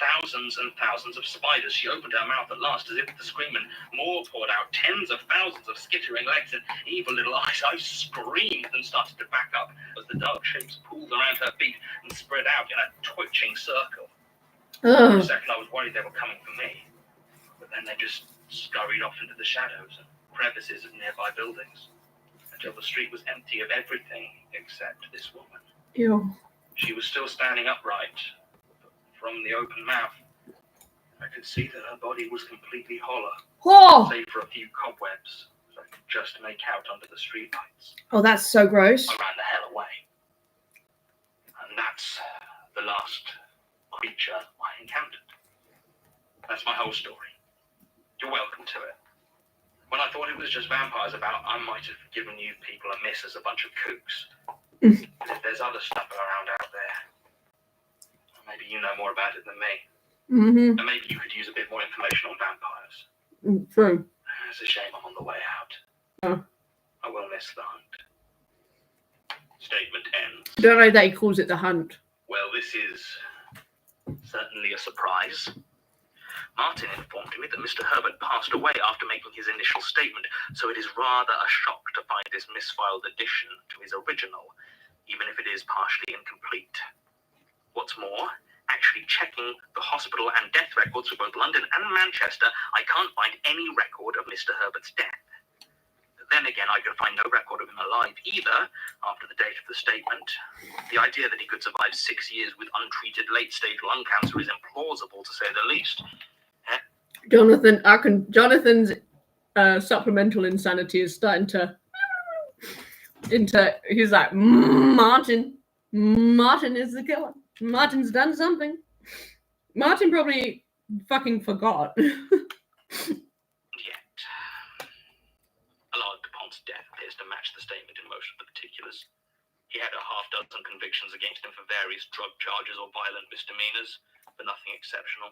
Thousands and thousands of spiders. She opened her mouth at last as if to scream, and more poured out. Tens of thousands of skittering legs and evil little eyes. I screamed and started to back up as the dark shapes pooled around her feet and spread out in a twitching circle. For a second I was worried they were coming for me, but then they just scurried off into the shadows and crevices of nearby buildings until the street was empty of everything except this woman. Ew. She was still standing upright. From the open mouth, I could see that her body was completely hollow, save for a few cobwebs that I could just make out under the streetlights. Oh, that's so gross. I ran the hell away. And that's the last creature I encountered. That's my whole story. You're welcome to it. When I thought it was just vampires about, I might have given you people a miss as a bunch of kooks. But if there's other stuff around out there, maybe you know more about it than me. Mm-hmm. And maybe you could use a bit more information on vampires. True. It's a shame I'm on the way out. Oh. I will miss the hunt. Statement ends. I don't know that he calls it the hunt. Well, this is certainly a surprise. Martin informed me that Mr. Herbert passed away after making his initial statement, so it is rather a shock to find this misfiled addition to his original, even if it is partially incomplete. What's more, actually checking the hospital and death records for both London and Manchester, I can't find any record of Mr. Herbert's death. Then again, I could find no record of him alive either after the date of the statement. The idea that he could survive 6 years with untreated late-stage lung cancer is implausible, to say the least. Jonathan's supplemental insanity is starting to he's like, Martin is the killer. Martin's done something. Martin probably fucking forgot. Yet, Allard Dupont's death appears to match the statement in most of the particulars. He had a half-dozen convictions against him for various drug charges or violent misdemeanors, but nothing exceptional.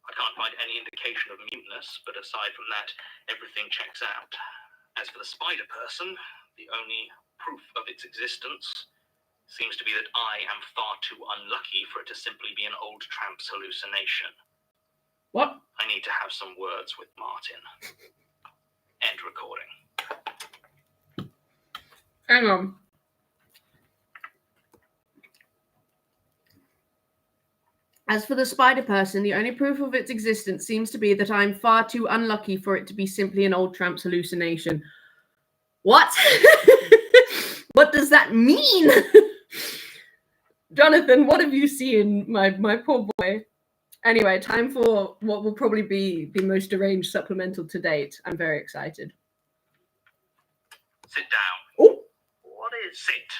I can't find any indication of muteness, but aside from that, everything checks out. As for the spider person, the only proof of its existence seems to be that I am far too unlucky for it to simply be an old tramp's hallucination. What? I need to have some words with Martin. End recording. Hang on. As for the spider person, the only proof of its existence seems to be that I'm far too unlucky for it to be simply an old tramp's hallucination. What? What does that mean? Jonathan, what have you seen, my poor boy? Anyway, time for what will probably be the most deranged supplemental to date. I'm very excited. Sit down. Oh. What is it?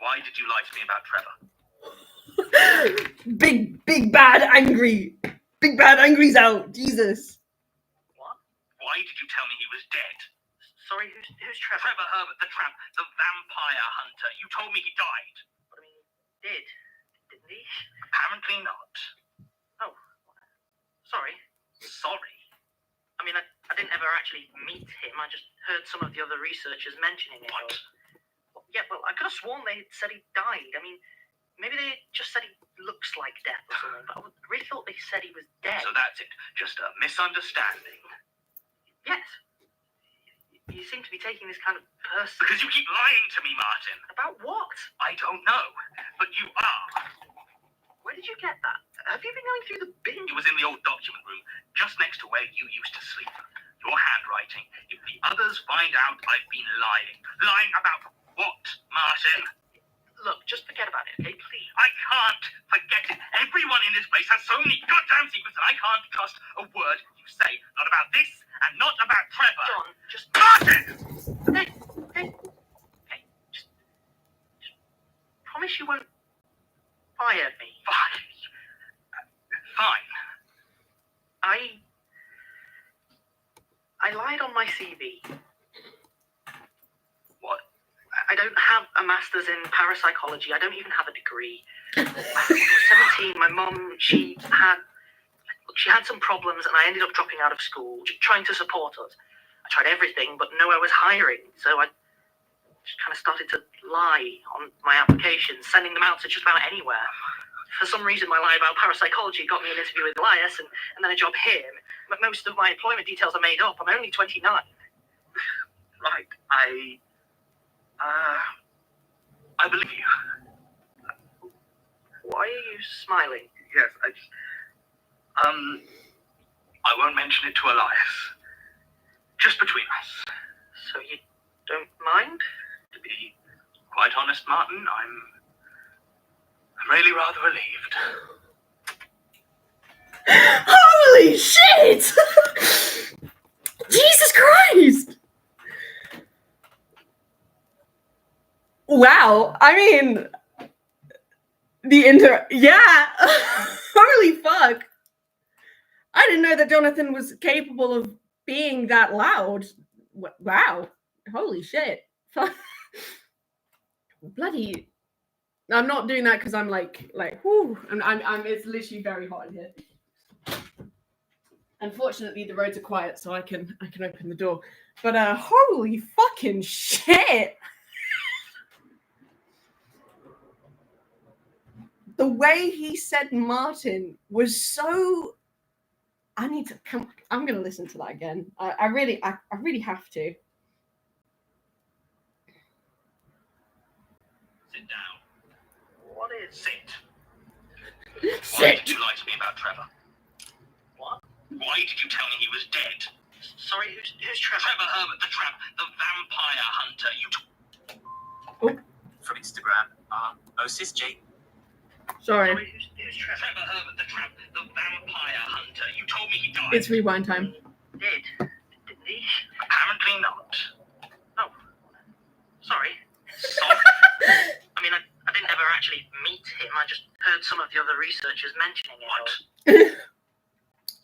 Why did you lie to me about Trevor? Big bad angry. Big bad angry's out. Jesus. What? Why did you tell me he was dead? Sorry, who's Trevor? Trevor Herbert, the tramp, the vampire hunter. You told me he died. But I mean, didn't he? Apparently not. Oh, sorry. Sorry? I mean, I didn't ever actually meet him. I just heard some of the other researchers mentioning it. What? Yeah, well, I could have sworn they said he died. I mean, maybe they just said he looks like death or something, but I really thought they said he was dead. So that's it. Just a misunderstanding. Yes. You seem to be taking this kind of person... Because you keep lying to me, Martin. About what? I don't know, but you are. Where did you get that? Have you been going through the bin? It was in the old document room, just next to where you used to sleep. Your handwriting. If the others find out I've been lying. Lying about what, Martin? Look, just forget about it, okay? Please. I can't forget it. Everyone in this place has so many goddamn secrets that I can't trust a word you say. Not about this and not about Trevor. John, just... Martin! Okay. Just promise you won't fire me. Fine. I lied on my CV. What? I don't have a master's in parapsychology. I don't even have a degree. When I was 17, my mum, she had some problems, and I ended up dropping out of school, trying to support us. I tried everything, but nowhere was hiring, so I just kind of started to lie on my applications, sending them out to just about anywhere. For some reason, my lie about parapsychology got me an interview with Elias, and then a job here. But most of my employment details are made up. I'm only 29. Right. I believe you. Why are you smiling? Yes, I won't mention it to Elias. Just between us. So you don't mind? To be quite honest, Martin, I'm really rather relieved. Holy shit! Jesus Christ! Wow. I mean, yeah. Holy fuck. I didn't know that Jonathan was capable of being that loud. Wow. Holy shit. Bloody. I'm not doing that because I'm like, whoo. I'm. It's literally very hot in here. Unfortunately, the roads are quiet, so I can open the door. But holy fucking shit! The way he said Martin was so. I need to come. I'm gonna listen to that again. I really have to. Sit down. What is... Sit. Sit. Why did you lie to me about Trevor? What? Why did you tell me he was dead? Sorry, who's Trevor? Trevor Herbert, the Tramp, the vampire hunter. From Instagram. Osis J. Sorry. Who's Trevor? Trevor Herbert, the Tramp, the vampire hunter. You told me he died. It's rewind time. Didn't he? Apparently not. Oh. Sorry. I mean, I didn't ever actually meet him. I just heard some of the other researchers mentioning it. What?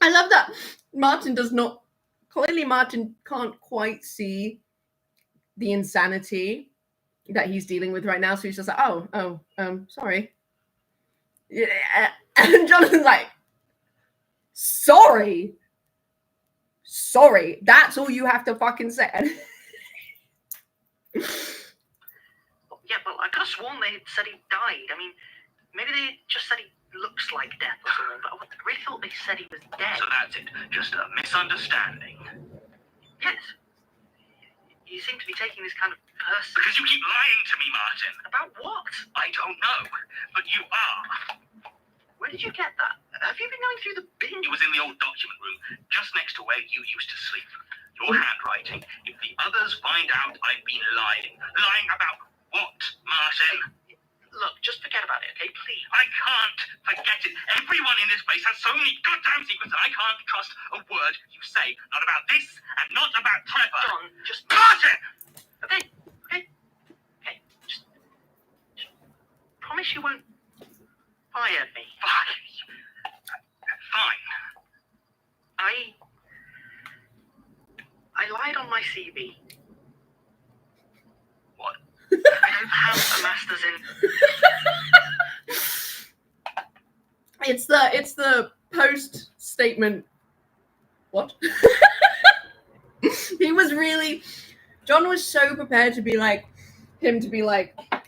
I love that Martin does not. Clearly, Martin can't quite see the insanity that he's dealing with right now. So he's just like, sorry. Yeah. And Jonathan's like, sorry. That's all you have to fucking say. Yeah, but I could have sworn they said he died. I mean, maybe they just said he looks like death or something, but I really thought they said he was dead. So that's it. Just a misunderstanding. Yes. You seem to be taking this kind of person... Because you keep lying to me, Martin. About what? I don't know, but you are. Where did you get that? Have you been going through the bin? It was in the old document room, just next to where you used to sleep. Your handwriting. If the others find out I've been lying. Lying about what, Martin? Look, just forget about it, okay? Please. I can't forget it. Everyone in this place has so many goddamn secrets that I can't trust a word you say. Not about this and not about Trevor. John, just... Martin! Okay. Just promise you won't fire me. Fine. I lied on my CV. What? I don't have a master's in... It's the post statement. What? He was really. John was so prepared to be like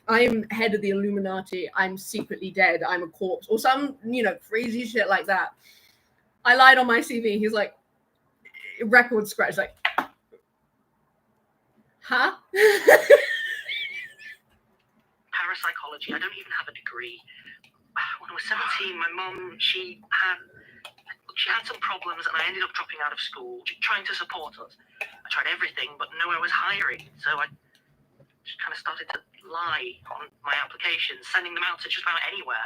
I'm head of the Illuminati. I'm secretly dead. I'm a corpse, or some crazy shit like that. I lied on my CV. He's like, record scratch, like, huh? Parapsychology. I don't even have a degree. When I was 17, my mum, she had some problems, and I ended up dropping out of school, trying to support us. I tried everything, but nowhere was hiring, so I just kind of started to lie on my applications, sending them out to just about anywhere.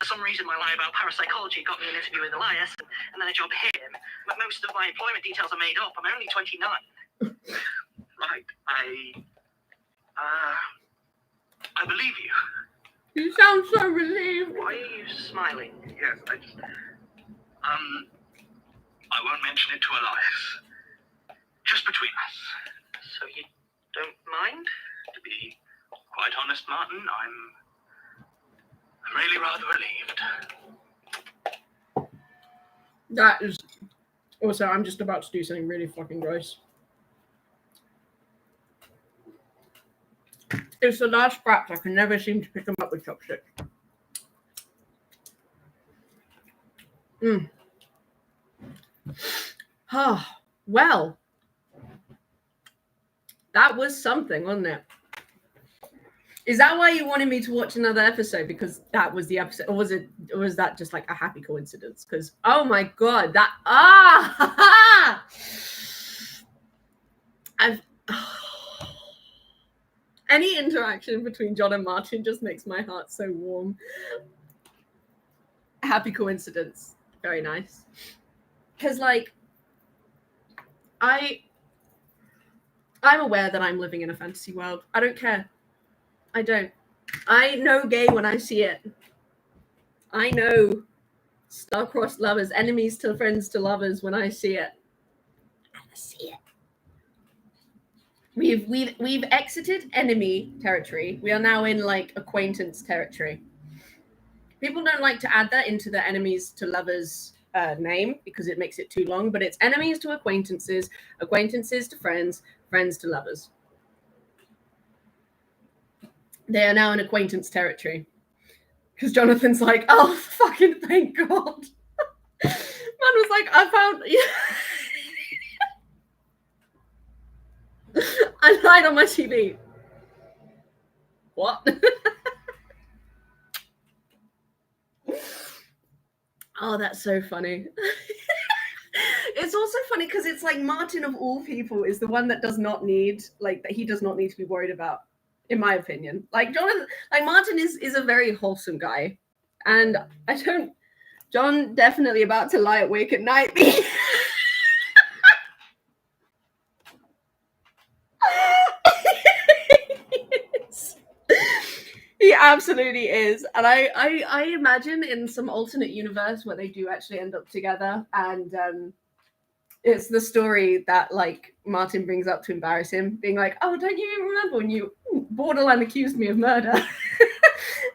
For some reason, my lie about parapsychology got me an interview with Elias, and then a job here. But most of my employment details are made up. I'm only 29. Right, I believe you. You sound so relieved. Why are you smiling? Yes, I won't mention it to Elias. Just between us. So you don't mind? To be quite honest, Martin, I'm really rather relieved. That is... Also, I'm just about to do something really fucking gross. It's the last scraps. I can never seem to pick them up with chopsticks. Well, that was something, wasn't it? Is that why you wanted me to watch another episode? Because that was the episode, or was that just like a happy coincidence? Because oh my god, that any interaction between John and Martin just makes my heart so warm. Happy coincidence. Very nice. Because like I'm aware that I'm living in a fantasy world. I don't care. I don't. I know gay when I see it. I know star-crossed lovers, enemies to friends to lovers when I see it. I see it. We've exited enemy territory. We are now in like acquaintance territory. People don't like to add that into the enemies to lovers name because it makes it too long, but it's enemies to acquaintances, acquaintances to friends, friends to lovers. They are now in acquaintance territory. Because Jonathan's like, oh, fucking thank God. Man was like, I found... I lied on my TV. What? Oh, that's so funny. It's also funny because it's like Martin of all people is the one that does not need, like, that he does not need to be worried about. In my opinion, like Jonathan, like Martin is a very wholesome guy, and John definitely about to lie awake at night. He absolutely is, and I imagine in some alternate universe where they do actually end up together, and it's the story that like Martin brings up to embarrass him, being like, oh, don't you remember when you borderline accused me of murder?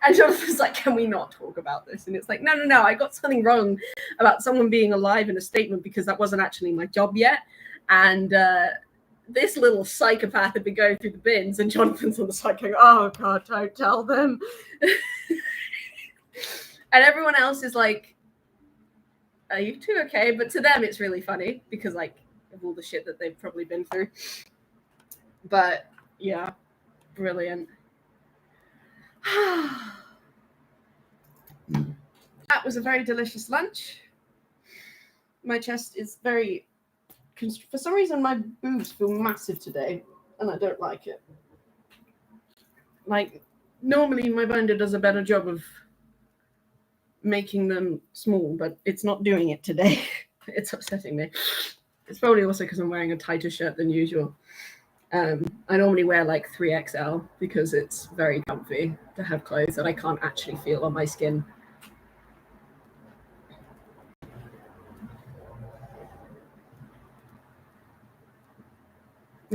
And Jonathan's like, can we not talk about this? And it's like, no, I got something wrong about someone being alive in a statement because that wasn't actually my job yet. And this little psychopath had been going through the bins, and Jonathan's on the side going, oh God, don't tell them. And everyone else is like, are you two okay? But to them, it's really funny because like of all the shit that they've probably been through. But yeah, brilliant. That was a very delicious lunch. My chest is very... For some reason, my boobs feel massive today, and I don't like it. Like, normally my binder does a better job of making them small, but it's not doing it today. It's upsetting me. It's probably also because I'm wearing a tighter shirt than usual. I normally wear like 3XL because it's very comfy to have clothes that I can't actually feel on my skin.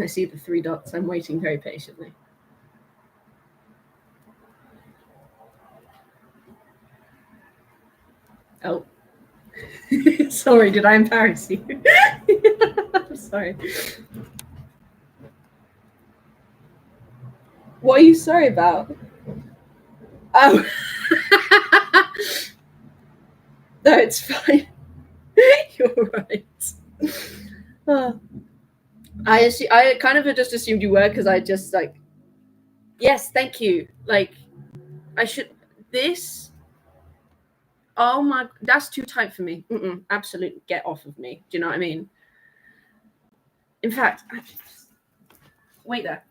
I see the 3 dots. I'm waiting very patiently. Oh. Sorry, did I embarrass you? I'm sorry. What are you sorry about? Oh. No, it's fine. You're right. Oh. I kind of just assumed you were because I just like, yes, thank you. Like, I should... This... Oh my, that's too tight for me. Absolutely, get off of me. Do you know what I mean? In fact, wait there.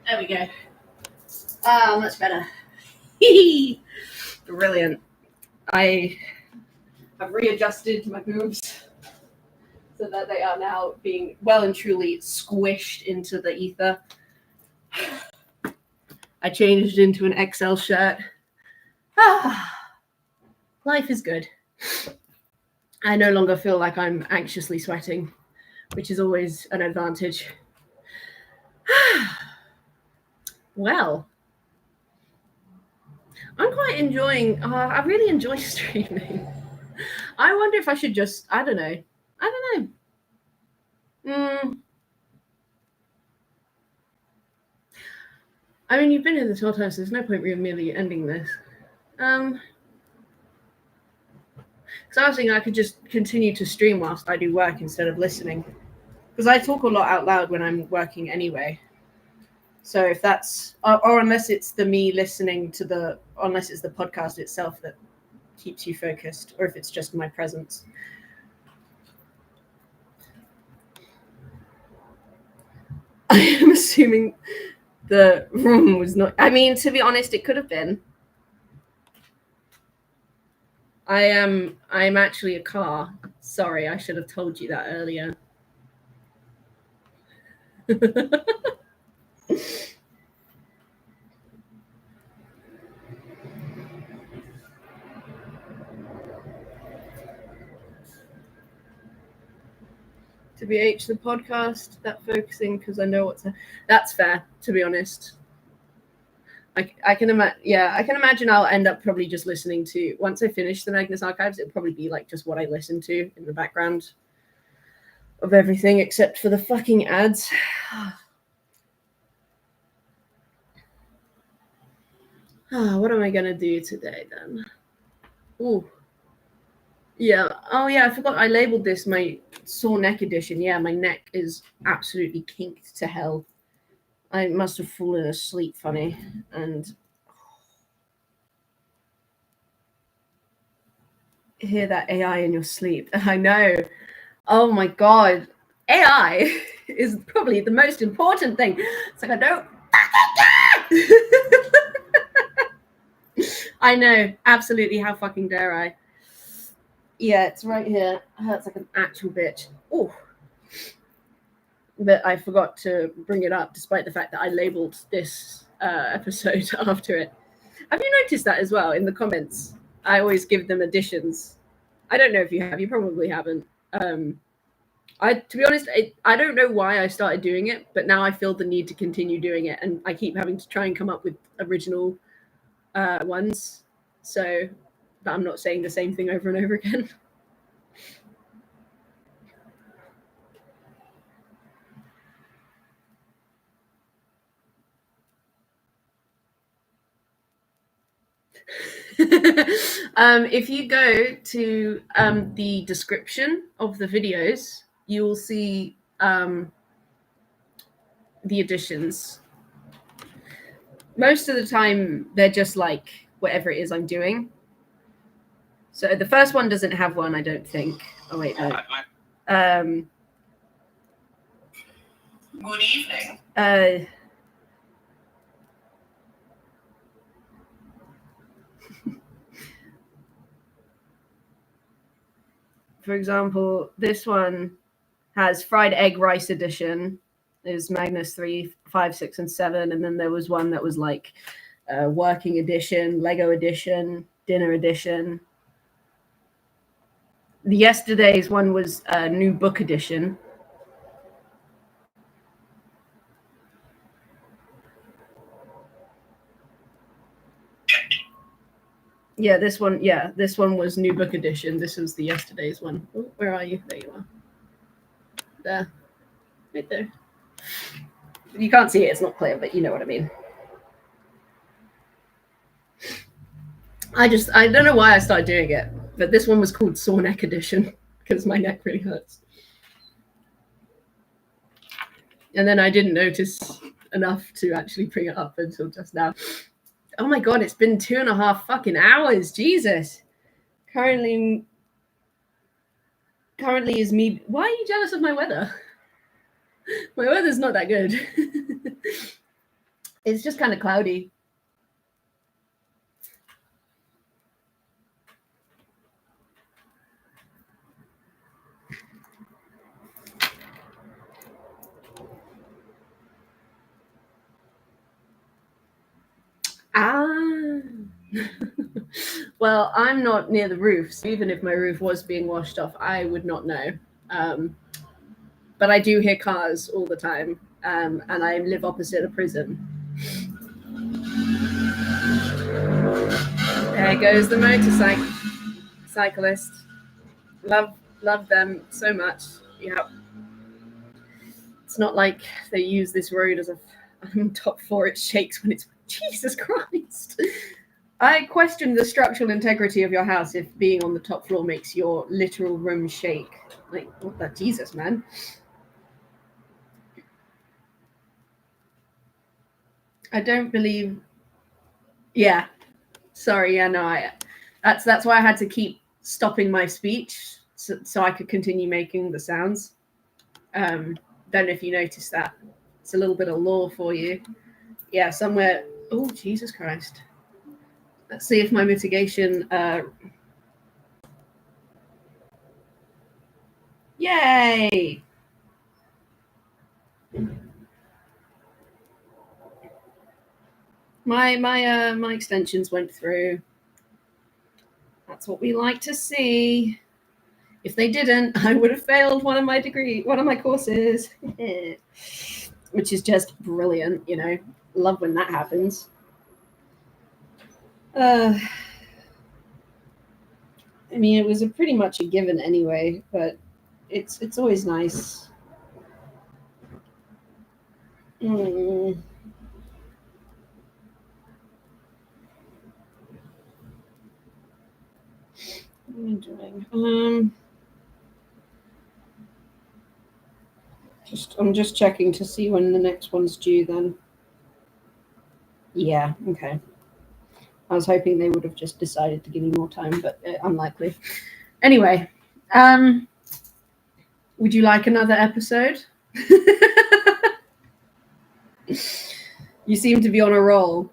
There we go. Much better. Brilliant. I have readjusted my boobs so that they are now being well and truly squished into the ether. I changed into an XL shirt. Life is good. I no longer feel like I'm anxiously sweating, which is always an advantage. Well, I'm quite enjoying, I really enjoy streaming. I wonder if I should just, I don't know. I mean, you've been here this whole time, so there's no point really ending this. So I was thinking I could just continue to stream whilst I do work instead of listening. Because I talk a lot out loud when I'm working anyway. So if that's, or unless it's me listening to unless it's the podcast itself that keeps you focused, or if it's just my presence. I am assuming the room was not, I mean, to be honest, it could have been. I'm actually a car. Sorry, I should have told you that earlier. To BH the podcast, that focusing because I know that's fair, to be honest. I can imagine I'll end up probably just listening to, once I finish the Magnus archives, it'll probably be like just what I listen to in the background of everything except for the fucking ads. What am I gonna do today then? Ooh. Yeah. Oh yeah, I forgot I labeled this my sore neck edition. Yeah, my neck is absolutely kinked to hell. I must have fallen asleep funny and hear that AI in your sleep. I know. Oh my god. AI is probably the most important thing. It's like I don't I know, absolutely. How fucking dare I? Yeah, it's right here. It hurts like an actual bitch. Oh, but I forgot to bring it up, despite the fact that I labeled this episode after it. Have you noticed that as well in the comments? I always give them additions. I don't know if you have. You probably haven't. To be honest, I don't know why I started doing it, but now I feel the need to continue doing it, and I keep having to try and come up with original ones, so that I'm not saying the same thing over and over again. If you go to the description of the videos, you will see the additions. Most of the time, they're just like whatever it is I'm doing. So the first one doesn't have one, I don't think. Oh, wait, no. Good evening. For example, this one has fried egg rice edition. There's Magnus 3, 5, 6, and 7. And then there was one that was like working edition, Lego edition, dinner edition. Yesterday's one was a new book edition. Yeah, this one. Yeah, this one was new book edition. This was the yesterday's one. Oh, where are you? There you are. There, right there. You can't see it; it's not clear, but you know what I mean. I don't know why I started doing it, but this one was called Sore Neck Edition because my neck really hurts. And then I didn't notice enough to actually bring it up until just now. Oh my god, it's been 2.5 fucking hours. Jesus. Currently is me. Why are you jealous of my weather? My weather's not that good. It's just kind of cloudy. Well, I'm not near the roof, so even if my roof was being washed off, I would not know. But I do hear cars all the time, and I live opposite a prison. There goes the motorcyclist. Love them so much. Yeah. It's not like they use this road as a top floor. It shakes when it's Jesus Christ. I question the structural integrity of your house if being on the top floor makes your literal room shake. Like, what the Jesus, man? I don't believe. Yeah, sorry. Yeah, no. That's why I had to keep stopping my speech so I could continue making the sounds. Don't know if you noticed that. It's a little bit of lore for you. Yeah, somewhere. Oh, Jesus Christ. Let's see if my mitigation. Yay! My extensions went through. That's what we like to see. If they didn't, I would have failed one of my courses, which is just brilliant. You know, love when that happens. I mean, it was pretty much a given anyway, but it's always nice. What am I doing? I'm just checking to see when the next one's due then. Yeah, okay. I was hoping they would have just decided to give me more time, but unlikely. Anyway, would you like another episode? You seem to be on a roll.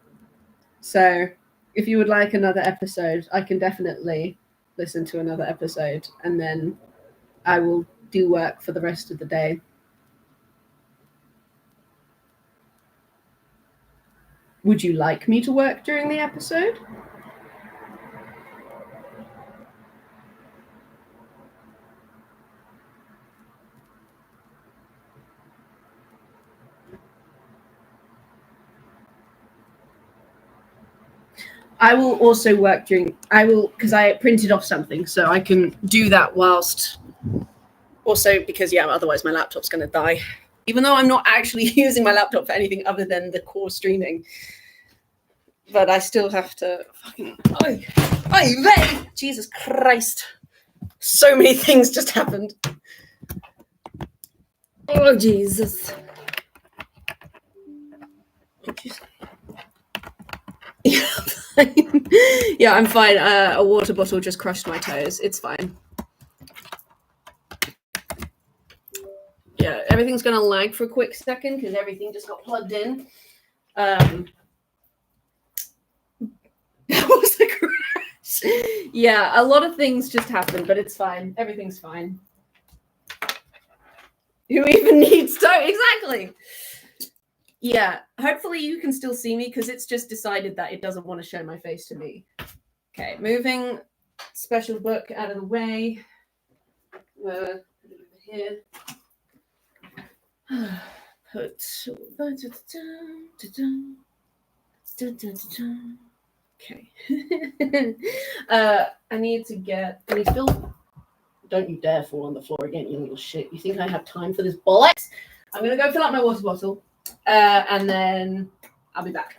So if you would like another episode, I can definitely listen to another episode, and then I will do work for the rest of the day. Would you like me to work during the episode? I will also work because I printed off something, so I can do that whilst. Also, because, yeah, otherwise my laptop's going to die. Even though I'm not actually using my laptop for anything other than the core streaming. But I still have to fucking. Jesus Christ. So many things just happened. Oh, Jesus. What'd you say? Yeah, I'm fine. A water bottle just crushed my toes. It's fine. Yeah, everything's gonna lag for a quick second because everything just got plugged in. That was a crash. Yeah, a lot of things just happened, but it's fine. Everything's fine. Who even needs to? Exactly. Yeah, hopefully you can still see me because it's just decided that it doesn't want to show my face to me. Okay, moving special book out of the way. Put it over here. Put. Okay. I need to fill. Don't you dare fall on the floor again, you little shit. You think I have time for this bollocks? I'm going to go fill up my water bottle. And then I'll be back.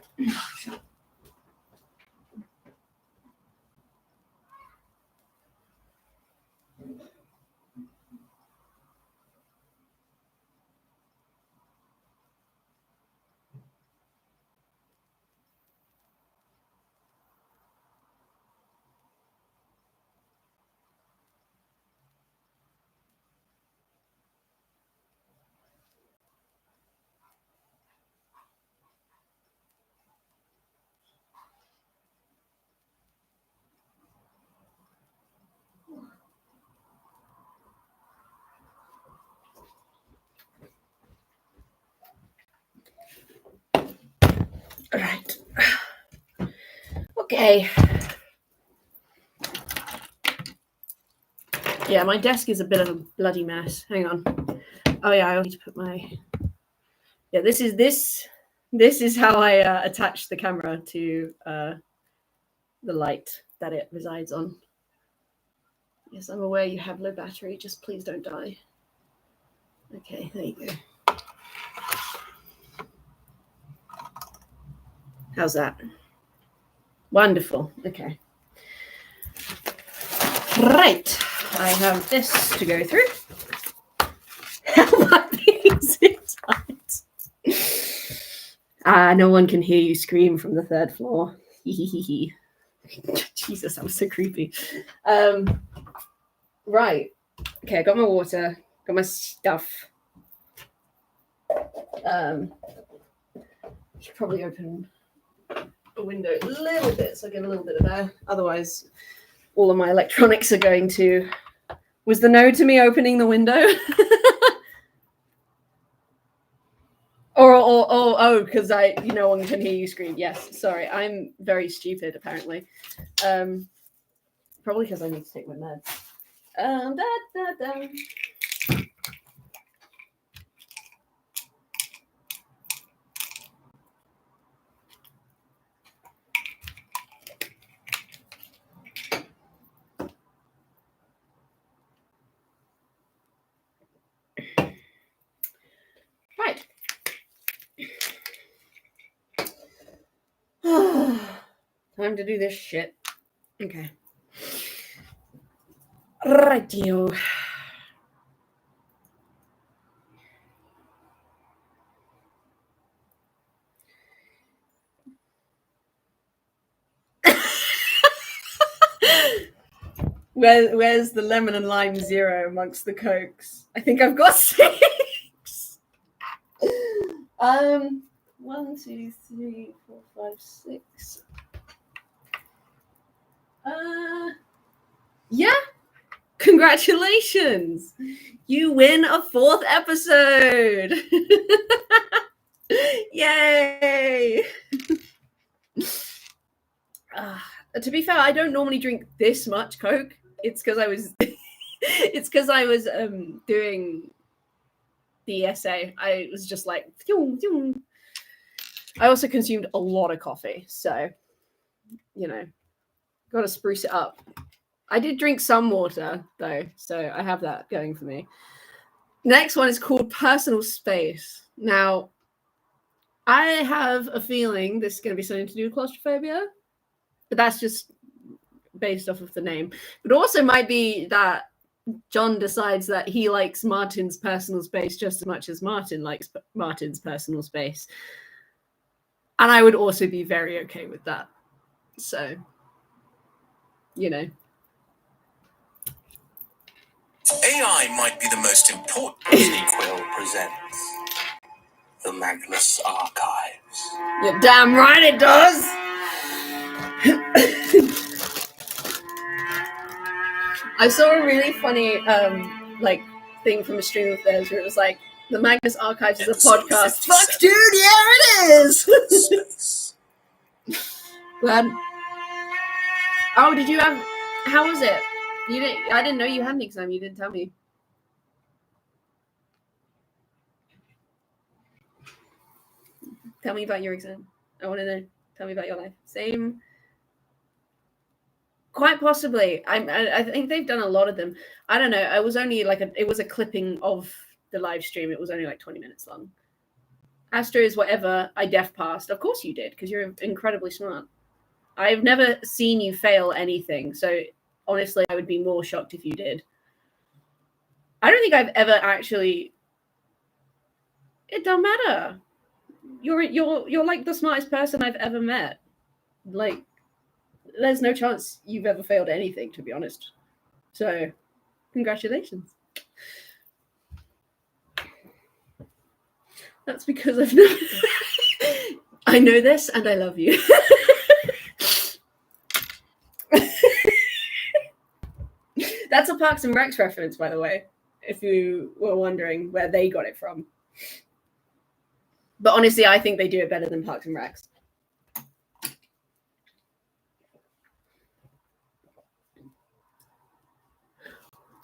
All right. Okay. Yeah, my desk is a bit of a bloody mess. Hang on. Oh yeah, I need to put my. Yeah, this is how I attach the camera to the light that it resides on. Yes, I'm aware you have low battery. Just please don't die. Okay, there you go. How's that? Wonderful. Okay. Right. I have this to go through. How about these tight? No one can hear you scream from the third floor. Jesus, that was so creepy. Right. Okay, I got my water, got my stuff. Should probably open a window a little bit so I get a little bit of air. Otherwise, all of my electronics are going to. Was the no to me opening the window? because no one can hear you scream. Yes, sorry, I'm very stupid apparently. Probably because I need to take my meds. Right. Time to do this shit. Okay. Rightio. Where's the lemon and lime zero amongst the Cokes? I think I've got 6. 1, 2, 3, 4, 5, 6. Yeah. Congratulations. You win a 4th episode. Yay. To be fair, I don't normally drink this much Coke. It's because I was doing the essay. I was just like, I also consumed a lot of coffee, so got to spruce it up. I did drink some water though, so I have that going for me. Next one is called Personal Space. Now, I have a feeling this is going to be something to do with claustrophobia, but that's just based off of the name. But also might be that John decides that he likes Martin's personal space just as much as Martin likes Martin's personal space. And I would also be very okay with that. So, AI might be the most important. Sequel presents the Magnus Archives. You're damn right it does. I saw a really funny thing from a stream of theirs where it was like, the Magnus Archives is a podcast. Fuck, dude, yeah, it is. Glad. Oh, did you have? How was it? You didn't. I didn't know you had an exam. You didn't tell me. Tell me about your exam. I want to know. Tell me about your life. Same Quite possibly. I think they've done a lot of them. I don't know. I was only it was a clipping of the live stream. It was only like 20 minutes long. Astros, whatever, I def passed. Of course you did, because you're incredibly smart. I've never seen you fail anything. So honestly, I would be more shocked if you did. I don't think I've ever actually. It don't matter. You're like the smartest person I've ever met. Like, there's no chance you've ever failed anything, to be honest. So, congratulations. That's because I've known. I know this and I love you. That's a Parks and Recs reference, by the way, if you were wondering where they got it from. But honestly, I think they do it better than Parks and Recs.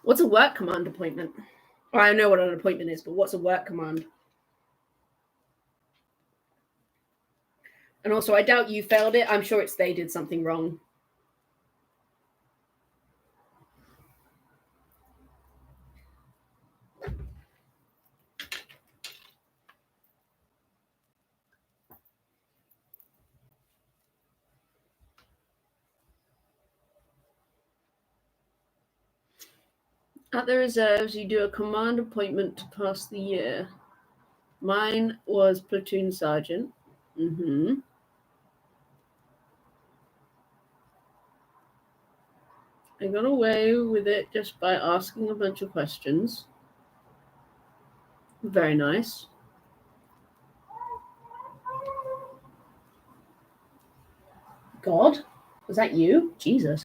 What's a work command appointment? Well, I know what an appointment is, but what's a work command? And also, I doubt you failed it. I'm sure it's they did something wrong. At the reserves, you do a command appointment to pass the year. Mine was platoon sergeant. I got away with it just by asking a bunch of questions. Very nice. God? Was that you? Jesus.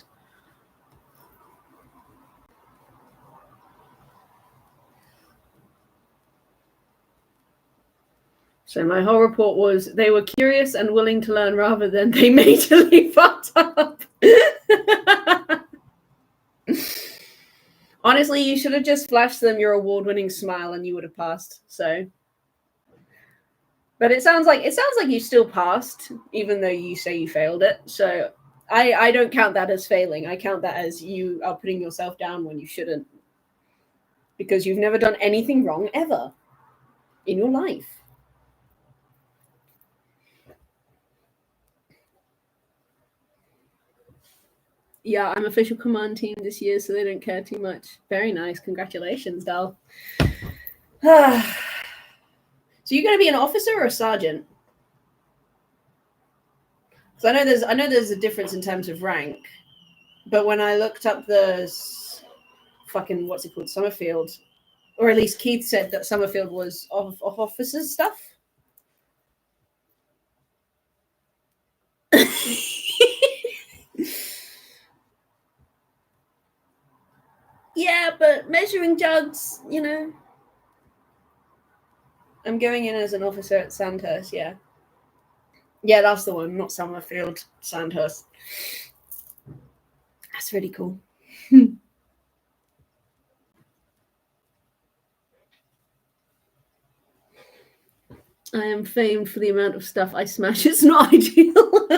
So my whole report was they were curious and willing to learn rather than they majorly fucked up. Honestly, you should have just flashed them your award-winning smile and you would have passed. So, but it sounds like you still passed, even though you say you failed it. So I don't count that as failing. I count that as you are putting yourself down when you shouldn't, because you've never done anything wrong ever in your life. Yeah, I'm official command team this year, so they don't care too much. Very nice. Congratulations, Dal. So you're going to be an officer or a sergeant? So I know there's a difference in terms of rank, but when I looked up the fucking what's it called, Summerfield, or at least Keith said that Summerfield was of officers stuff. Yeah, but measuring jugs, you know. I'm going in as an officer at Sandhurst, yeah. Yeah, that's the one, not Summerfield, Sandhurst. That's really cool. I am famed for the amount of stuff I smash. It's not ideal.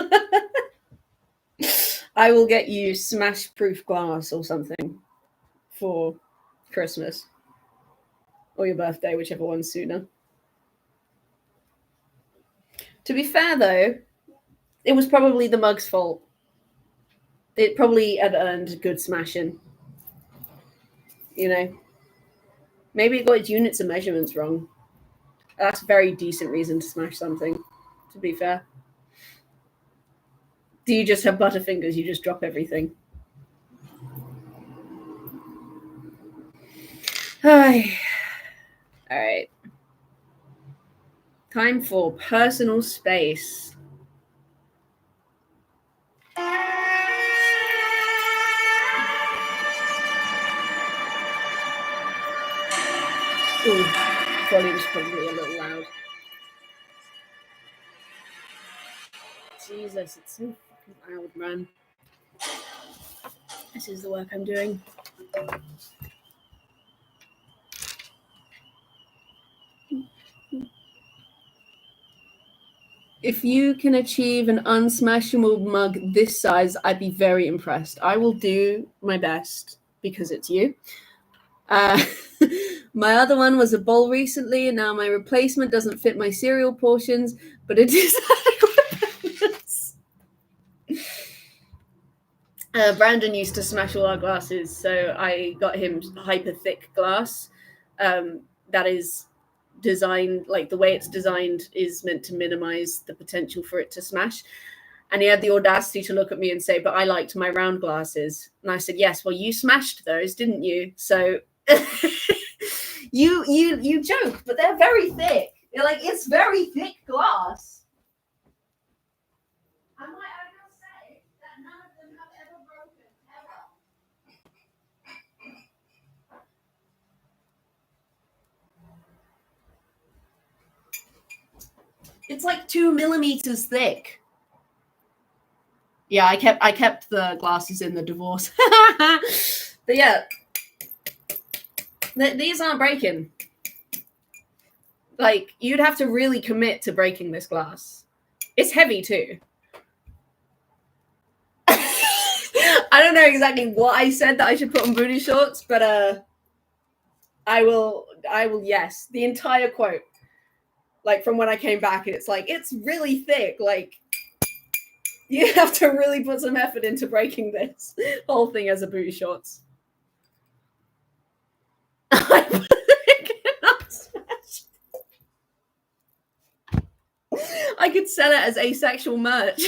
I will get you smash-proof glass or something for Christmas. Or your birthday, whichever one's sooner. To be fair, though, it was probably the mug's fault. It probably had earned good smashing. You know? Maybe it got its units and measurements wrong. That's a very decent reason to smash something, to be fair. Do you just have butterfingers? You just drop everything? Hi. All right. Time for personal space. Ooh, volume's probably a little loud. Jesus, it's so fucking loud, man. This is the work I'm doing. If you can achieve an unsmashable mug this size, I'd be very impressed. I will do my best because it's you. My other one was a bowl recently, and now my replacement doesn't fit my cereal portions, but it is Brandon used to smash all our glasses, so I got him hyper thick glass that is designed, like the way it's designed is meant to minimize the potential for it to smash. And he had the audacity to look at me and say, but I liked my round glasses. And I said, yes, well, you smashed those, didn't you? So you joke, but they're very thick. You're like, it's very thick glass. I might say that none of them have ever broken, ever. It's like 2 millimeters thick. Yeah, I kept the glasses in the divorce. But yeah, these aren't breaking. Like, you'd have to really commit to breaking this glass. It's heavy too. I don't know exactly what I said that I should put on booty shorts, but I will yes. The entire quote. Like from when I came back, and it's like, it's really thick. Like, you have to really put some effort into breaking this whole thing as a booty shorts. I could sell it as asexual merch.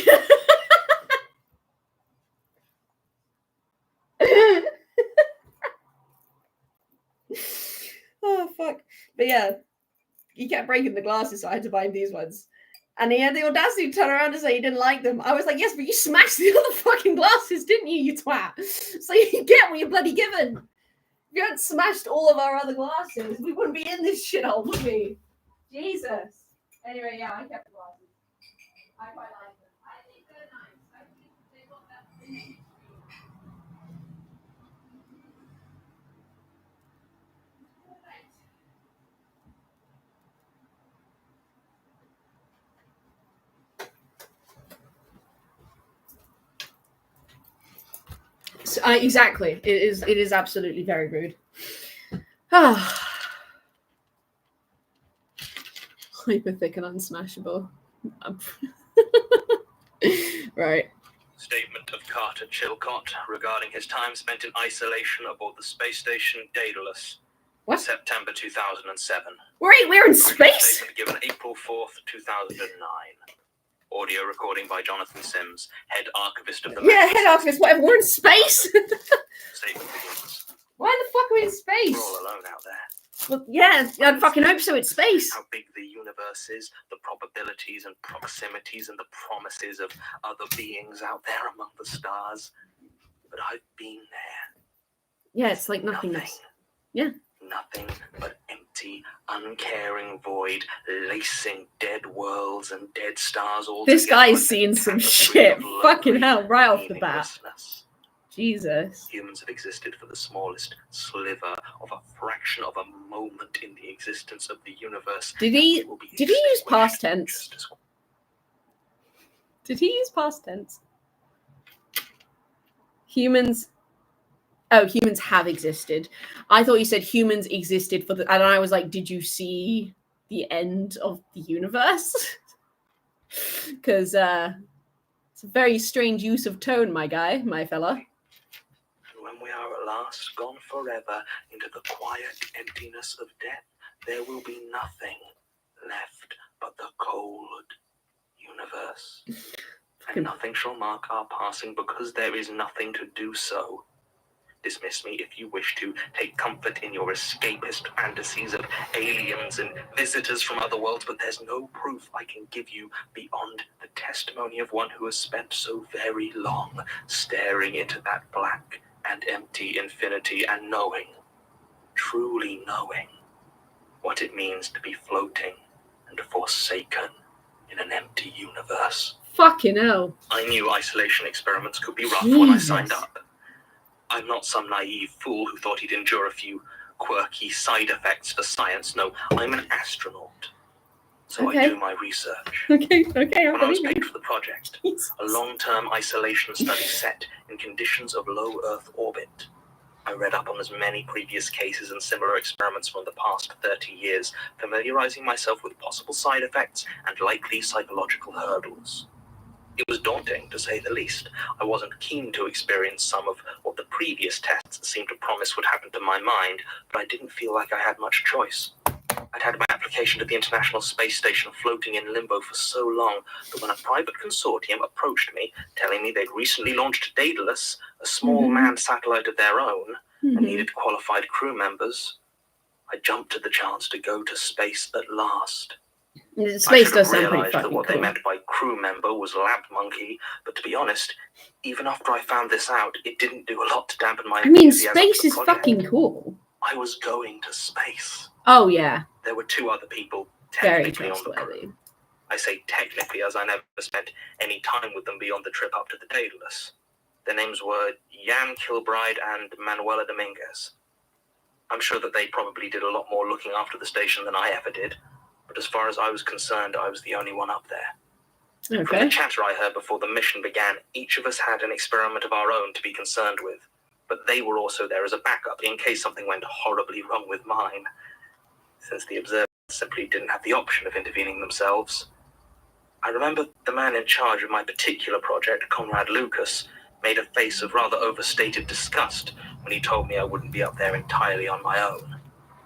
Oh, fuck. But yeah, he kept breaking the glasses, so I had to buy him these ones. And he had the audacity to turn around and say he didn't like them. I was like, yes, but you smashed the other fucking glasses, didn't you, you twat? So you get what you're bloody given. If you hadn't smashed all of our other glasses, we wouldn't be in this shithole, would we? Jesus. Anyway, yeah, I kept the glasses. I quite like them. I think they're nice. I think they got that finish. So, exactly. It is absolutely very rude. Hyper thick and unsmashable. Right. Statement of Carter Chilcott regarding his time spent in isolation aboard the space station Daedalus. What? September 2007. We're in space? Statement given April 4th, 2009. Audio recording by Jonathan Sims, head archivist of the... Yeah, head archivist, whatever. We're in space? Statement begins. Why the fuck are we in space? We're all alone out there. Well, yeah, I fucking hope so. It's space. How big the universe is, the probabilities and proximities and the promises of other beings out there among the stars. But I've been there. Yeah, it's like nothingness. Yeah. Nothing but empty, uncaring void, lacing dead worlds and dead stars all This together. guy's seen some shit. Fucking hell, right off the bat. Jesus. Humans have existed for the smallest sliver of a fraction of a moment in the existence of the universe. Did he use past tense? Did he use past tense? Humans have existed. I thought you said humans existed for the, and I was like, did you see the end of the universe? Because it's a very strange use of tone, my fella. When we are at last gone forever into the quiet emptiness of death, there will be nothing left but the cold universe. And nothing shall mark our passing, because there is nothing to do so. Dismiss me if you wish to. Take comfort in your escapist fantasies of aliens and visitors from other worlds, but there's no proof I can give you beyond the testimony of one who has spent so very long staring into that black and empty infinity and knowing, truly knowing, what it means to be floating and forsaken in an empty universe. Fucking hell. I knew isolation experiments could be rough when I signed up. I'm not some naive fool who thought he'd endure a few quirky side effects for science. No, I'm an astronaut. So Okay. I do my research. Okay, When I was picked for the project, Jesus. a long-term isolation study set in conditions of low Earth orbit, I read up on as many previous cases and similar experiments from the past 30 years, familiarizing myself with possible side effects and likely psychological hurdles. It was daunting, to say the least. I wasn't keen to experience some of what the previous tests seemed to promise would happen to my mind, but I didn't feel like I had much choice. I'd had my application to the International Space Station floating in limbo for so long that when a private consortium approached me, telling me they'd recently launched Daedalus, a small manned satellite of their own, and needed qualified crew members, I jumped at the chance to go to space at last. Space does sound pretty realized that fucking what cool. they meant by crew member was lab monkey, but to be honest, even after I found this out, it didn't do a lot to dampen my enthusiasm space for the is project. fucking cool. I was going to space. Oh, yeah. There were 2 other people Very technically on the trustworthy. crew. I say technically as I never spent any time with them beyond the trip up to the Daedalus. Their names were Jan Kilbride and Manuela Dominguez. I'm sure that they probably did a lot more looking after the station than I ever did, but as far as I was concerned, I was the only one up there. From the chatter I heard before the mission began, each of us had an experiment of our own to be concerned with, but they were also there as a backup in case something went horribly wrong with mine, since the observers simply didn't have the option of intervening themselves. I remember the man in charge of my particular project, Conrad Lucas, made a face of rather overstated disgust when he told me I wouldn't be up there entirely on my own.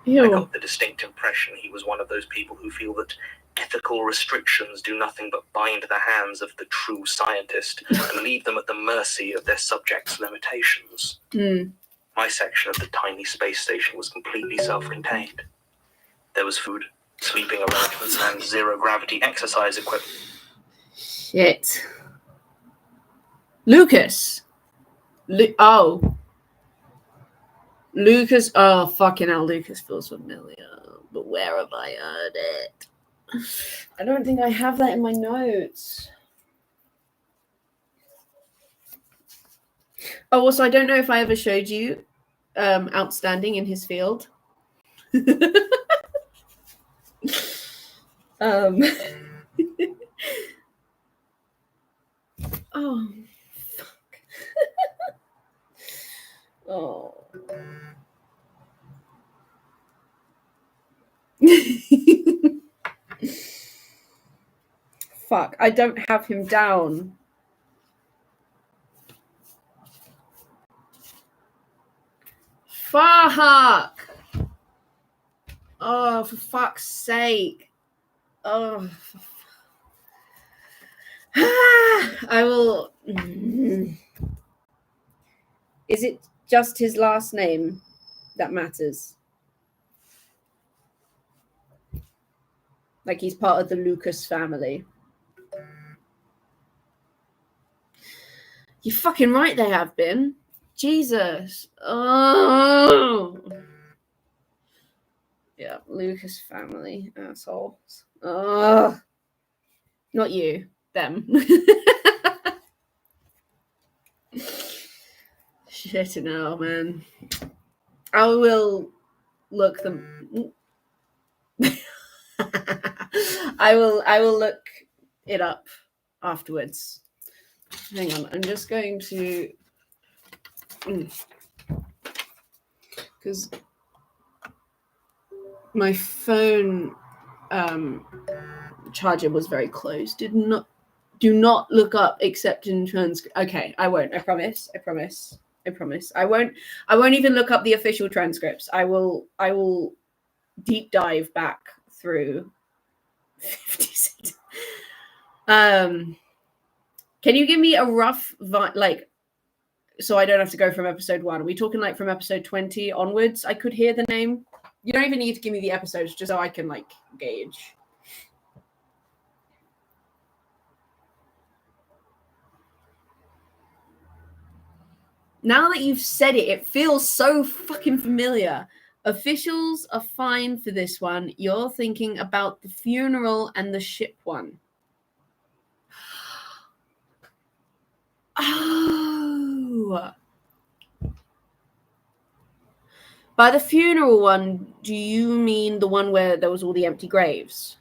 I got the distinct impression he was one of those people who feel that ethical restrictions do nothing but bind the hands of the true scientist and leave them at the mercy of their subjects' limitations. My section of the tiny space station was completely self-contained. There was food, sleeping arrangements, and zero-gravity exercise equipment. Shit. Lucas. Lucas. Oh, fucking hell. Lucas feels familiar. But where have I heard it? I don't think I have that in my notes. Oh, also, I don't know if I ever showed you outstanding in his field. Oh, fuck. Oh. Fuck, I don't have him down. Fuck. Oh, for fuck's sake. Oh. I will. Is it just his last name that matters? Like he's part of the Lucas family. You're fucking right, they have been. Jesus. Oh. Yeah, Lucas family. Assholes. Oh. Not you. Them. Shit, no, man. I will look them. I will look it up afterwards. Hang on, I'm just going to, because my phone charger was very close. Do not look up except in transcript. Okay, I won't. I promise. I won't even look up the official transcripts. I will deep dive back through 50 Can you give me a rough like, so I don't have to go from episode 1? Are we talking like from episode 20 onwards? I could hear the name. You don't even need to give me the episodes, just so I can like gauge. Now that you've said it, it feels so fucking familiar. Officials are fine for this one. You're thinking about the funeral and the ship one. Oh. By the funeral one, do you mean the one where there was all the empty graves?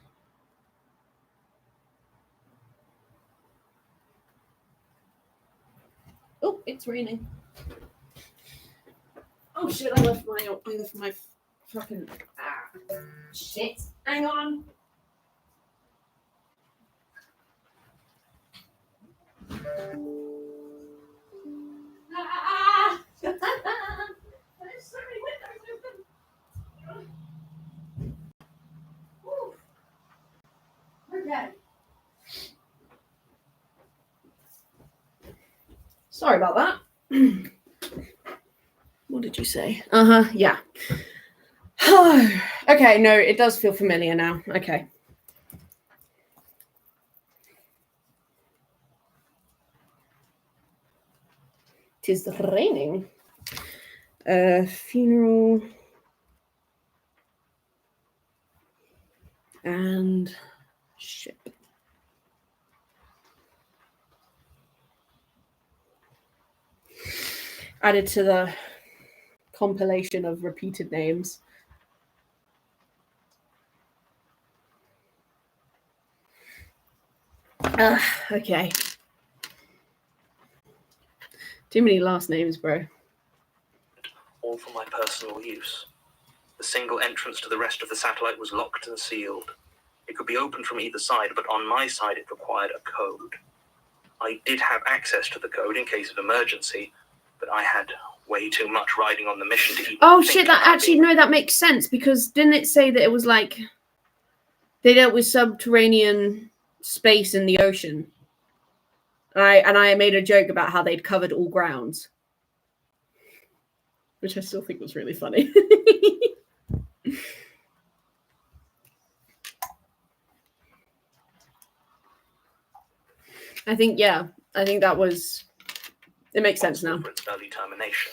Oh, it's raining. Oh shit! I left my fucking shit. Hang on. There's so many windows open. Okay. Sorry about that. What did you say? Yeah. Okay, no, it does feel familiar now. Okay. Tis raining. Funeral. And ship. Added to the compilation of repeated names. Okay. Too many last names, bro. All for my personal use. The single entrance to the rest of the satellite was locked and sealed. It could be opened from either side, but on my side it required a code. I did have access to the code in case of emergency, but I had way too much riding on the mission to even think Shit, that actually, no, that makes sense, because didn't it say that it was like they dealt with subterranean space in the ocean? And I made a joke about how they'd covered all grounds, which I still think was really funny. I think that was. It makes sense now. For its early termination.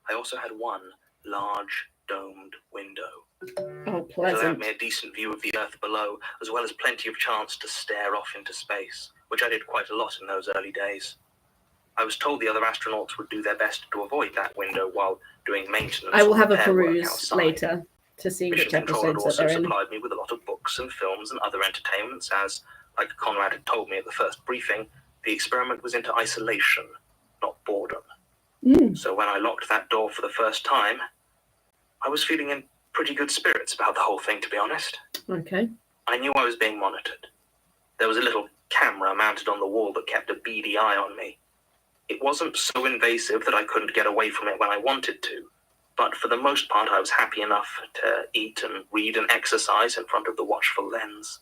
I also had one large domed window. Oh, It pleasant. allowed me a decent view of the Earth below, as well as plenty of chance to stare off into space, which I did quite a lot in those early days. I was told the other astronauts would do their best to avoid that window while doing maintenance. I will have a repair work peruse outside. later to see Mission which Control had episodes that also they're in. supplied me with a lot of books and films and other entertainments, as, like Conrad had told me at the first briefing, the experiment was into isolation, not boredom. So when I locked that door for the first time, I was feeling in pretty good spirits about the whole thing, to be honest. Okay. I knew I was being monitored. There was a little camera mounted on the wall that kept a beady eye on me. It wasn't so invasive that I couldn't get away from it when I wanted to, but for the most part I was happy enough to eat and read and exercise in front of the watchful lens.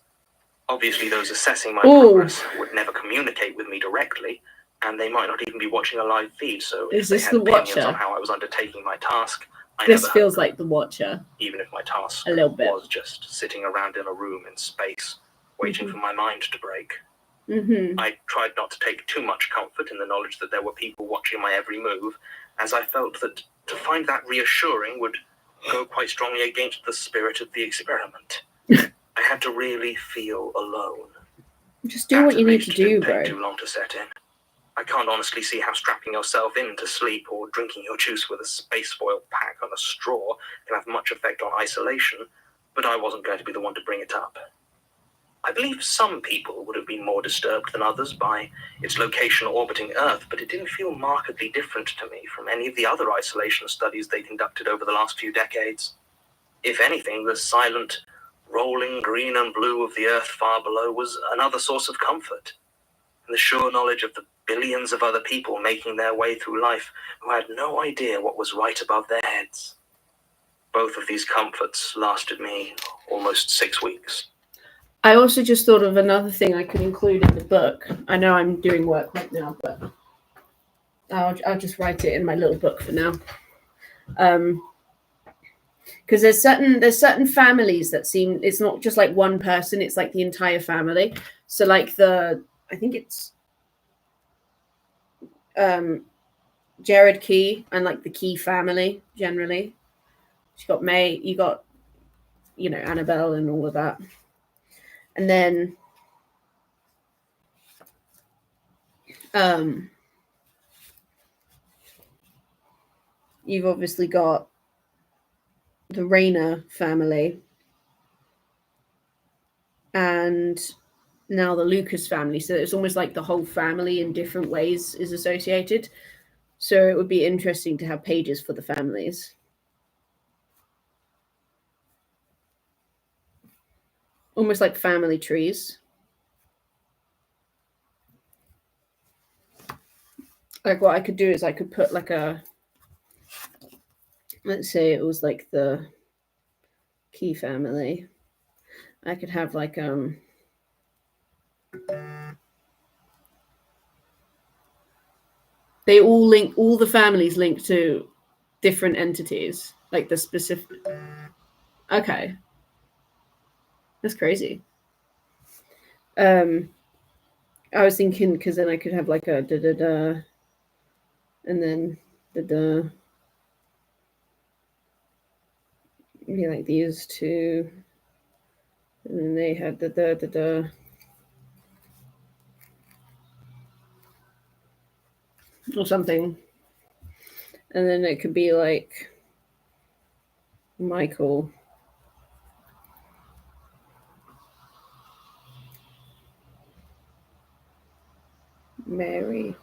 Obviously those assessing my progress would never communicate with me directly, and they might not even be watching a live feed, so if they had opinions on how I was undertaking my task, This feels like The Watcher. Even if my task a little bit was just sitting around in a room in space, waiting for my mind to break. I tried not to take too much comfort in the knowledge that there were people watching my every move, as I felt that to find that reassuring would go quite strongly against the spirit of the experiment. I had to really feel alone. Just do what you need to do, bro. It didn't take too long to set in. I can't honestly see how strapping yourself in to sleep or drinking your juice with a space foil pack on a straw can have much effect on isolation, but I wasn't going to be the one to bring it up. I believe some people would have been more disturbed than others by its location orbiting Earth, but it didn't feel markedly different to me from any of the other isolation studies they conducted over the last few decades. If anything, the silent, rolling green and blue of the Earth far below was another source of comfort, and the sure knowledge of the billions of other people making their way through life who had no idea what was right above their heads. Both of these comforts lasted me almost 6 weeks. I also just thought of another thing I could include in the book. I know I'm doing work right now, but I'll just write it in my little book for now. Because there's certain families that seem, it's not just like one person, it's like the entire family. So like I think it's Jared Key and like the Key family generally. You got May, you got, Annabelle and all of that. And then you've obviously got the Rayner family and now the Lucas family. So it's almost like the whole family in different ways is associated. So it would be interesting to have pages for the families. Almost like family trees. Like what I could do is I could put like a, let's say it was like the Key family. I could have like they all link, all the families link to different entities, like the specific. Okay, that's crazy. I was thinking because then I could have like a da da da, and then da da. Be like these two, and then they had da da da da. Or something. And then it could be like Michael. Mary.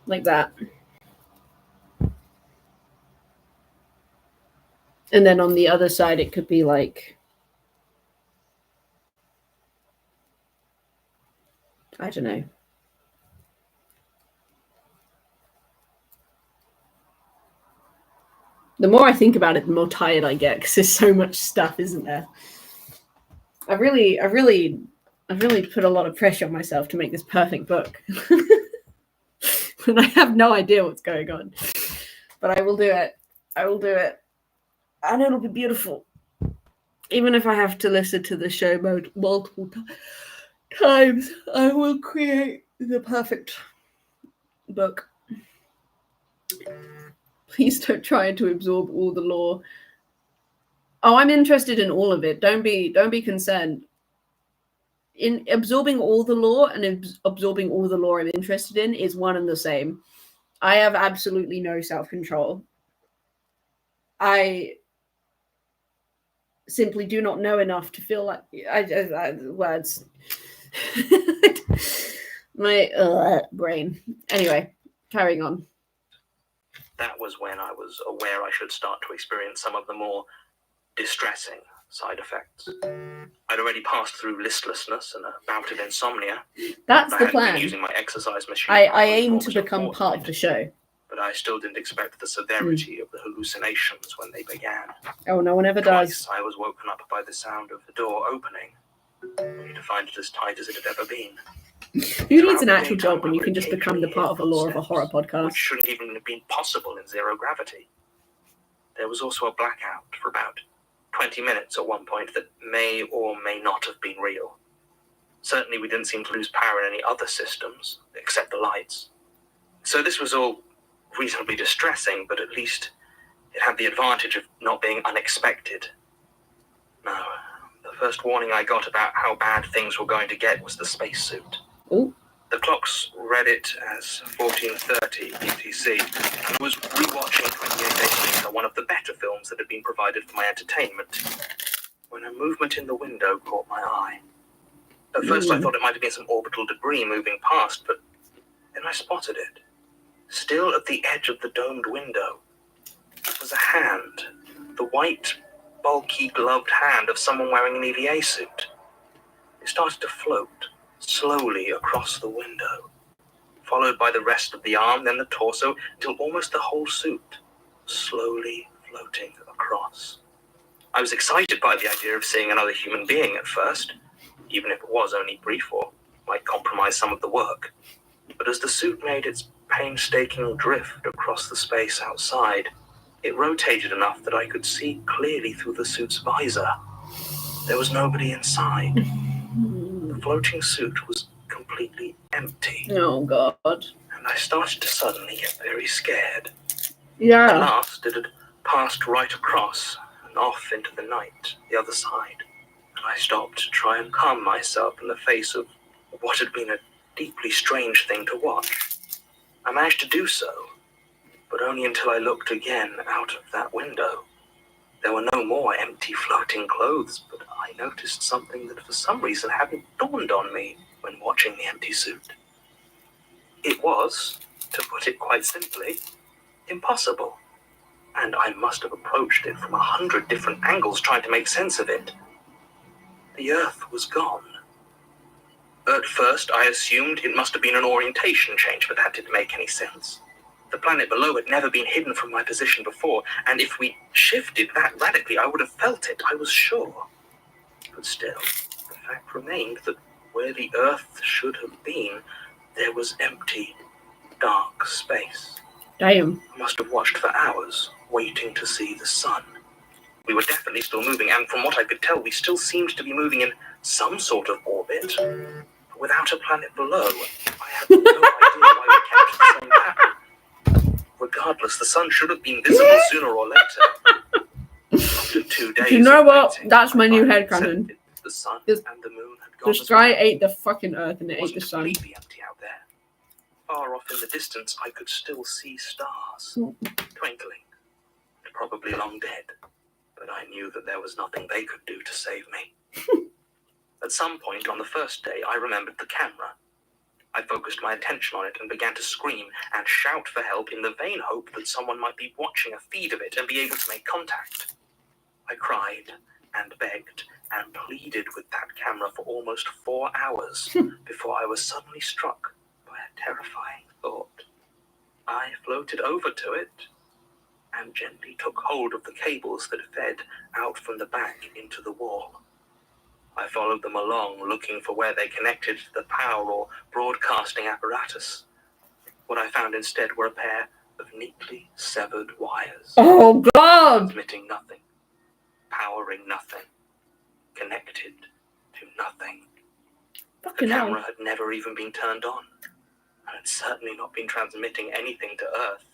Like that. And then on the other side, it could be like, I don't know. The more I think about it, the more tired I get because there's so much stuff, isn't there? I really put a lot of pressure on myself to make this perfect book. And I have no idea what's going on. But I will do it. I will do it. And it'll be beautiful. Even if I have to listen to the show multiple times, I will create the perfect book. Please don't try to absorb all the lore. Oh, I'm interested in all of it. Don't be concerned. In absorbing all the lore and absorbing all the lore I'm interested in is one and the same. I have absolutely no self-control. I simply do not know enough to feel like words. My brain. Anyway, carrying on. That was when I was aware I should start to experience some of the more distressing side effects. I'd already passed through listlessness and a bout of insomnia. That's the plan. Been using my exercise machine. I aim to become part of the show. But I still didn't expect the severity of the hallucinations when they began. Oh, no one ever does. I was woken up by the sound of the door opening, only to find it as tight as it had ever been. Who needs an actual job when you can just become the part of the lore of a horror podcast? Which shouldn't even have been possible in zero gravity. There was also a blackout for about 20 minutes at one point that may or may not have been real. Certainly we didn't seem to lose power in any other systems, except the lights. So this was all reasonably distressing, but at least it had the advantage of not being unexpected. No, the first warning I got about how bad things were going to get was the spacesuit. Ooh. The clocks read it as 14:30 UTC, and I was rewatching 28 Days Later, one of the better films that had been provided for my entertainment, when a movement in the window caught my eye. At first I thought it might have been some orbital debris moving past, but then I spotted it. Still at the edge of the domed window was a hand, the white, bulky, gloved hand of someone wearing an EVA suit. It started to float slowly across the window, followed by the rest of the arm, then the torso, till almost the whole suit, slowly floating across. I was excited by the idea of seeing another human being at first, even if it was only brief or might compromise some of the work. But as the suit made its painstaking drift across the space outside, it rotated enough that I could see clearly through the suit's visor. There was nobody inside. The floating suit was completely empty. Oh, God. And I started to suddenly get very scared. Yeah. At last, it had passed right across and off into the night, the other side. And I stopped to try and calm myself in the face of what had been a deeply strange thing to watch. I managed to do so, but only until I looked again out of that window. There were no more empty floating clothes, but I noticed something that for some reason hadn't dawned on me when watching the empty suit. It was, to put it quite simply, impossible. And I must have approached it from 100 different angles trying to make sense of it. The Earth was gone. At first, I assumed it must have been an orientation change, but that didn't make any sense. The planet below had never been hidden from my position before, and if we shifted that radically, I would have felt it, I was sure. But still, the fact remained that where the Earth should have been, there was empty, dark space. Damn. I must have watched for hours, waiting to see the sun. We were definitely still moving, and from what I could tell, we still seemed to be moving in some sort of orbit. But without a planet below, I had no idea why we kept the same pattern. Regardless, the sun should have been visible sooner or later. After 2 days, You know what? waiting, That's my new I headcanon. the sun This- and the moon had gone The as sky well. ate the fucking Earth and it It ate the wasn't sun. completely empty out there. Far off in the distance, I could still see stars, twinkling, probably long dead. But I knew that there was nothing they could do to save me. At some point on the first day, I remembered the camera. I focused my attention on it and began to scream and shout for help in the vain hope that someone might be watching a feed of it and be able to make contact. I cried and begged and pleaded with that camera for almost 4 hours before I was suddenly struck by a terrifying thought. I floated over to it and gently took hold of the cables that fed out from the back into the wall. I followed them along, looking for where they connected to the power or broadcasting apparatus. What I found instead were a pair of neatly severed wires. Oh God! Transmitting nothing, powering nothing, connected to nothing. The Fucking hell. camera had never even been turned on, and had certainly not been transmitting anything to Earth.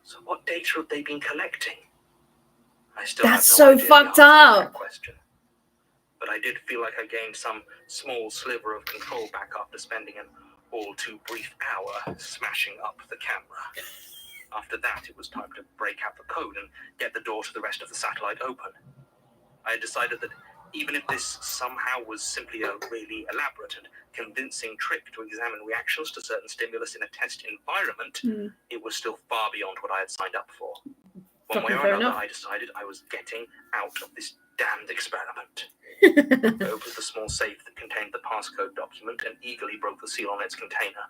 So what data had they been collecting? I still That's have so no idea the fucked answer to that up. question. But I did feel like I gained some small sliver of control back after spending an all too brief hour smashing up the camera. After that, it was time to break out the code and get the door to the rest of the satellite open. I had decided that even if this somehow was simply a really elaborate and convincing trick to examine reactions to certain stimulus in a test environment, it was still far beyond what I had signed up for. One way Fucking or fair another, enough. I decided I was getting out of this damned experiment. I opened the small safe that contained the passcode document and eagerly broke the seal on its container.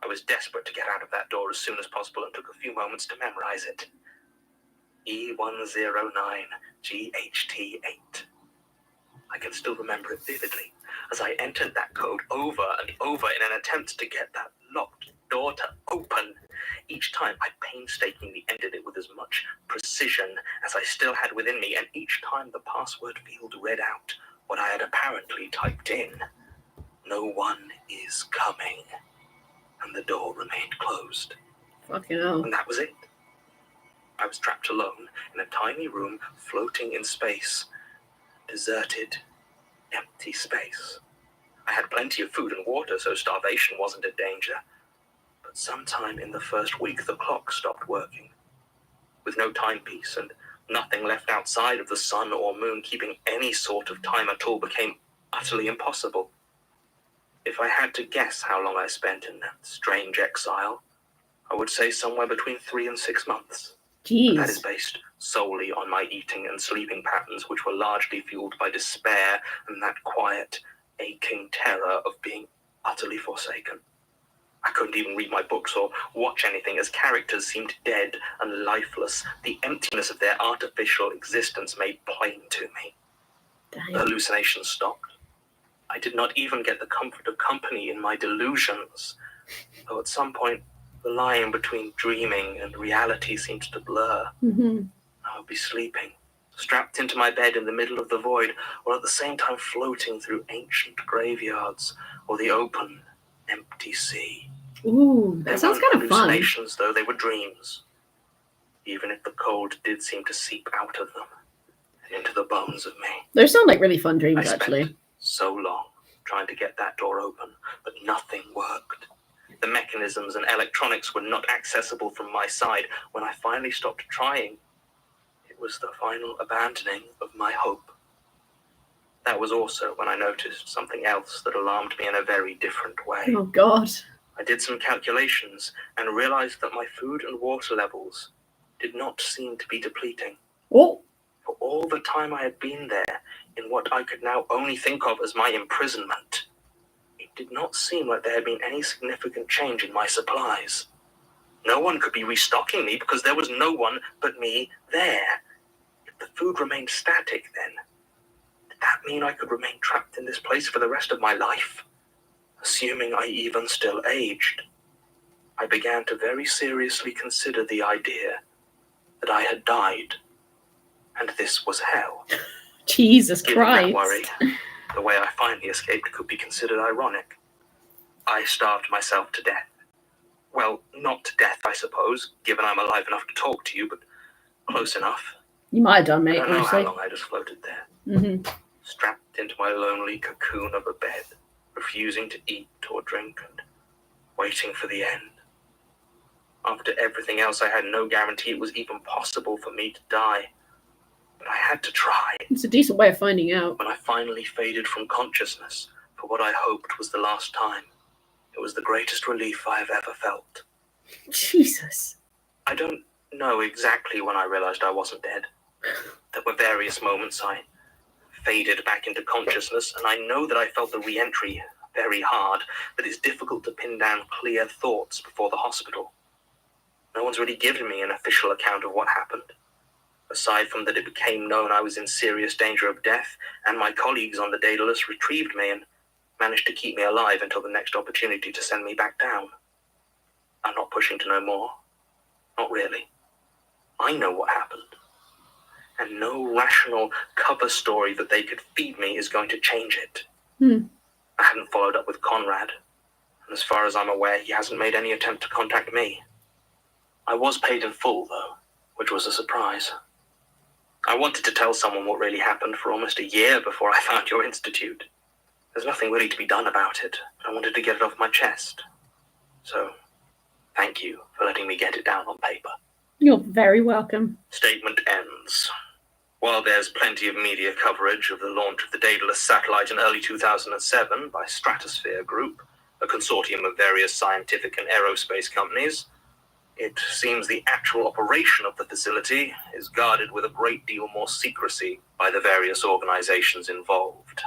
I was desperate to get out of that door as soon as possible and took a few moments to memorize it. E109GHT8. I can still remember it vividly as I entered that code over and over in an attempt to get that locked door to open. Each time I painstakingly entered it with as much precision as I still had within me, and each time the password field read out what I had apparently typed in. No one is coming. And the door remained closed. Fucking hell. And that was it. I was trapped alone in a tiny room floating in space. Deserted, empty space. I had plenty of food and water, so starvation wasn't a danger. But sometime in the first week, the clock stopped working. With no timepiece and nothing left outside of the sun or moon, keeping any sort of time at all became utterly impossible. If I had to guess how long I spent in that strange exile, I would say somewhere between 3 and 6 months. Jeez. That is based solely on my eating and sleeping patterns, which were largely fueled by despair and that quiet, aching terror of being utterly forsaken. I couldn't even read my books or watch anything, as characters seemed dead and lifeless, the emptiness of their artificial existence made plain to me. Damn. The hallucinations stopped. I did not even get the comfort of company in my delusions, though at some point the line between dreaming and reality seemed to blur. I would be sleeping, strapped into my bed in the middle of the void, or at the same time floating through ancient graveyards or the open, empty sea. Ooh, They that sounds weren't kind of fun. hallucinations, though they were dreams, even if the cold did seem to seep out of them and into the bones of me. Those sound like really fun I dreams, spent actually. so long trying to get that door open, but nothing worked. The mechanisms and electronics were not accessible from my side. When I finally stopped trying, it was the final abandoning of my hope. That was also when I noticed something else that alarmed me in a very different way. Oh, God. I did some calculations and realized that my food and water levels did not seem to be depleting. Oh. For all the time I had been there, in what I could now only think of as my imprisonment, it did not seem like there had been any significant change in my supplies. No one could be restocking me because there was no one but me there. If the food remained static then, did that mean I could remain trapped in this place for the rest of my life? Assuming I even still aged, I began to very seriously consider the idea that I had died, and this was hell. Jesus Given Christ. that worry, the way I finally escaped could be considered ironic. I starved myself to death. Well, not to death, I suppose, given I'm alive enough to talk to you, but close enough. You might have done, I mate, don't know honestly. how long I just floated there, Mm-hmm. strapped into my lonely cocoon of a bed, refusing to eat or drink and waiting for the end. After everything else, I had no guarantee it was even possible for me to die. But I had to try. It's a decent way of finding out. When I finally faded from consciousness for what I hoped was the last time, it was the greatest relief I have ever felt. Jesus. I don't know exactly when I realized I wasn't dead. There were various moments I faded back into consciousness, and I know that I felt the re-entry very hard, that it's difficult to pin down clear thoughts before the hospital. No one's really given me an official account of what happened. Aside from that it became known I was in serious danger of death, and my colleagues on the Daedalus retrieved me and managed to keep me alive until the next opportunity to send me back down. I'm not pushing to know more. Not really. I know what happened. And no rational cover story that they could feed me is going to change it. I hadn't followed up with Conrad, and as far as I'm aware, he hasn't made any attempt to contact me. I was paid in full, though, which was a surprise. I wanted to tell someone what really happened for almost a year before I found your institute. There's nothing really to be done about it, but I wanted to get it off my chest. So, thank you for letting me get it down on paper. You're very welcome. Statement ends. While there's plenty of media coverage of the launch of the Daedalus satellite in early 2007 by Stratosphere Group, a consortium of various scientific and aerospace companies, it seems the actual operation of the facility is guarded with a great deal more secrecy by the various organizations involved.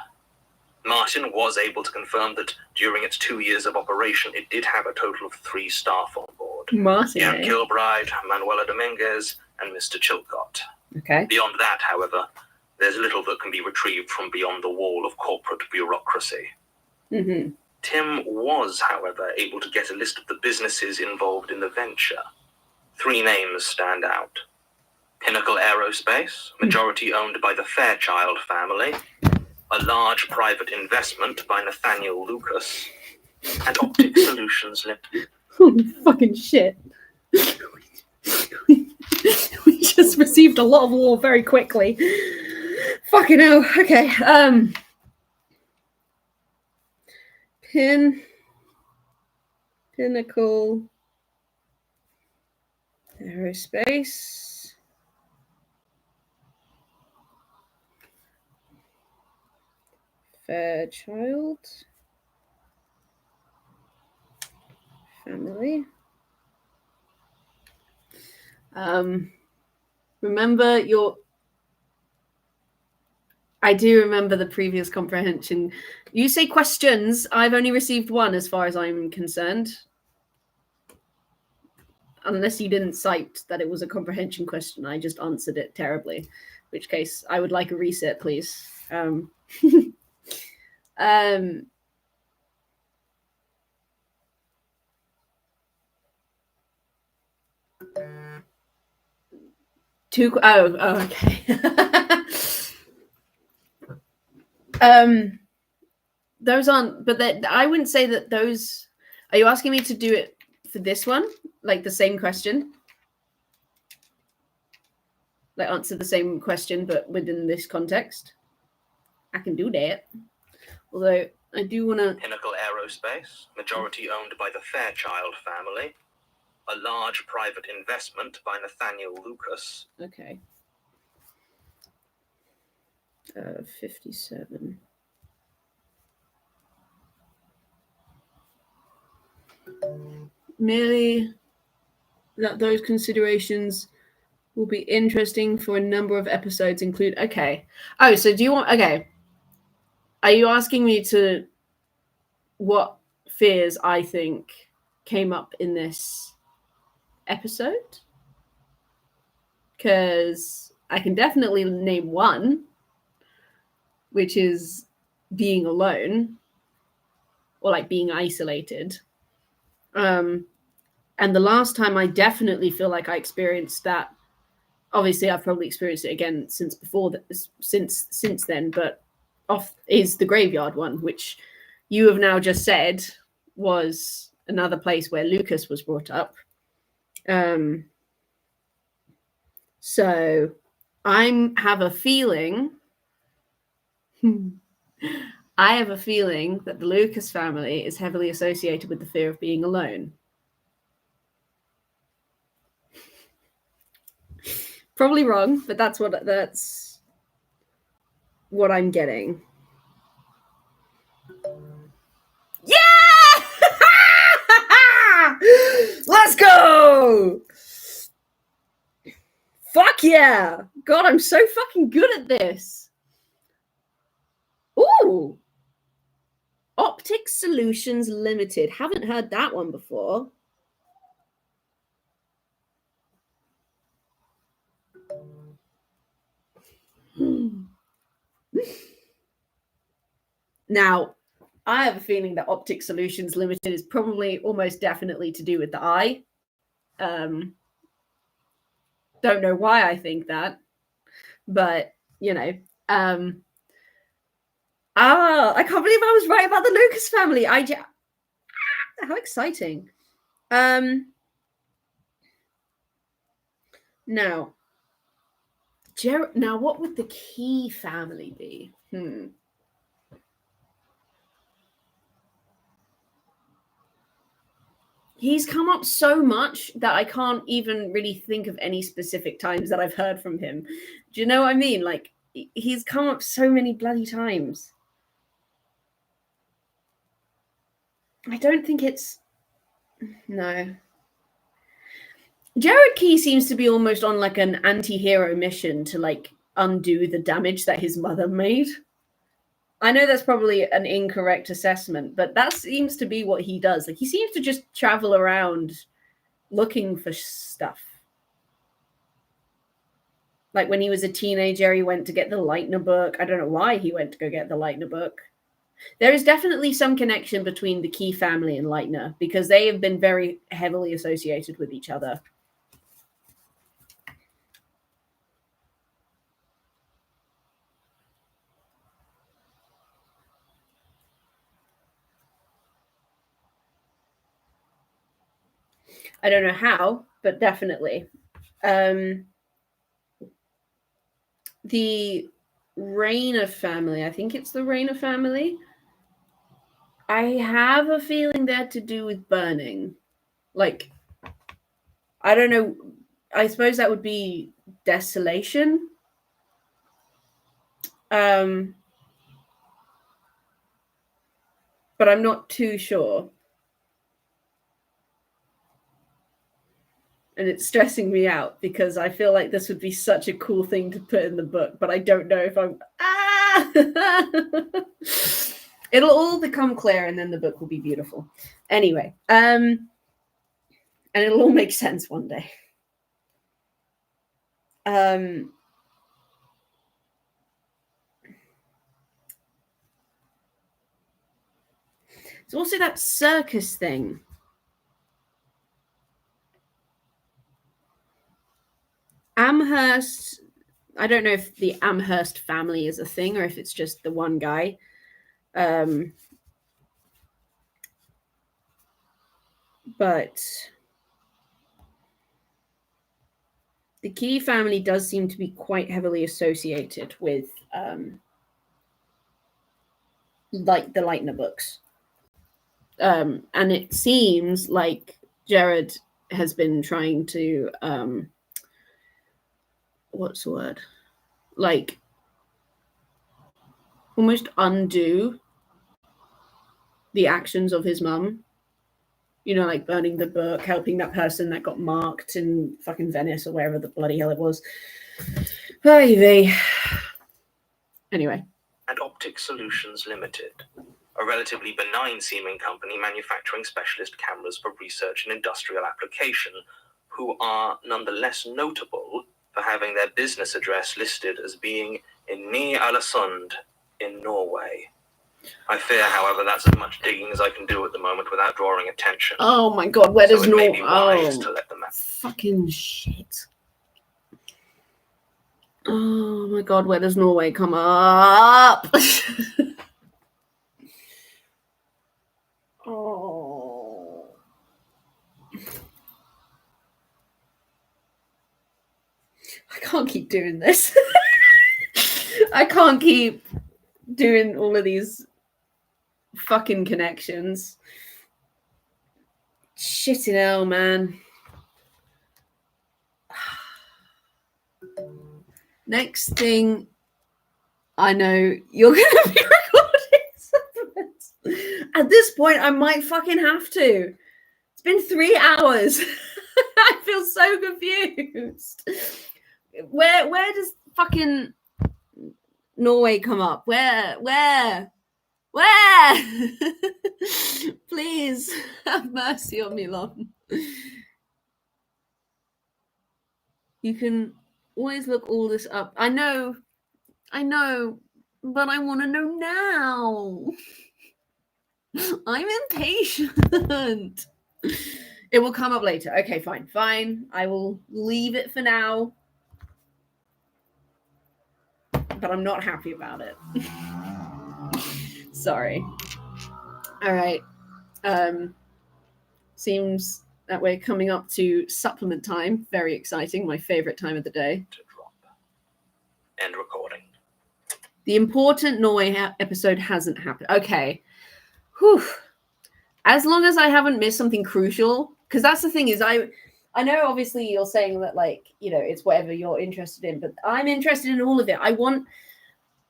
Martin was able to confirm that during its 2 years of operation, it did have a total of 3 staff on board. Martin, Jan eh? Kilbride, Manuela Dominguez, and Mr. Chilcott. Okay. Beyond that, however, there's little that can be retrieved from beyond the wall of corporate bureaucracy. Mm-hmm. Tim was, however, able to get a list of the businesses involved in the venture. 3 names stand out. Pinnacle Aerospace, majority owned by the Fairchild family, a large private investment by Nathaniel Lucas, and Optic Solutions Limited. Holy fucking shit. We just received a lot of war very quickly. Fucking hell. Okay. Pinnacle Aerospace. Fairchild family. Remember your... I do remember the previous comprehension. You say questions. I've only received 1 as far as I'm concerned. Unless you didn't cite that it was a comprehension question. I just answered it terribly. In which case, I would like a reset, please. Okay. Those aren't, but I wouldn't say that those. Are you asking me to do it for this one? Like the same question? Like answer the same question, but within this context? I can do that. Although I do want to... Pinnacle Aerospace, majority owned by the Fairchild family, a large private investment by Nathaniel Lucas. Okay. 57. Merely that those considerations will be interesting for a number of episodes include. Okay. Oh, so do you want. Okay. Are you asking me to what fears I think came up in this episode? Because I can definitely name one, which is being alone or like being isolated. And the last time I definitely feel like I experienced that, obviously I've probably experienced it again since before that, since then, but off is the graveyard one, which you have now just said was another place where Lucas was brought up. So I have a feeling that the Lucas family is heavily associated with the fear of being alone. Probably wrong, but that's what I'm getting. Yeah! Let's go! Fuck yeah! God, I'm so fucking good at this. Ooh! Optic Solutions Limited. Haven't heard that one before. Now, I have a feeling that Optic Solutions Limited is probably almost definitely to do with the eye. Don't know why I think that, but you know, I can't believe I was right about the Lucas family. How exciting. Now, what would the Key family be? He's come up so much that I can't even really think of any specific times that I've heard from him. Do you know what I mean? Like, he's come up so many bloody times. I don't think it's... No. Jared Key seems to be almost on like an anti-hero mission to like undo the damage that his mother made. I know that's probably an incorrect assessment, but that seems to be what he does. Like, he seems to just travel around looking for stuff. Like, when he was a teenager, he went to get the Leitner book. I don't know why he went to go get the Leitner book. There is definitely some connection between the Key family and Leitner because they have been very heavily associated with each other. I don't know how, but definitely. The Rayner family, I think it's the Rayner family. I have a feeling they're to do with burning. Like, I don't know. I suppose that would be desolation. But I'm not too sure. And it's stressing me out because I feel like this would be such a cool thing to put in the book, but I don't know if I'm... It'll all become clear and then the book will be beautiful. Anyway, and it'll all make sense one day. There's also that circus thing. Amherst, I don't know if the Amherst family is a thing or if it's just the one guy. But the Key family does seem to be quite heavily associated with like the Leitner books. And it seems like Jared has been trying to what's the word? Like almost undo the actions of his mum. You know, like burning the book, helping that person that got marked in fucking Venice or wherever the bloody hell it was. Anyway. And Optic Solutions Limited, a relatively benign seeming company manufacturing specialist cameras for research and industrial application, who are nonetheless notable for having their business address listed as being in Ny-Ålesund in Norway. I fear, however, that's as much digging as I can do at the moment without drawing attention. Oh my god, where does Norway? To let them out. Fucking shit. Oh my god, where does Norway come up? Oh. I can't keep doing this. I can't keep doing all of these fucking connections. Shitting hell, man. Next thing I know, you're going to be recording supplements. At this point, I might fucking have to. It's been 3 hours. I feel so confused. Where does fucking Norway come up? Where? Please have mercy on me, Lon. You can always look all this up. I know, but I want to know now. I'm impatient. It will come up later. Okay, fine. I will leave it for now. But I'm not happy about it. Sorry. All right. Seems that we're coming up to supplement time. Very exciting. My favorite time of the day. To drop. End recording. The important Norway episode hasn't happened. Okay. Whew. As long as I haven't missed something crucial, because that's the thing is I know obviously you're saying that, like, you know, it's whatever you're interested in, but I'm interested in all of it.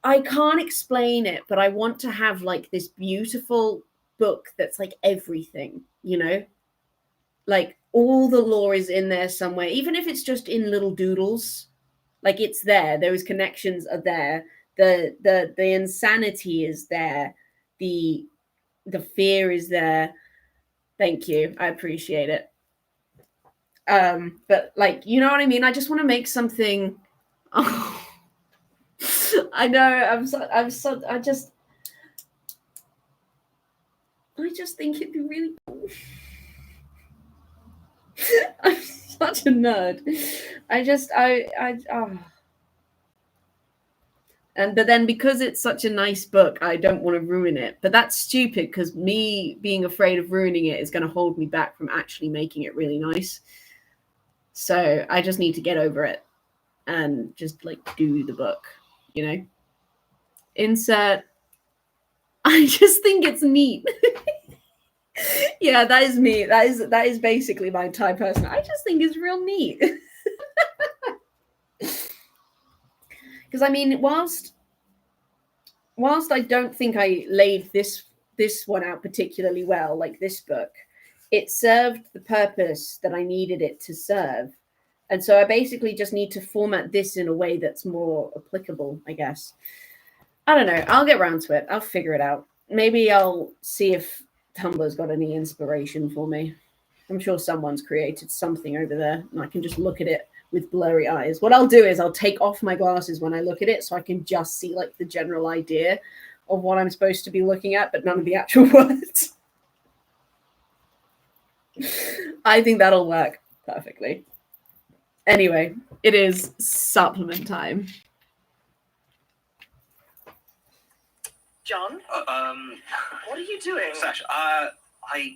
I can't explain it, but I want to have like this beautiful book that's like everything, you know, like all the lore is in there somewhere, even if it's just in little doodles, like it's there. Those connections are there. The insanity is there. The fear is there. Thank you. I appreciate it. But like, you know what I mean? I just want to make something. Oh. I know. I just think it'd be really cool. I'm such a nerd. But then because it's such a nice book, I don't want to ruin it. But that's stupid because me being afraid of ruining it is going to hold me back from actually making it really nice. So I just need to get over it and just like do the book, you know? Insert. I just think it's neat. Yeah, that is me. That is basically my type person. I just think it's real neat. Because I mean, whilst I don't think I laid this one out particularly well, like this book, it served the purpose that I needed it to serve. And so I basically just need to format this in a way that's more applicable, I guess. I don't know. I'll get around to it. I'll figure it out. Maybe I'll see if Tumblr's got any inspiration for me. I'm sure someone's created something over there, and I can just look at it with blurry eyes. What I'll do is I'll take off my glasses when I look at it so I can just see like the general idea of what I'm supposed to be looking at, but none of the actual words. I think that'll work perfectly. Anyway, it is supplement time. John? What are you doing? Sash, I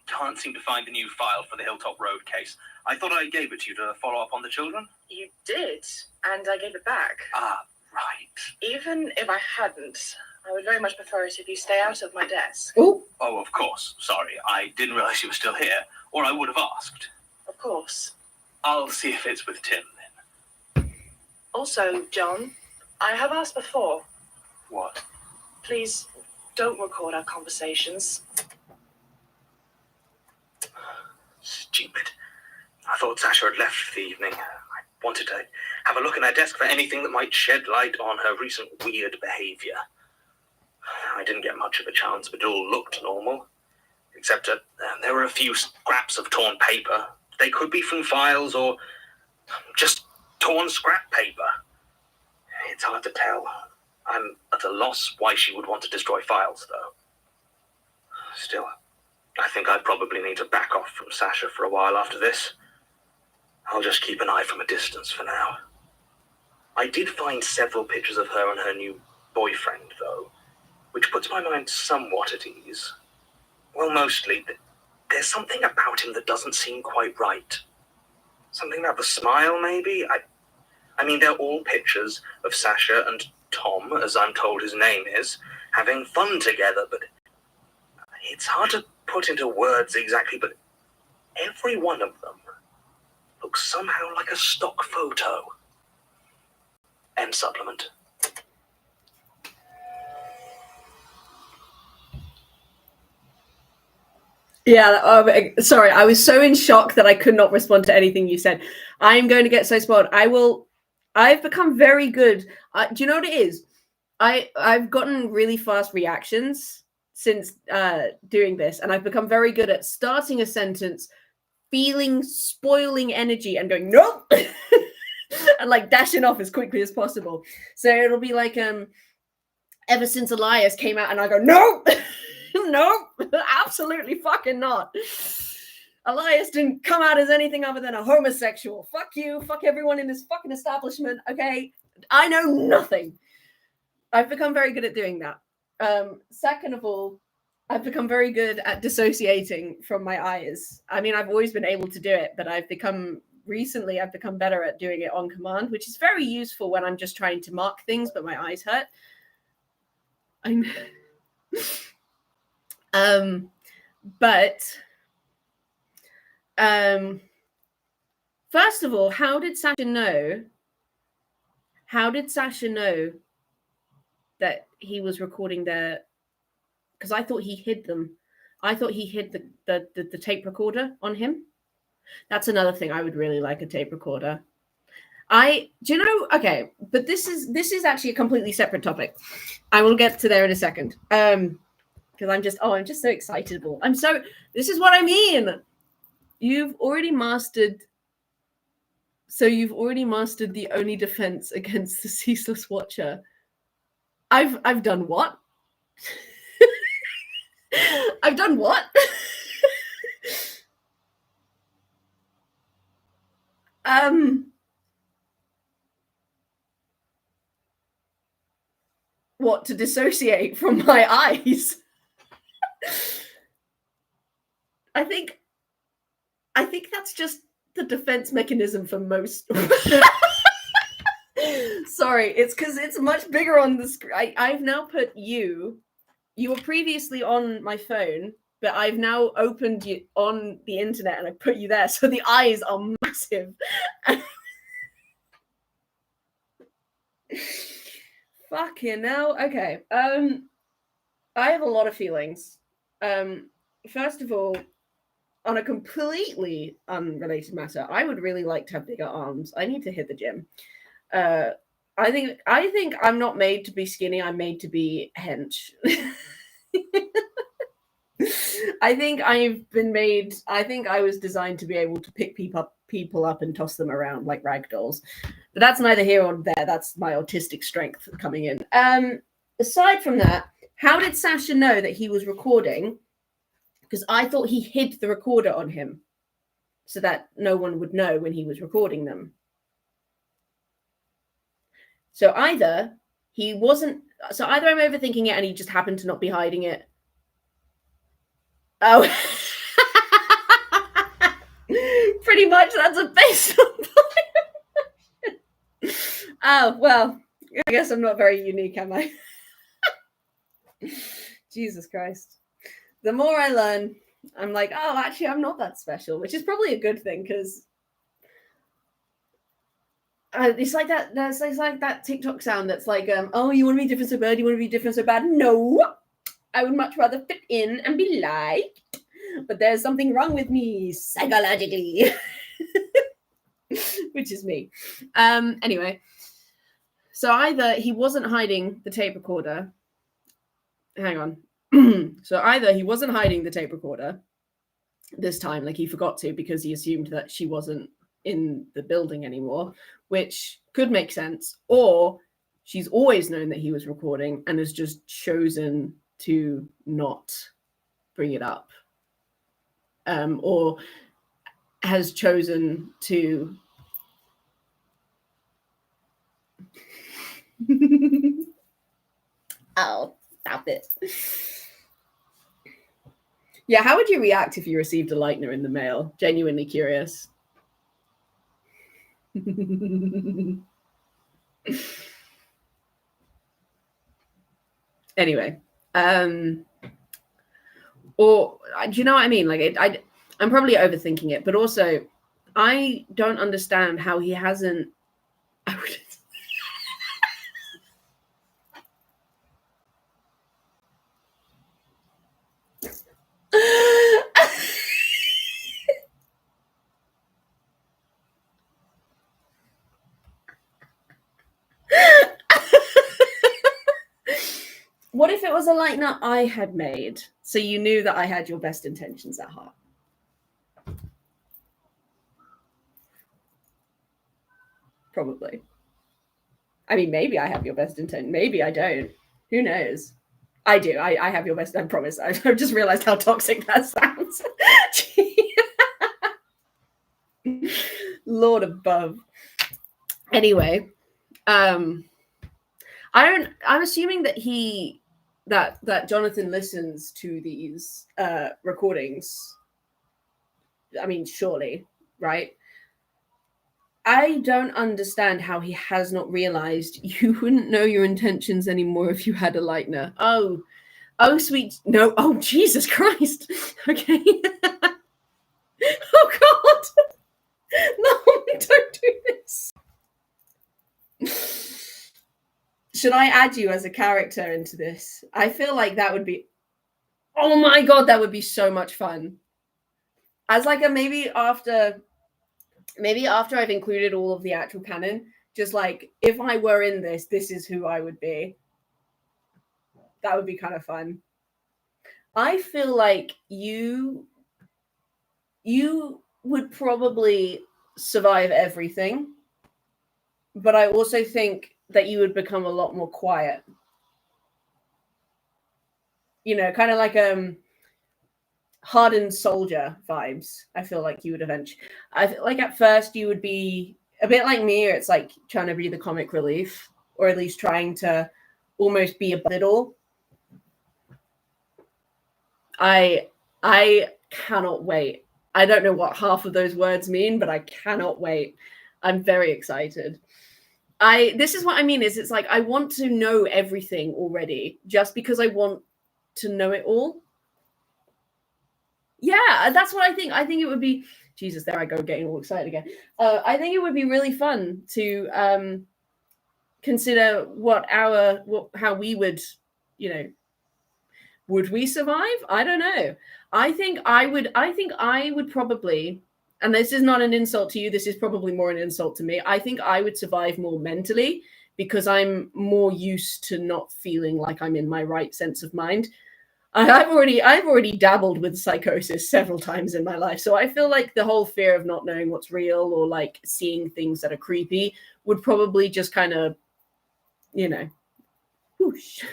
can't seem to find the new file for the Hilltop Road case. I thought I gave it to you to follow up on the children. You did, and I gave it back. Ah, right. Even if I hadn't, I would very much prefer it if you stay out of my desk. Oh, of course. Sorry, I didn't realize you were still here, or I would have asked. Of course. I'll see if it's with Tim, then. Also, John, I have asked before. What? Please don't record our conversations. Stupid. I thought Sasha had left for the evening. I wanted to have a look in her desk for anything that might shed light on her recent weird behavior. I didn't get much of a chance, but it all looked normal. Except there were a few scraps of torn paper. They could be from files or just torn scrap paper. It's hard to tell. I'm at a loss why she would want to destroy files, though. Still, I think I probably need to back off from Sasha for a while after this. I'll just keep an eye from a distance for now. I did find several pictures of her and her new boyfriend, though, which puts my mind somewhat at ease. Well, mostly, there's something about him that doesn't seem quite right. Something about the smile, maybe? I mean, they're all pictures of Sasha and Tom, as I'm told his name is, having fun together, but it's hard to put into words exactly, but every one of them looks somehow like a stock photo. End supplement. Yeah, sorry, I was so in shock that I could not respond to anything you said. I'm going to get so spoiled. I've become very good. Do you know what it is? I've gotten really fast reactions since doing this, and I've become very good at starting a sentence, feeling spoiling energy and going, nope, and like dashing off as quickly as possible. So it'll be like, ever since Elias came out, and I go, nope. Nope, absolutely fucking not. Elias didn't come out as anything other than a homosexual. Fuck you. Fuck everyone in this fucking establishment. Okay, I know nothing. I've become very good at doing that. Second of all, I've become very good at dissociating from my eyes. I mean, I've always been able to do it, but I've become better at doing it on command, which is very useful when I'm just trying to mark things, but my eyes hurt. First of all, how did Sasha know that he was recording there? Because I thought he hid them. I thought he hid the tape recorder on him. That's another thing. I would really like a tape recorder. Okay, but this is actually a completely separate topic. I will get to there in a second. Because I'm just so excitable. This is what I mean. You've already mastered the only defense against the ceaseless watcher. I've done what? I've done what? What, to dissociate from my eyes? I think that's just the defense mechanism for most. Sorry, it's because it's much bigger on the screen. I've now put you were previously on my phone, but I've now opened you on the internet and I put you there, so the eyes are massive. Fucking hell. Okay. I have a lot of feelings. First of all, on a completely unrelated matter, I would really like to have bigger arms. I need to hit the gym. I think I'm not made to be skinny. I'm made to be hench. I think I was designed to be able to pick people up and toss them around like rag dolls. But that's neither here or there. That's my autistic strength coming in. Aside from that, how did Sasha know that he was recording? Because I thought he hid the recorder on him so that no one would know when he was recording them. So either I'm overthinking it and he just happened to not be hiding it. Oh, pretty much that's a based on. Oh, well, I guess I'm not very unique, am I? Jesus Christ. The more I learn, I'm like, oh, actually, I'm not that special, which is probably a good thing because It's like that. It's like that TikTok sound that's like, oh, you want to be different so bad? You want to be different so bad? No, I would much rather fit in and be liked. But there's something wrong with me psychologically, which is me. Anyway, so either he wasn't hiding the tape recorder. Hang on. So either he wasn't hiding the tape recorder this time, like he forgot to because he assumed that she wasn't in the building anymore, which could make sense, or she's always known that he was recording and has just chosen to not bring it up, or has chosen to oh, stop it. Yeah, how would you react if you received a Lightner in the mail? Genuinely curious. Anyway, or do you know what I mean? Like, I'm probably overthinking it, but also I don't understand how he hasn't. What if it was a Lightner I had made, so you knew that I had your best intentions at heart? Probably. I mean, maybe I have your best intent. Maybe I don't. Who knows? I do. I have your best. I promise. I've just realized how toxic that sounds. Lord above. Anyway, I'm assuming that that Jonathan listens to these recordings. I mean, surely, right? I don't understand how he has not realized you wouldn't know your intentions anymore if you had a Lightner. Oh, sweet. No. Oh, Jesus Christ. Okay. Oh, God. No, don't do this. Should I add you as a character into this? I feel like that would be... Oh, my God, that would be so much fun. As like a maybe after I've included all of the actual canon, just like, if I were in this is who I would be. That would be kind of fun. I feel like you would probably survive everything, but I also think that you would become a lot more quiet. You know, kind of like hardened soldier vibes. I feel like you would eventually. I feel like at first you would be a bit like me, or it's like trying to be the comic relief, or at least trying to almost be above it all. I cannot wait. I don't know what half of those words mean, but I cannot wait. I'm very excited. This is what I mean, is it's like I want to know everything already just because I want to know it all. Yeah, that's what I think. I think it would be... Jesus, there I go, getting all excited again. I think it would be really fun to consider how we would, you know, would we survive? I don't know. I think I would probably, and this is not an insult to you, this is probably more an insult to me. I think I would survive more mentally because I'm more used to not feeling like I'm in my right sense of mind. I've already dabbled with psychosis several times in my life. So I feel like the whole fear of not knowing what's real or like seeing things that are creepy would probably just kind of, you know, whoosh.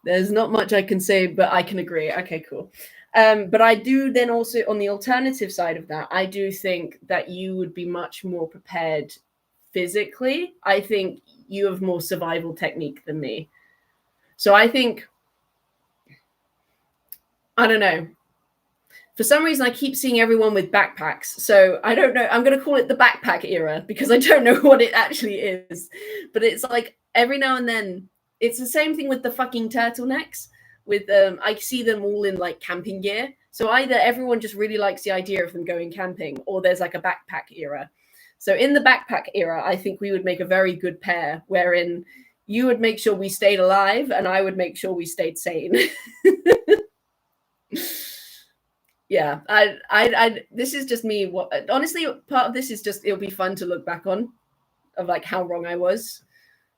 There's not much I can say, but I can agree. Okay, cool. But I do then also, on the alternative side of that, I do think that you would be much more prepared physically. I think you have more survival technique than me. So I think, I don't know. For some reason, I keep seeing everyone with backpacks. So I don't know. I'm going to call it the backpack era because I don't know what it actually is. But it's like every now and then, it's the same thing with the fucking turtlenecks. With I see them all in like camping gear. So either everyone just really likes the idea of them going camping, or there's like a backpack era. So in the backpack era, I think we would make a very good pair, wherein you would make sure we stayed alive and I would make sure we stayed sane. Yeah, I this is just me. Honestly, part of this is just, it'll be fun to look back on of like how wrong I was.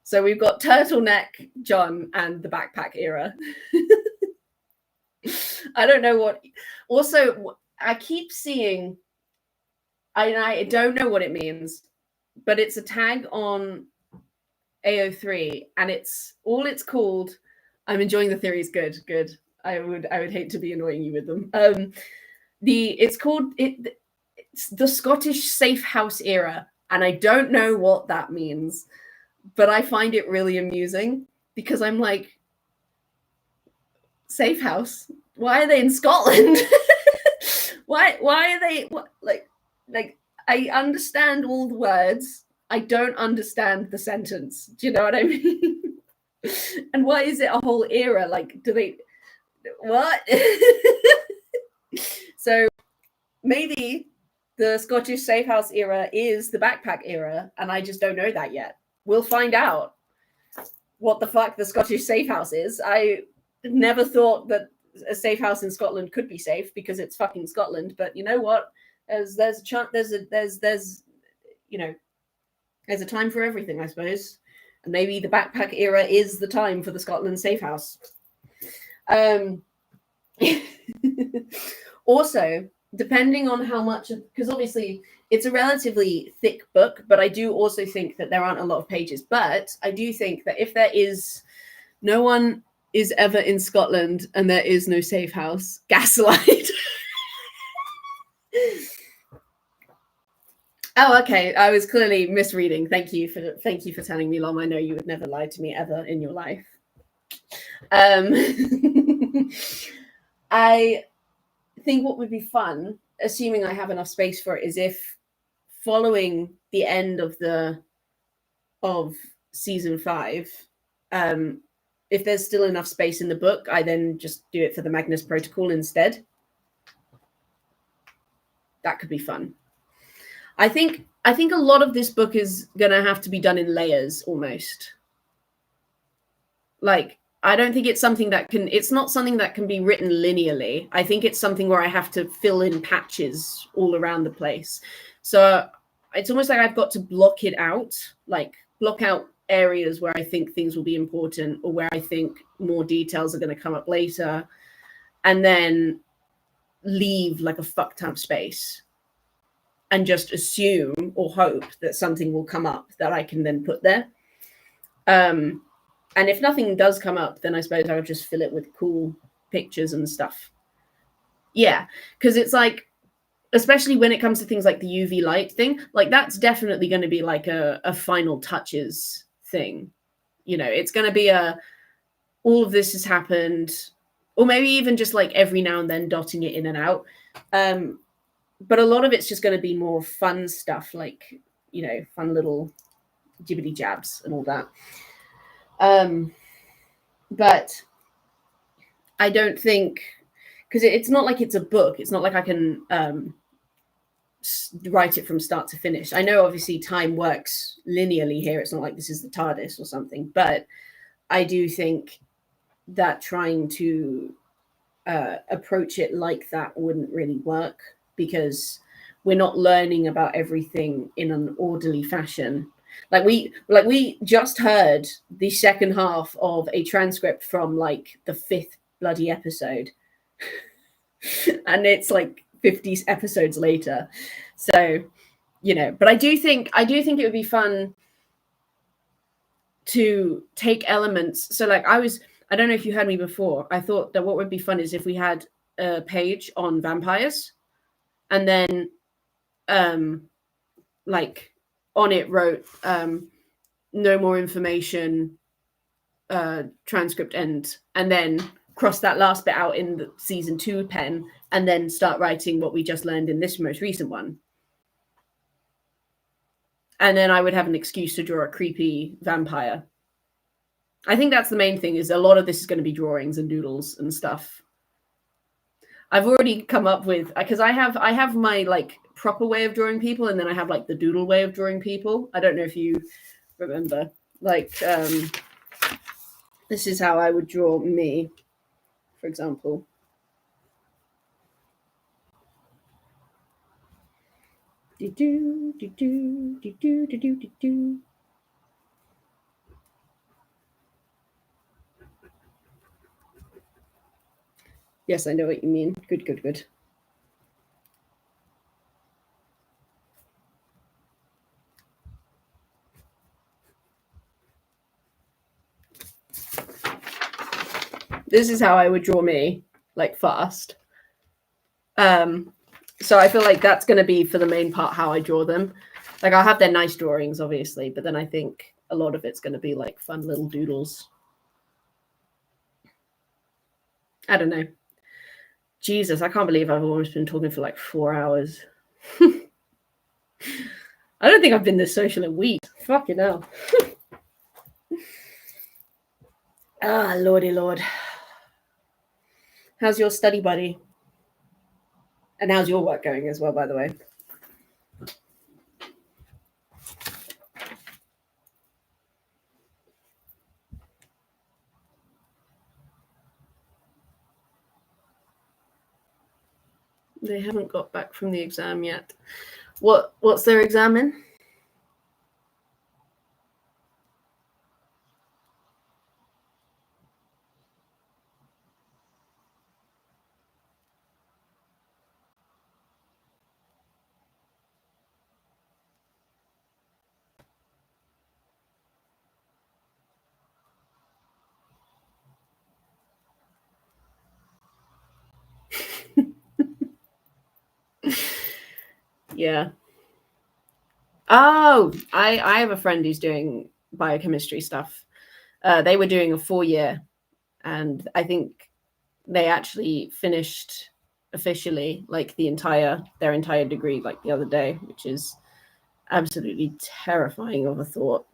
So we've got turtleneck John and the backpack era. I don't know what. Also, I keep seeing. I don't know what it means, but it's a tag on AO3, and it's called. I'm enjoying the theories. Good. I would hate to be annoying you with them. It's the Scottish safe house era, and I don't know what that means, but I find it really amusing because I'm like, safe house? Why are they in Scotland? why are they like I understand all the words. I don't understand the sentence. Do you know what I mean? And why is it a whole era? Like, do they what? So maybe the Scottish safe house era is the backpack era, and I just don't know that yet. We'll find out what the fuck the Scottish safe house is. I never thought that a safe house in Scotland could be safe because it's fucking Scotland. But you know what? There's a chance. There's a time for everything, I suppose. And maybe the backpack era is the time for the Scotland safe house. Also, depending on how much, because obviously it's a relatively thick book, but I do also think that there aren't a lot of pages. But I do think that if there is, no one is ever in Scotland and there is no safe house, gaslight. Oh, okay. I was clearly misreading. Thank you for telling me, Lom. I know you would never lie to me ever in your life. I think what would be fun, assuming I have enough space for it, is if following the end of season 5, if there's still enough space in the book, I then just do it for the Magnus Protocol instead. That could be fun. I think a lot of this book is gonna have to be done in layers almost. Like, I don't think it's not something that can be written linearly. I think it's something where I have to fill in patches all around the place. So it's almost like I've got to block it out, like block out areas where I think things will be important or where I think more details are going to come up later, and then leave like a fucked up space and just assume or hope that something will come up that I can then put there. And if nothing does come up, then I suppose I would just fill it with cool pictures and stuff. Yeah, because it's like, especially when it comes to things like the UV light thing, like that's definitely going to be like a final touches thing. You know, it's going to be all of this has happened, or maybe even just like every now and then dotting it in and out. But a lot of it's just going to be more fun stuff, like, you know, fun little jibbity jabs and all that. But I don't think, because it's not like it's a book. It's not like I can write it from start to finish. I know obviously time works linearly here. It's not like this is the TARDIS or something, but I do think that trying to approach it like that wouldn't really work, because we're not learning about everything in an orderly fashion. Like we just heard the second half of a transcript from like the 5th bloody episode. And it's like 50 episodes later. So, you know, but I do think it would be fun to take elements. So like I don't know if you heard me before. I thought that what would be fun is if we had a page on vampires, and then like on it wrote no more information, transcript end, and then cross that last bit out in the season 2 pen, and then start writing what we just learned in this most recent one. And then I would have an excuse to draw a creepy vampire. I think that's the main thing, is a lot of this is going to be drawings and doodles and stuff. I've already come up with, because I have my like proper way of drawing people, and then I have like the doodle way of drawing people. I don't know if you remember. Like, this is how I would draw me, for example. Do-do, do-do, do-do, do-do, do-do. Yes, I know what you mean. Good, good, good. This is how I would draw me, like fast. So I feel like that's going to be for the main part how I draw them. Like I'll have their nice drawings, obviously, but then I think a lot of it's going to be like fun little doodles. I don't know. Jesus, I can't believe I've almost been talking for like 4 hours. I don't think I've been this social in weeks. Fucking hell. Ah, lordy lord. How's your study, buddy? And how's your work going as well, by the way? They haven't got back from the exam yet. What's their exam in? Yeah. Oh, I have a friend who's doing biochemistry stuff. They were doing a 4-year, and I think they actually finished officially like their entire degree like the other day, which is absolutely terrifying of a thought.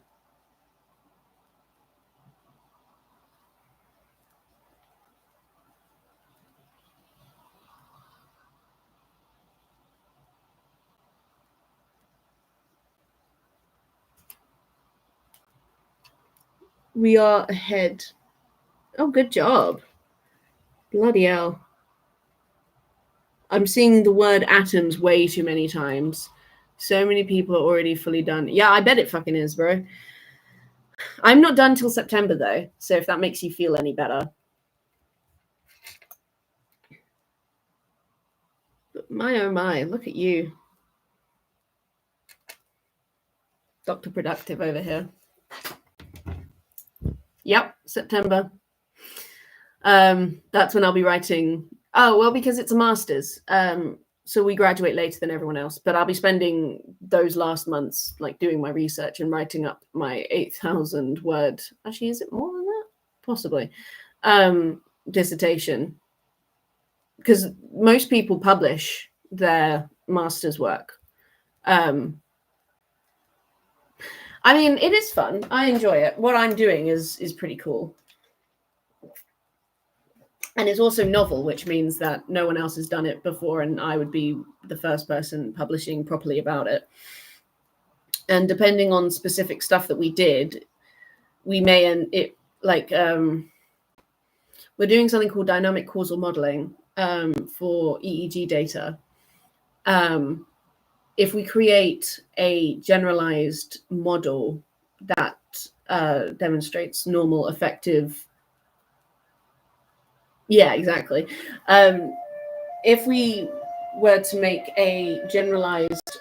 We are ahead. Oh, good job. Bloody hell. I'm seeing the word atoms way too many times. So many people are already fully done. Yeah, I bet it fucking is, bro. I'm not done till September, though. So if that makes you feel any better. But my, oh my, look at you. Dr. Productive over here. Yep, September. That's when I'll be writing. Oh, well, because it's a master's. So we graduate later than everyone else. But I'll be spending those last months like doing my research and writing up my 8,000 word. Actually, is it more than that? Possibly. Dissertation. Because most people publish their master's work. I mean, it is fun. I enjoy it. What I'm doing is pretty cool. And it's also novel, which means that no one else has done it before, and I would be the first person publishing properly about it. And depending on specific stuff that we did, we may end it like we're doing something called dynamic causal modeling for EEG data. If we create a generalized model that demonstrates normal, effective. Yeah, exactly. If we were to make a generalized,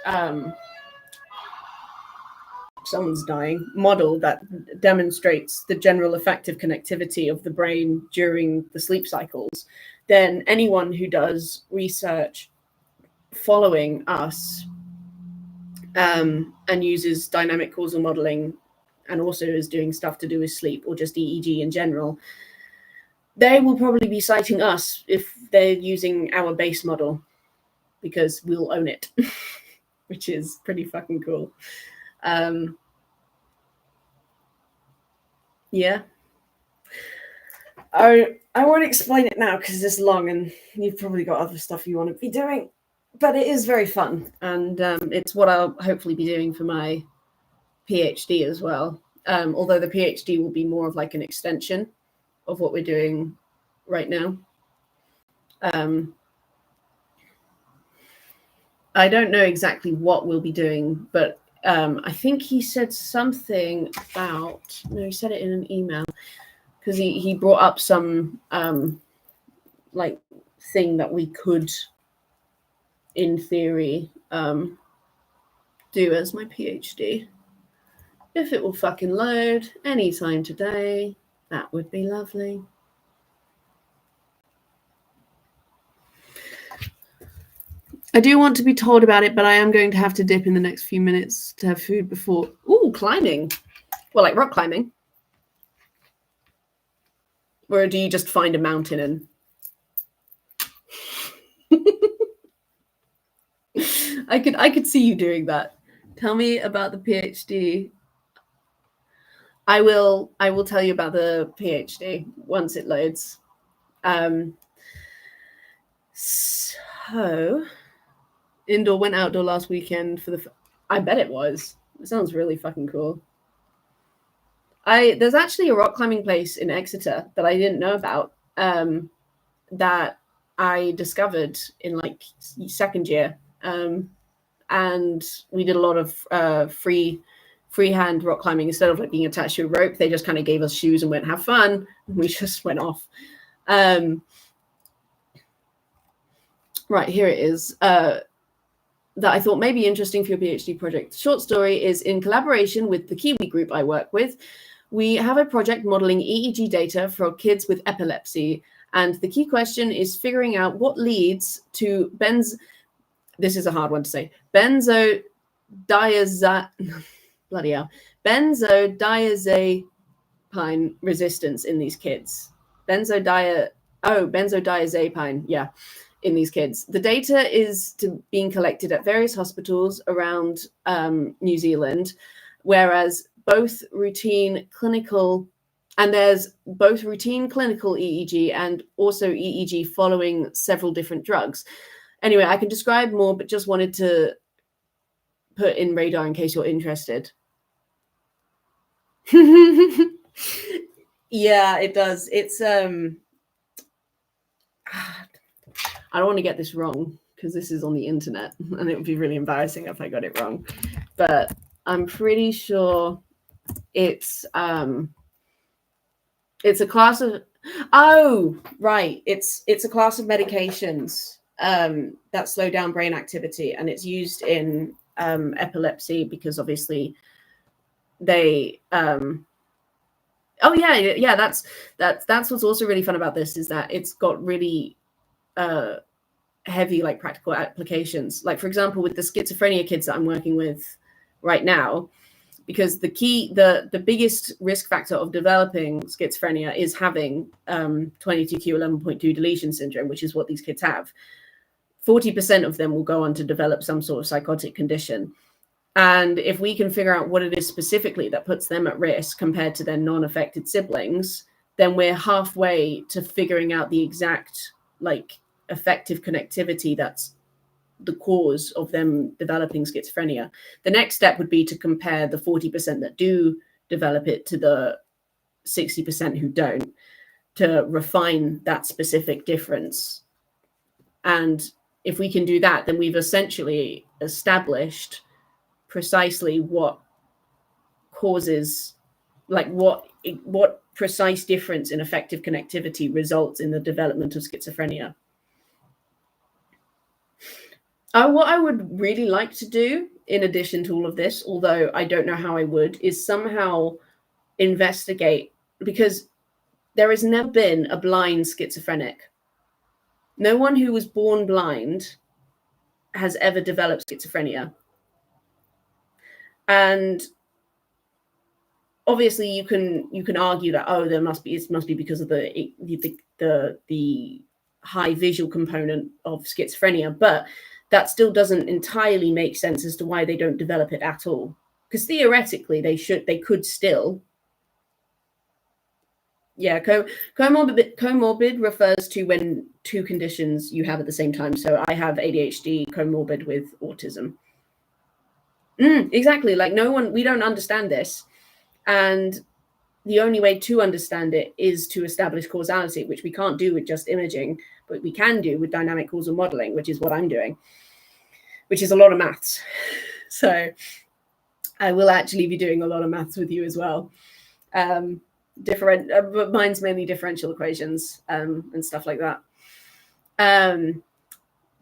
someone's dying, model that demonstrates the general effective connectivity of the brain during the sleep cycles, then anyone who does research following us and uses dynamic causal modeling and also is doing stuff to do with sleep or just EEG in general, they will probably be citing us if they're using our base model because we'll own it, which is pretty fucking cool. Yeah. I won't explain it now because it's long and you've probably got other stuff you want to be doing. but it is very fun, and it's what I'll hopefully be doing for my PhD as well. Although the PhD will be more of like an extension of what we're doing right now. I don't know exactly what we'll be doing, but I think he said something about, no, he said it in an email, because he brought up some like thing that we could, in theory, do as my PhD. If it will fucking load anytime today, that would be lovely. I do want to be told about it, but I am going to have to dip in the next few minutes to have food before. Ooh, climbing. Well, like rock climbing. Or do you just find a mountain and... I could see you doing that. Tell me about the PhD. I will tell you about the PhD once it loads. So indoor went outdoor last weekend for the... I bet it was. It sounds really fucking cool. There's actually a rock climbing place in Exeter that I didn't know about, that I discovered in like second year. And we did a lot of freehand rock climbing. Instead of like being attached to a rope, they just kind of gave us shoes and went, have fun. And we just went off. Right, here it is. That I thought may be interesting for your PhD project. The short story is in collaboration with the Kiwi group I work with. We have a project modeling EEG data for kids with epilepsy. And the key question is figuring out what leads to this is a hard one to say, benzodiazepine resistance in these kids. Benzodiazepine, yeah, in these kids. The data is being collected at various hospitals around New Zealand, whereas there's both routine clinical EEG and also EEG following several different drugs. Anyway, I can describe more, but just wanted to put in radar in case you're interested. Yeah, it does. It's I don't want to get this wrong because this is on the internet and it would be really embarrassing if I got it wrong. But I'm pretty sure it's a class of it's a class of medications that slow down brain activity, and it's used in epilepsy because obviously they that's what's also really fun about this, is that it's got really heavy like practical applications. Like for example, with the schizophrenia kids that I'm working with right now, because the biggest risk factor of developing schizophrenia is having 22q11.2 deletion syndrome, which is what these kids have. 40% of them will go on to develop some sort of psychotic condition. And if we can figure out what it is specifically that puts them at risk compared to their non-affected siblings, then we're halfway to figuring out the exact like effective connectivity that's the cause of them developing schizophrenia. The next step would be to compare the 40% that do develop it to the 60% who don't, to refine that specific difference. And if we can do that, then we've essentially established precisely what causes, like what precise difference in effective connectivity results in the development of schizophrenia. What I would really like to do, in addition to all of this, although I don't know how I would, is somehow investigate, because there has never been a blind schizophrenic. No one who was born blind has ever developed schizophrenia. And obviously you can argue that, it must be because of the high visual component of schizophrenia, but that still doesn't entirely make sense as to why they don't develop it at all. Because theoretically they could still Yeah, comorbid refers to when two conditions you have at the same time. So I have ADHD comorbid with autism. Exactly. Like we don't understand this. And the only way to understand it is to establish causality, which we can't do with just imaging, but we can do with dynamic causal modeling, which is what I'm doing, which is a lot of maths. So I will actually be doing a lot of maths with you as well. But mine's mainly differential equations and stuff like that.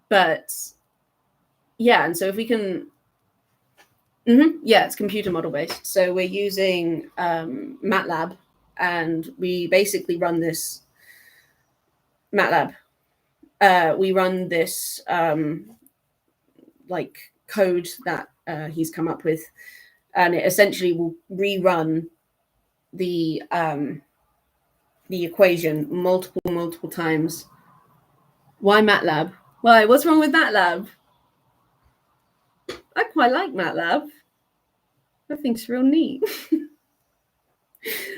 But yeah, and so if we can, yeah, it's computer model based. So we're using MATLAB, and we basically run this MATLAB. We run this like code that he's come up with, and it essentially will rerun the equation multiple times. Why MATLAB? Why? What's wrong with MATLAB? I quite like MATLAB. I think it's real neat.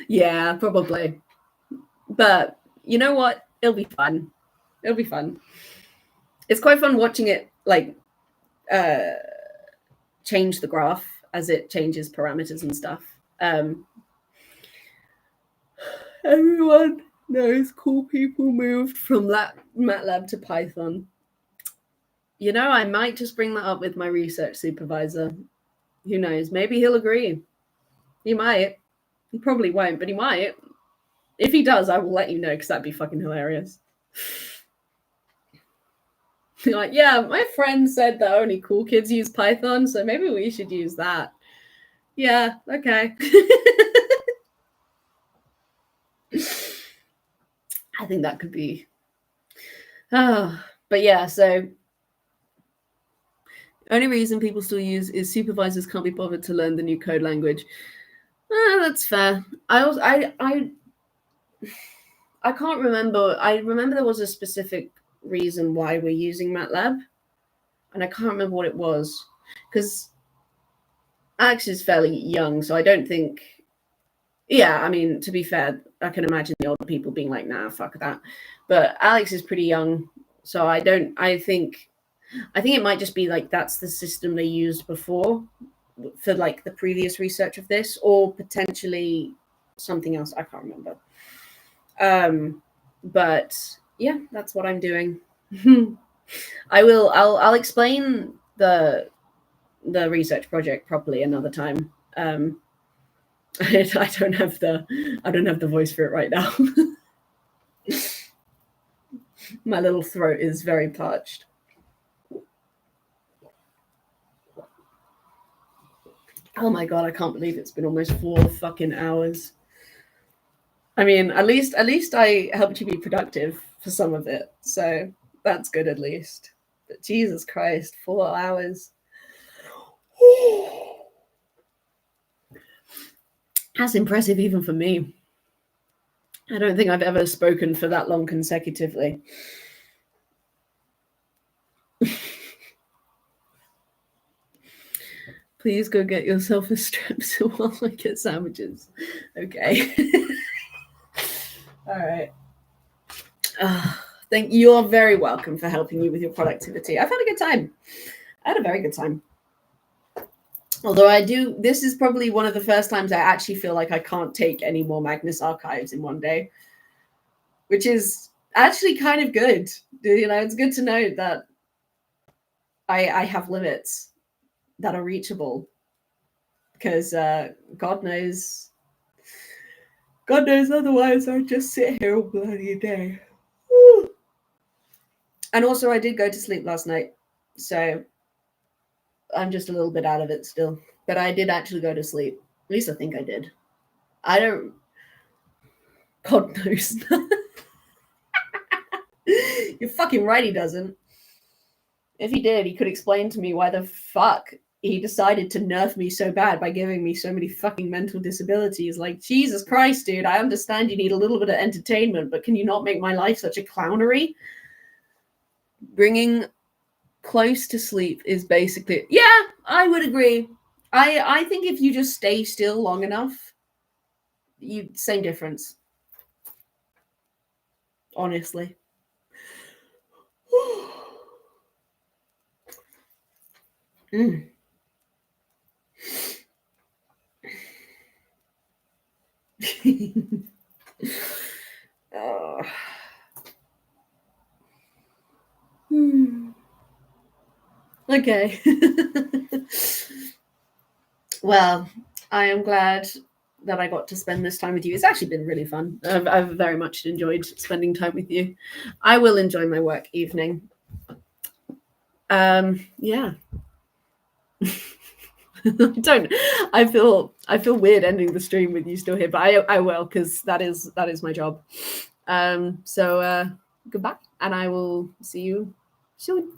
Yeah, probably. But you know what? It'll be fun. It'll be fun. It's quite fun watching it like change the graph as it changes parameters and stuff. Everyone knows cool people moved from MATLAB to Python. You know, I might just bring that up with my research supervisor. Who knows? Maybe he'll agree. He might. He probably won't, but he might. If he does, I will let you know, because that'd be fucking hilarious. Like, yeah, my friend said that only cool kids use Python, so maybe we should use that. Yeah, okay. I think that could be. Oh, but yeah, so only reason people still use is supervisors can't be bothered to learn the new code language. That's fair. I can't remember. I remember there was a specific reason why we're using MATLAB, and I can't remember what it was, because Alex is fairly young, so I don't think. Yeah, I mean, to be fair, I can imagine the older people being like, nah, fuck that. But Alex is pretty young, so I think it might just be like that's the system they used before for like the previous research of this, or potentially something else. I can't remember. But yeah, that's what I'm doing. I'll explain the research project properly another time. I don't have the voice for it right now. My little throat is very parched. Oh my god, I can't believe it's been almost 4 fucking hours. I mean, at least I helped you be productive for some of it, so that's good at least. But Jesus Christ, 4 hours. That's impressive even for me. I don't think I've ever spoken for that long consecutively. Please go get yourself a strepsil while I get sandwiches. Okay. All right. Thank you. You're very welcome for helping you with your productivity. I've had a good time. I had a very good time. Although this is probably one of the first times I actually feel like I can't take any more Magnus archives in one day, which is actually kind of good. You know, it's good to know that I have limits that are reachable, because God knows otherwise I'd just sit here all bloody day. Woo. And also I did go to sleep last night, so I'm just a little bit out of it still. But I did actually go to sleep. At least I think I did. I don't. God knows. You're fucking right, he doesn't. If he did, he could explain to me why the fuck he decided to nerf me so bad by giving me so many fucking mental disabilities. Like, Jesus Christ, dude, I understand you need a little bit of entertainment, but can you not make my life such a clownery? Bringing close to sleep is basically, yeah, I would agree. I think if you just stay still long enough, same difference. honestly. Mm. Oh. Okay. Well, I am glad that I got to spend this time with you. It's actually been really fun. I've very much enjoyed spending time with you. I will enjoy my work evening. Yeah. I feel weird ending the stream with you still here, but I will, because that is my job. So goodbye, and I will see you soon.